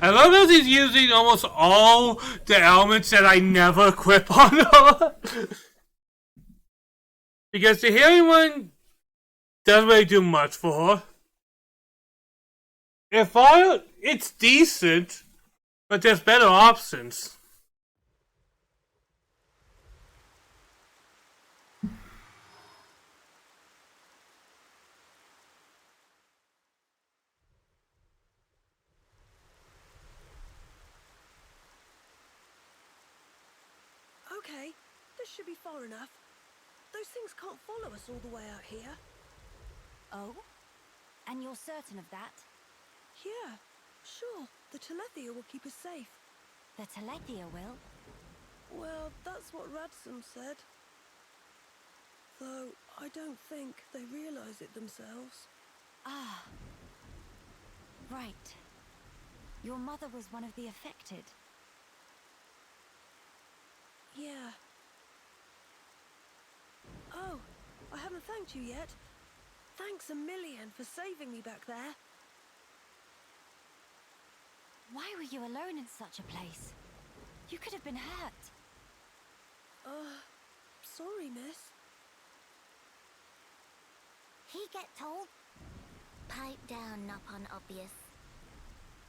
I love how he's using almost all the elements that I never equip on her. Because the healing one doesn't really do much for her. It's decent, but there's better options. Okay, this should be far enough. Those things can't follow us all the way out here. Oh? And you're certain of that? Yeah, sure. The Telethia will keep us safe. The Telethia will? Well, that's what Radsum said. Though, I don't think they realize it themselves. Ah. Right. Your mother was one of the affected. Yeah. Oh, I haven't thanked you yet. Thanks a million for saving me back there. Why were you alone in such a place? You could have been hurt. Sorry, miss. He get told? Pipe down, not on obvious.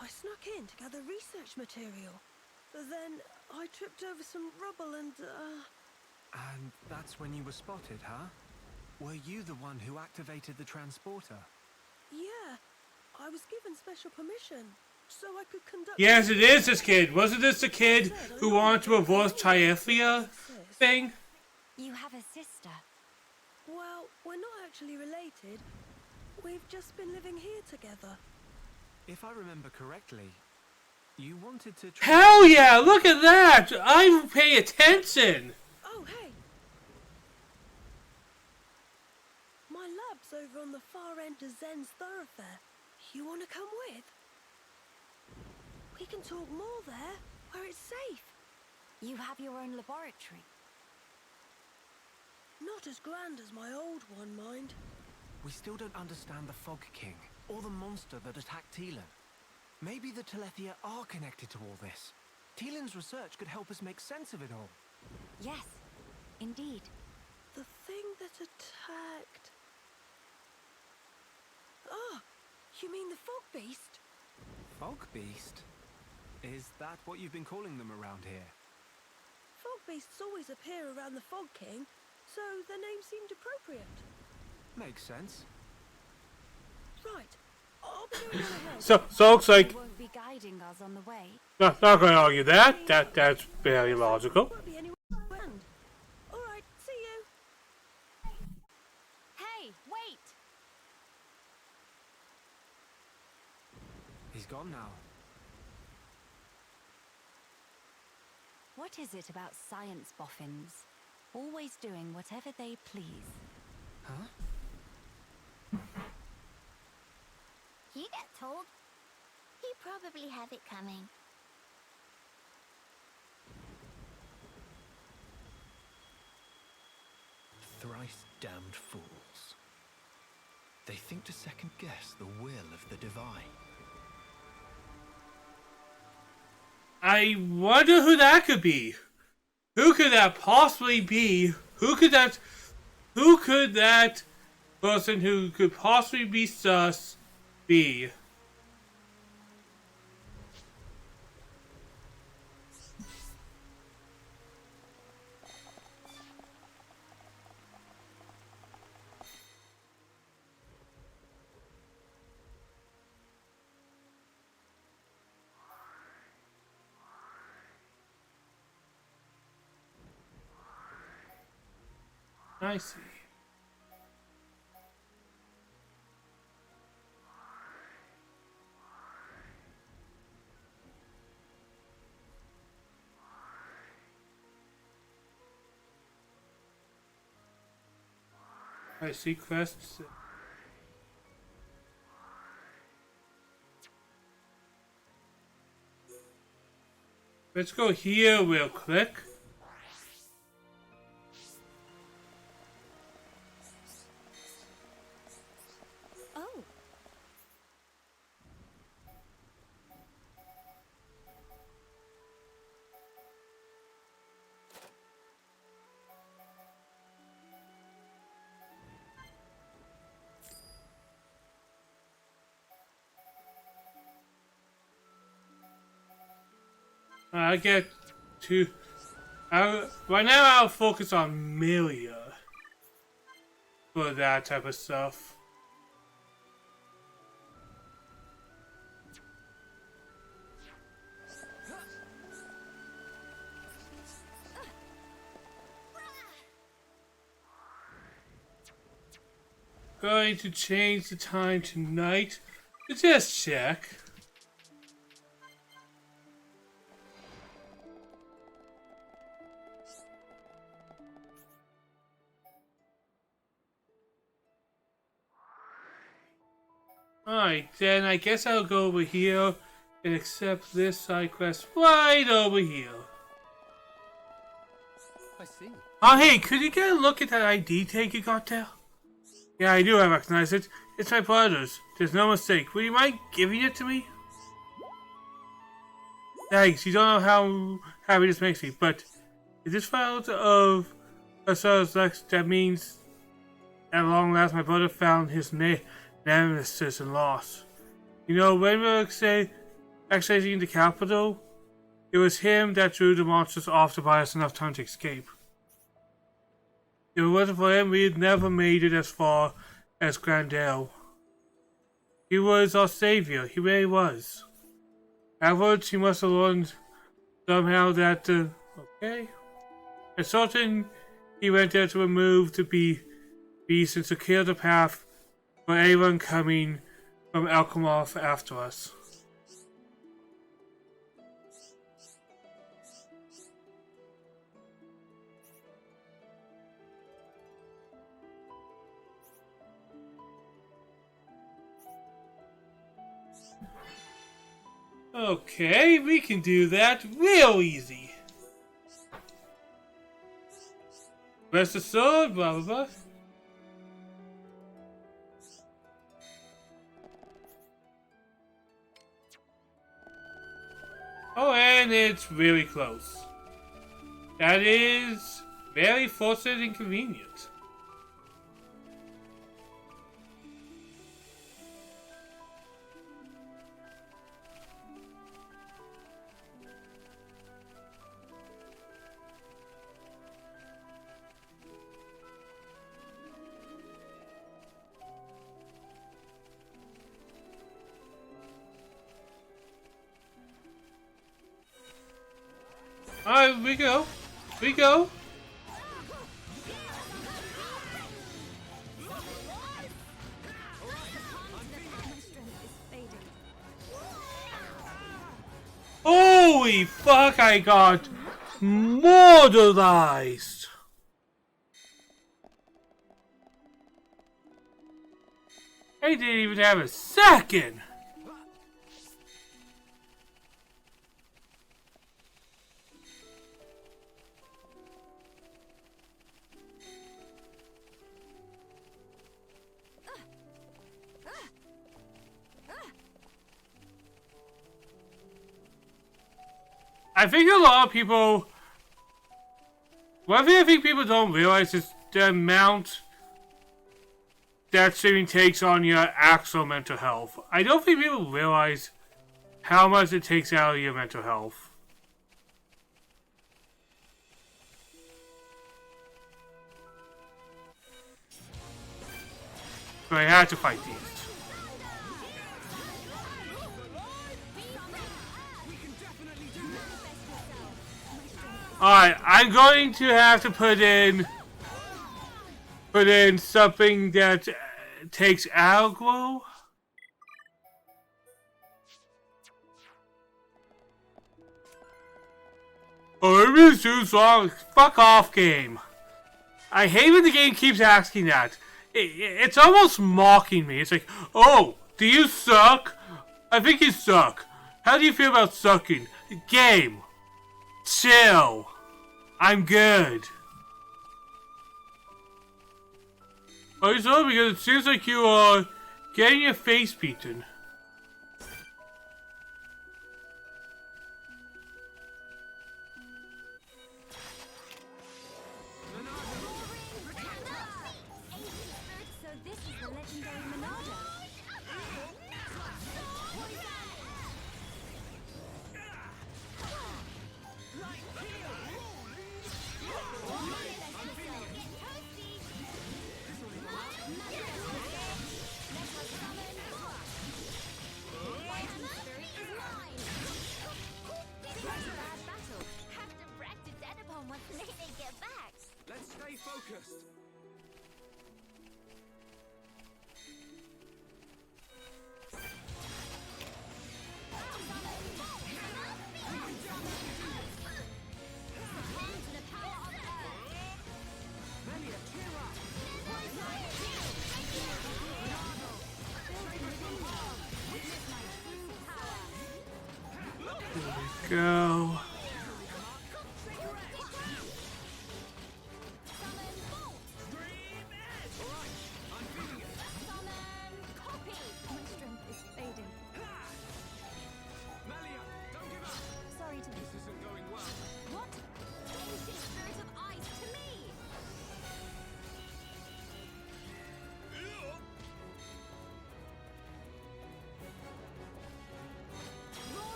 I snuck in to gather research material. Then I tripped over some rubble and, And that's when you were spotted, huh? Were you the one who activated the transporter? Yeah. I was given special permission, so I could conduct... Yes, it is this kid. Wasn't this the kid who wanted to avoid Telethia thing? You have a sister. Well, we're not actually related. We've just been living here together. If I remember correctly, you wanted to... Hell yeah, look at that! I pay attention! Oh, hey! My lab's over on the far end of Zen's thoroughfare. You want to come with? We can talk more there, where it's safe. You have your own laboratory. Not as grand as my old one, mind. We still don't understand the Fog King, or the monster that attacked Teelan. Maybe the Telethia are connected to all this. Teelan's research could help us make sense of it all. Yes, indeed. The thing that attacked... Oh, you mean the Fog Beast? Fog Beast? Is that what you've been calling them around here? Fog Beasts always appear around the Fog King, so the name seemed appropriate. Makes sense. Right. I'll be going on ahead. So looks like... You won't be guiding us on the way. Not gonna argue that. That's very logical. Won't be anywhere around. All right, see you. Hey, wait! He's gone now. What is it about science boffins? Always doing whatever they please. Huh? You get told? He probably have it coming. Thrice damned fools. They think to second guess the will of the divine. I wonder who that could be. Who could that possibly be? Who could that person who could possibly be sus be? I see. I see quests. Let's go here real quick. Oh, I get to... right now I'll focus on Milia for that type of stuff. Going to change the time to night to just check. Alright, then I guess I'll go over here and accept this side quest right over here. I see. Oh hey, could you get a look at that ID tag you got there? Yeah, I do recognize it. It's my brother's. There's no mistake. Would you mind giving it to me? Thanks, you don't know how happy this makes me, but is this out of Lex, that means at long last my brother found his nemesis and lost. You know, when we were exercising the capital, it was him that drew the monsters off to buy us enough time to escape. If it wasn't for him, we'd never made it as far as Grandel. He was our savior, he really was. Afterwards, he must have learned somehow that, okay. And certain he went there to remove the beast and secure the path for anyone coming from Alchemoth after us. Okay, we can do that real easy. Press the sword, blah blah blah. Oh, and it's really close. That is very forced and inconvenient. Alright, we go. We go. Holy fuck, I got mortalized. I didn't even have a second. I think a lot of people... One thing I think people don't realize is the amount that streaming takes on your actual mental health. I don't think people realize how much it takes out of your mental health. So I had to fight these. Alright, I'm going to have to put in something that takes aggro. Oh, it is too long. Fuck off, game. I hate when the game keeps asking that. It's almost mocking me. It's like, oh, do you suck? I think you suck. How do you feel about sucking? Game. Chill. I'm good. Are you sorry? Because it seems like you are getting your face beaten. So this is the legendary Monado. go.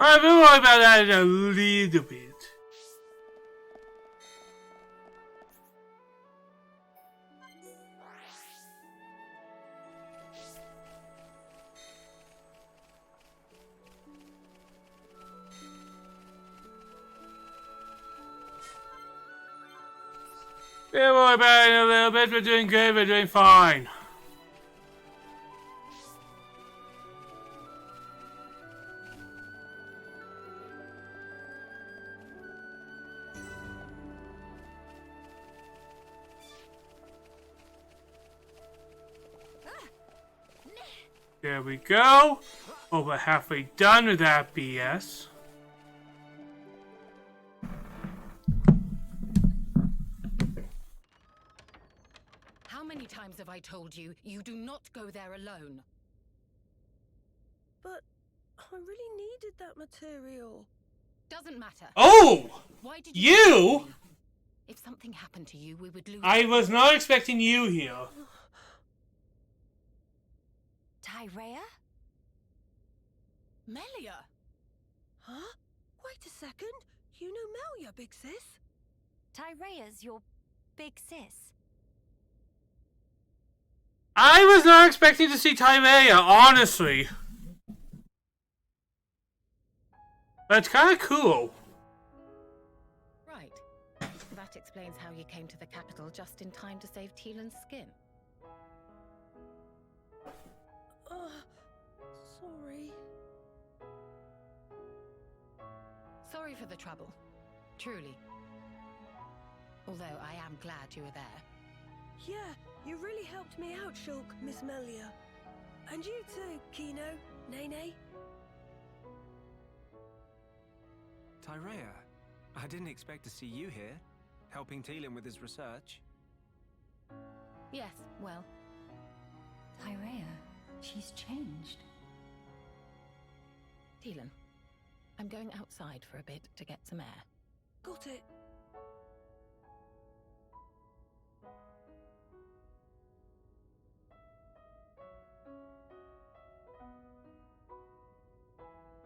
Alright, we'll worry about that in a little bit. We'll worry about it in a little bit. We're doing good, we're doing fine. There we go. Over halfway done with that BS. How many times have I told you, you do not go there alone? But I really needed that material. Doesn't matter. Oh! Why did You? If something happened to you, we would lose. I was not expecting you here. Tyrea? Melia? Huh? Wait a second. You know Melia, big sis? Tyrea's your big sis. I was not expecting to see Tyrea, honestly. That's kind of cool. Right. That explains how you came to the capital just in time to save Tielan's skin. Sorry. Sorry for the trouble. Truly. Although I am glad you were there. Yeah, you really helped me out, Shulk, Miss Melia. And you too, Kino, Nene. Tyrea, I didn't expect to see you here, helping Tielan with his research. Yes, well. Tyrea, she's changed. Tielan, I'm going outside for a bit to get some air. Got it.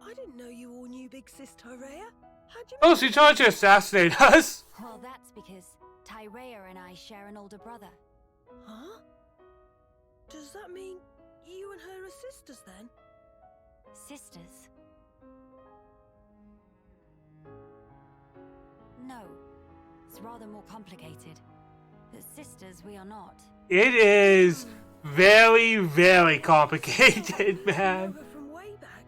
I didn't know you all knew Big Sis Tyrea. How'd you... Oh, she tried to assassinate us. Well, that's because Tyrea and I share an older brother. Huh? Does that mean you and her are sisters then? Sisters? No. It's rather more complicated. But sisters, we are not. It is very, very complicated, man. Know her from way back.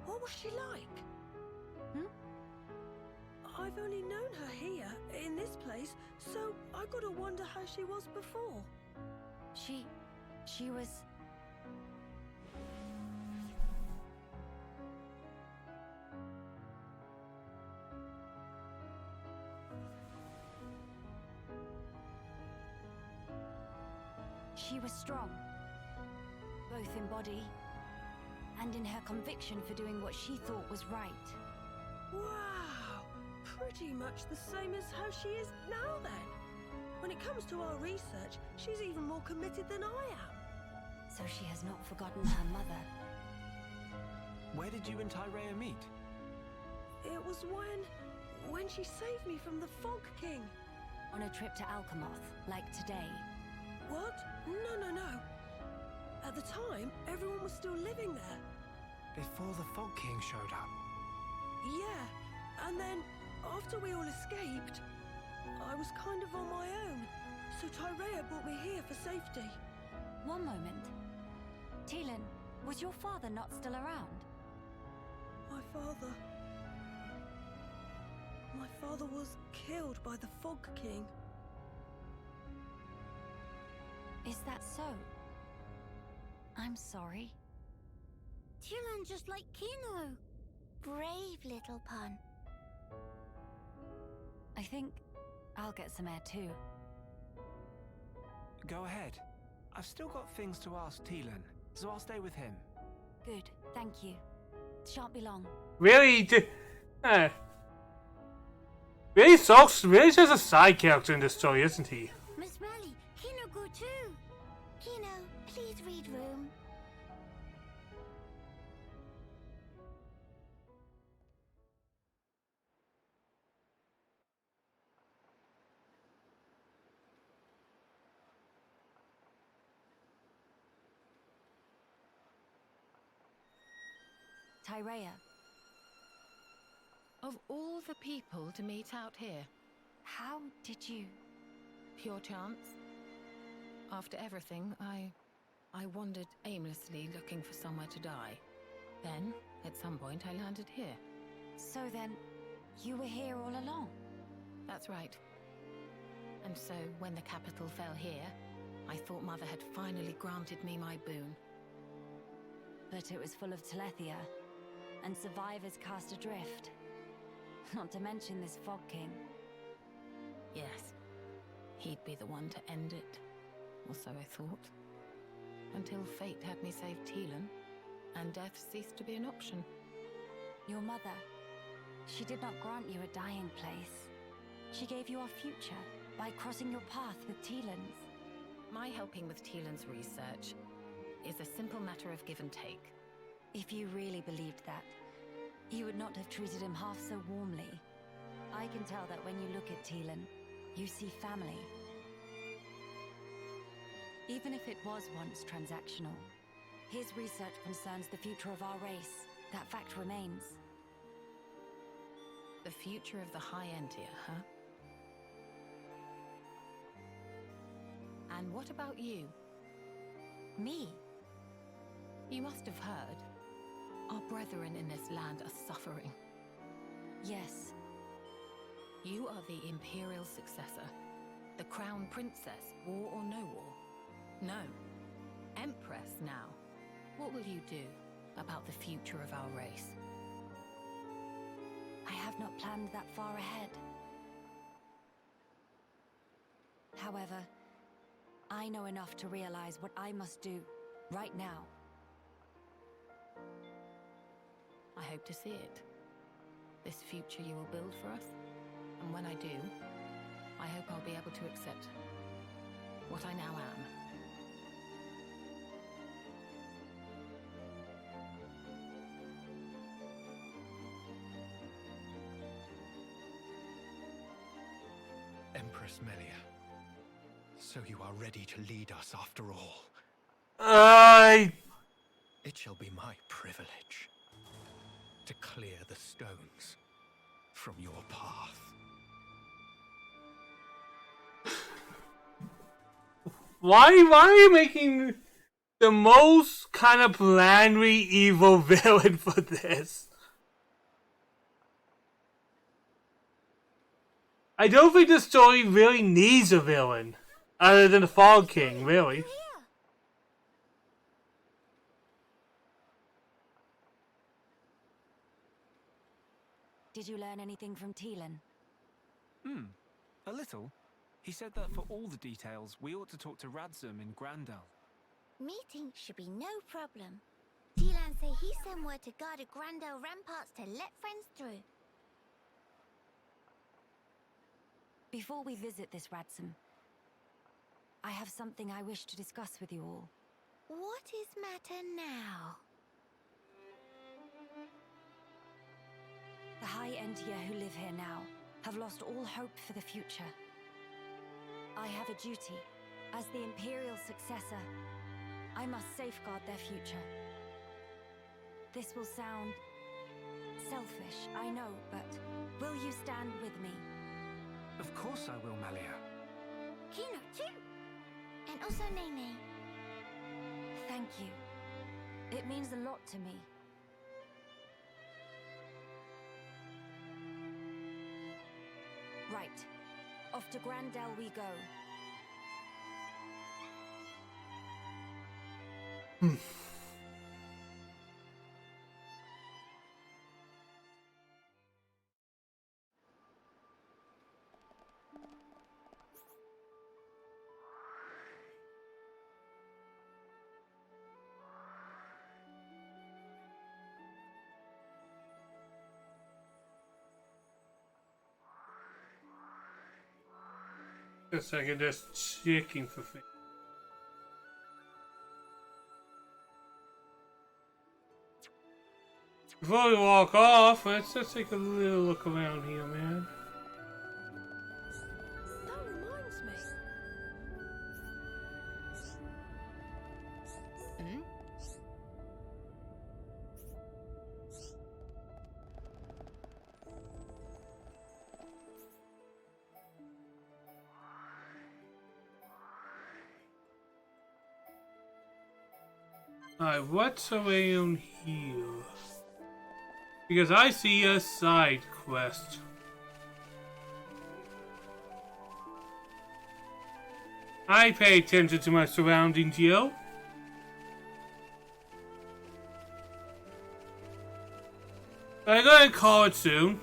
What was she like? I've only known her here, in this place, so I gotta wonder how she was before. She was... She was strong, both in body and in her conviction for doing what she thought was right. Wow! Pretty much the same as how she is now then. When it comes to our research, she's even more committed than I am. So she has not forgotten her mother. Where did you and Tyrea meet? It was when she saved me from the Fog King. On a trip to Alcamoth, like today. What? No. At the time, everyone was still living there. Before the Fog King showed up? Yeah, and then, after we all escaped, I was kind of on my own. So Tyrea brought me here for safety. One moment. Tielan, Was your father not still around? My father... My father was killed by the Fog King. Is that so? I'm sorry. Tylan just like Kino. Brave little pun. I think I'll get some air too. Go ahead. I've still got things to ask Tylan, so I'll stay with him. Good, thank you. Shan't be long. Really, really sucks. Really just a side character in this story, isn't he? Miss Melly, Kino go too. Kino, please read room. Tyrea. Of all the people to meet out here, How did you... pure chance. After everything, I wandered aimlessly looking for somewhere to die. Then, at some point, I landed here. So then, you were here all along? That's right. And so, when the capital fell here, I thought Mother had finally granted me my boon. But it was full of Telethia, and survivors cast adrift. Not to mention this Fog King. Yes, he'd be the one to end it. Or so I thought. Until fate had me save Tylan, and death ceased to be an option. Your mother, she did not grant you a dying place. She gave you our future by crossing your path with Tylan's. My helping with Tylan's research is a simple matter of give and take. If you really believed that, you would not have treated him half so warmly. I can tell that when you look at Tylan, you see family. Even if it was once transactional, his research concerns the future of our race. That fact remains. The future of the High Entia, huh? And what about you? Me? You must have heard. Our brethren in this land are suffering. Yes. You are the Imperial successor. The Crown Princess, war or no war. No. Empress now. What will you do about the future of our race? I have not planned that far ahead. However, I know enough to realize what I must do right now. I hope to see it. This future you will build for us. And when I do, I hope I'll be able to accept what I now am. Empress Melia, so you are ready to lead us after all. It shall be my privilege to clear the stones from your path. Why are you making the most kind of blandly evil villain for this? I don't think the story really needs a villain, other than the Fog King, really. Did you learn anything from Tylan? A little. He said that for all the details, we ought to talk to Radzum in Grandel. Meeting should be no problem. Tylan say he sent word to guard the Grandel ramparts to let friends through. Before we visit this Radzum, I have something I wish to discuss with you all. What is matter now? The High Entia who live here now have lost all hope for the future. I have a duty. As the Imperial successor, I must safeguard their future. This will sound selfish, I know, but will you stand with me? Of course I will, Melia. Kino too. And also Nene. Thank you. It means a lot to me. Right. Off to Grandel we go. A second, just checking for things. Before we walk off, let's just take a little look around here, man. That reminds me. Hmm? Alright, what's around here? Because I see a side quest. I pay attention to my surroundings, yo. I'm gonna call it soon.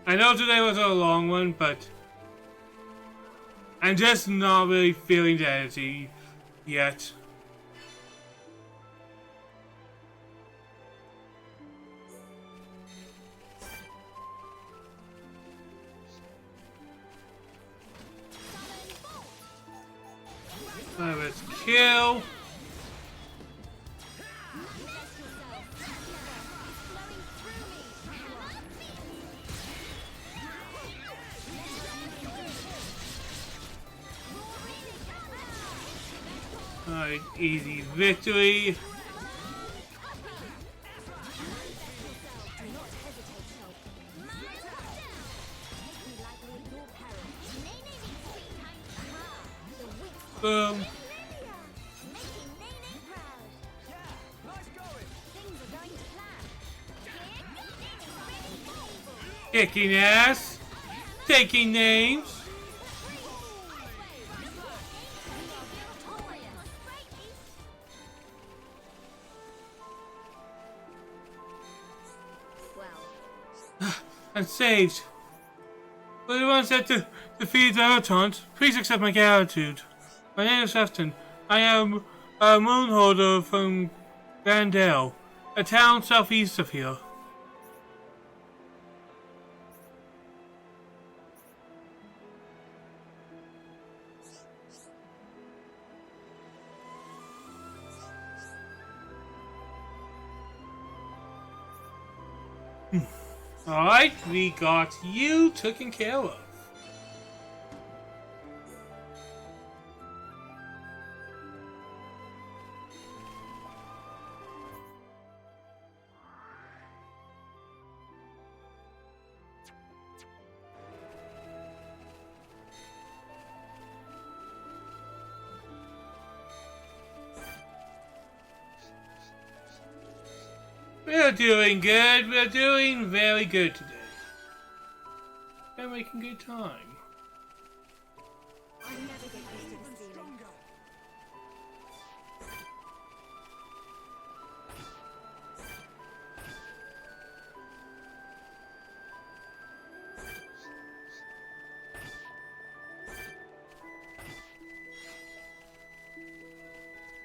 I know today was a long one, but I'm just not really feeling the energy yet. Alright, let's kill. Alright, easy victory. Boom. Kicking ass. Taking names. I'm saved. For the ones that defeat the Autons, please accept my gratitude. My name is Efton. I am a moonholder from Grandel, a town southeast of here. Alright, we got you taken care of. We're doing good. We're doing very good today. We're making good time. I never get used to this feeling.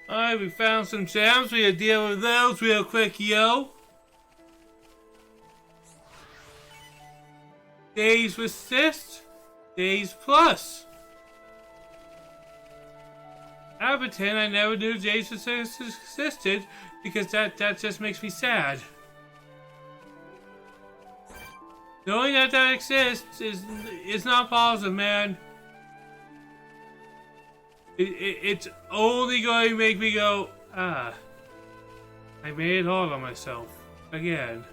Alright, we found some gems. We'll deal with those real quick, yo. Days resist, days plus. I pretend I never knew days resist existed because that just makes me sad. Knowing that exists is not positive, man. It's only going to make me go, ah, I made it hard on myself again.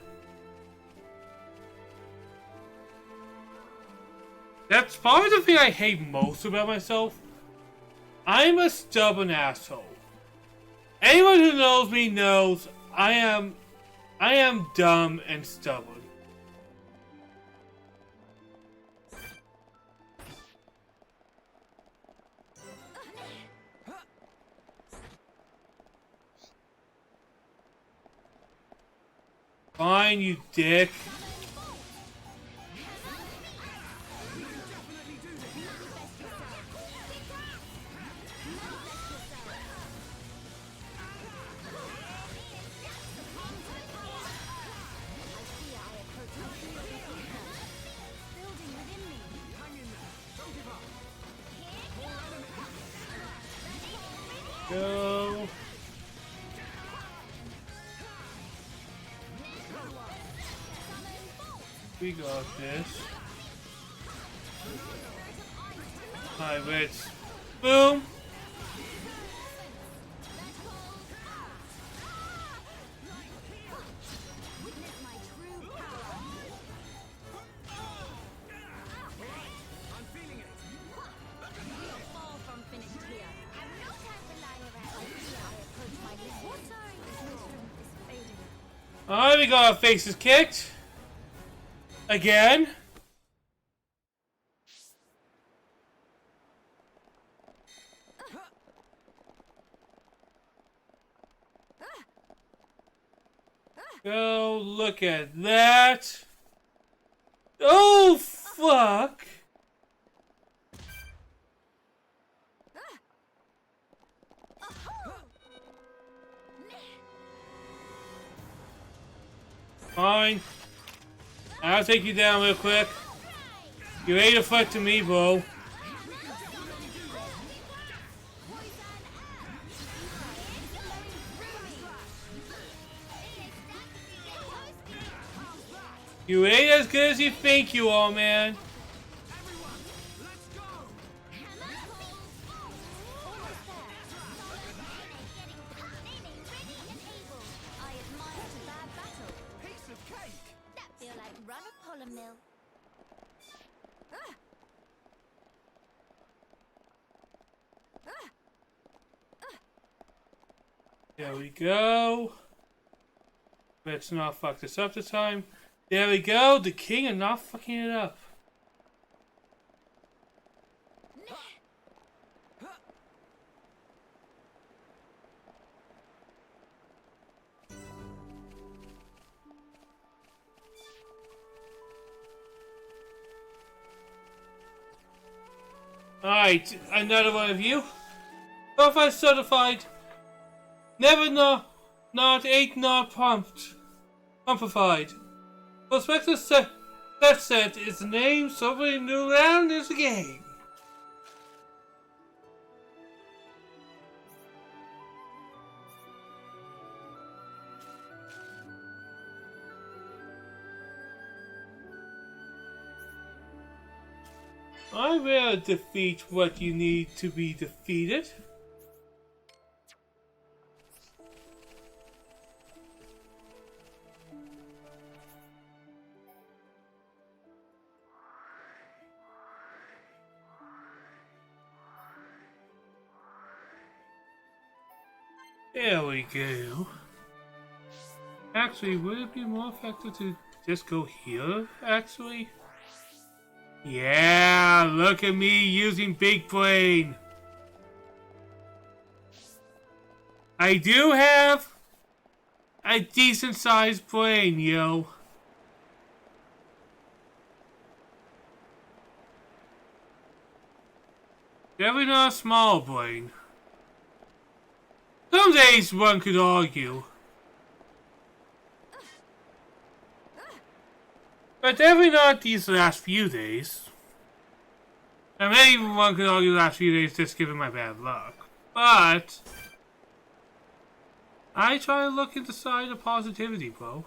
That's probably the thing I hate most about myself. I'm a stubborn asshole. Anyone who knows me knows I am dumb and stubborn. Fine, you dick. Go. We got this. Hi, Ritz. Boom. Alright, we got our faces kicked. Again. Go look at that. Oh, fuck. Fine. I'll take you down real quick. You ain't a fuck to me, bro. You ain't as good as you think you are, man. There we go. Let's not fuck this up this time. There we go. The king is not fucking it up. Alright, another one of you. Profile certified. Never not eight not pumpified. Prospectus set is the name somebody new around this game. I will defeat what you need to be defeated. There we go. Actually, would it be more effective to just go here, actually? Yeah, look at me using Big Brain. I do have a decent sized brain, yo. Definitely not a small brain. Some days one could argue. But definitely not these last few days. And maybe one could argue the last few days just given my bad luck. But I try to look at the side of positivity, bro.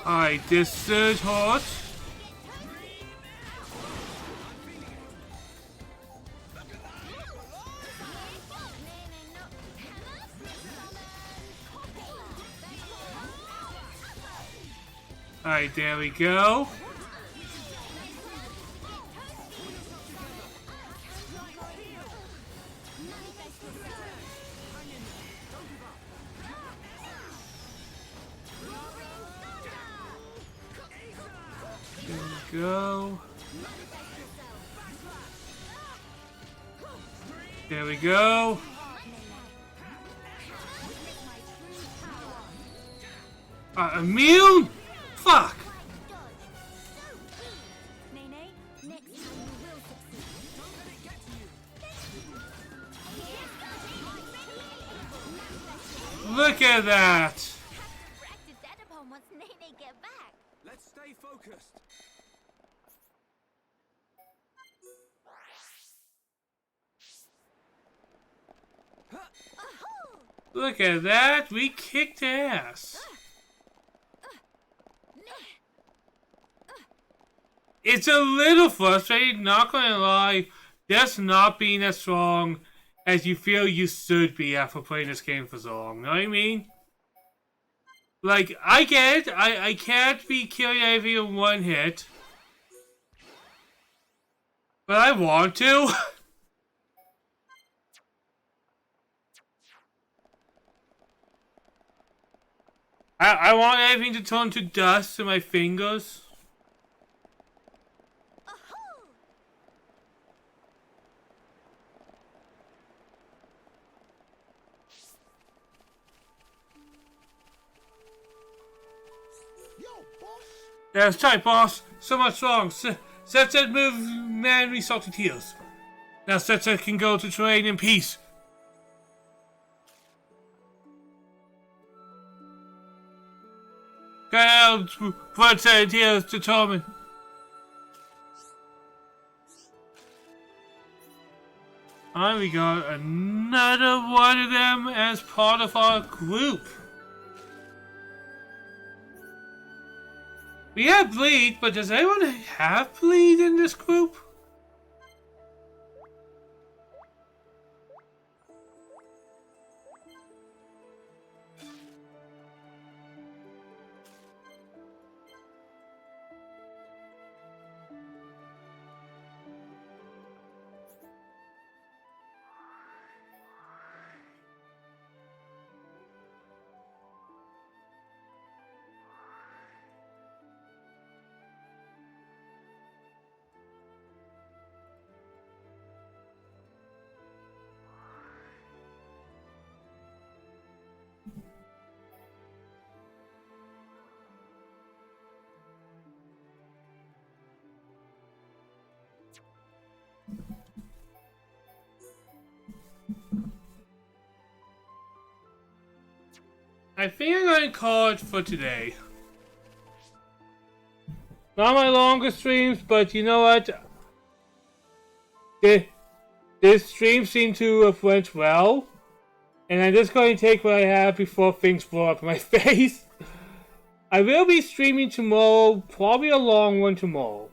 Alright, this surge hard. Alright, there we go. There we go. There we go. Immune? Fuck! Look at that! Let's stay focused. Look at that! We kicked ass! It's a little frustrating, not gonna lie, just not being as strong as you feel you should be after playing this game for so long, know what I mean? Like, I get it, I can't be killing everything in one hit. But I want to. I want everything to turn to dust in my fingers. That's tight, boss. So much wrong. Setzer move man resalted heals. Now Setzer can go to train in peace. Go put set heals to Torment. And we got another one of them as part of our group. We have Bleed, but does anyone have Bleed in this group? I think I'm going to call it for today. Not my longest streams, but you know what? This stream seemed to have went well. And I'm just going to take what I have before things blow up in my face. I will be streaming tomorrow, probably a long one tomorrow.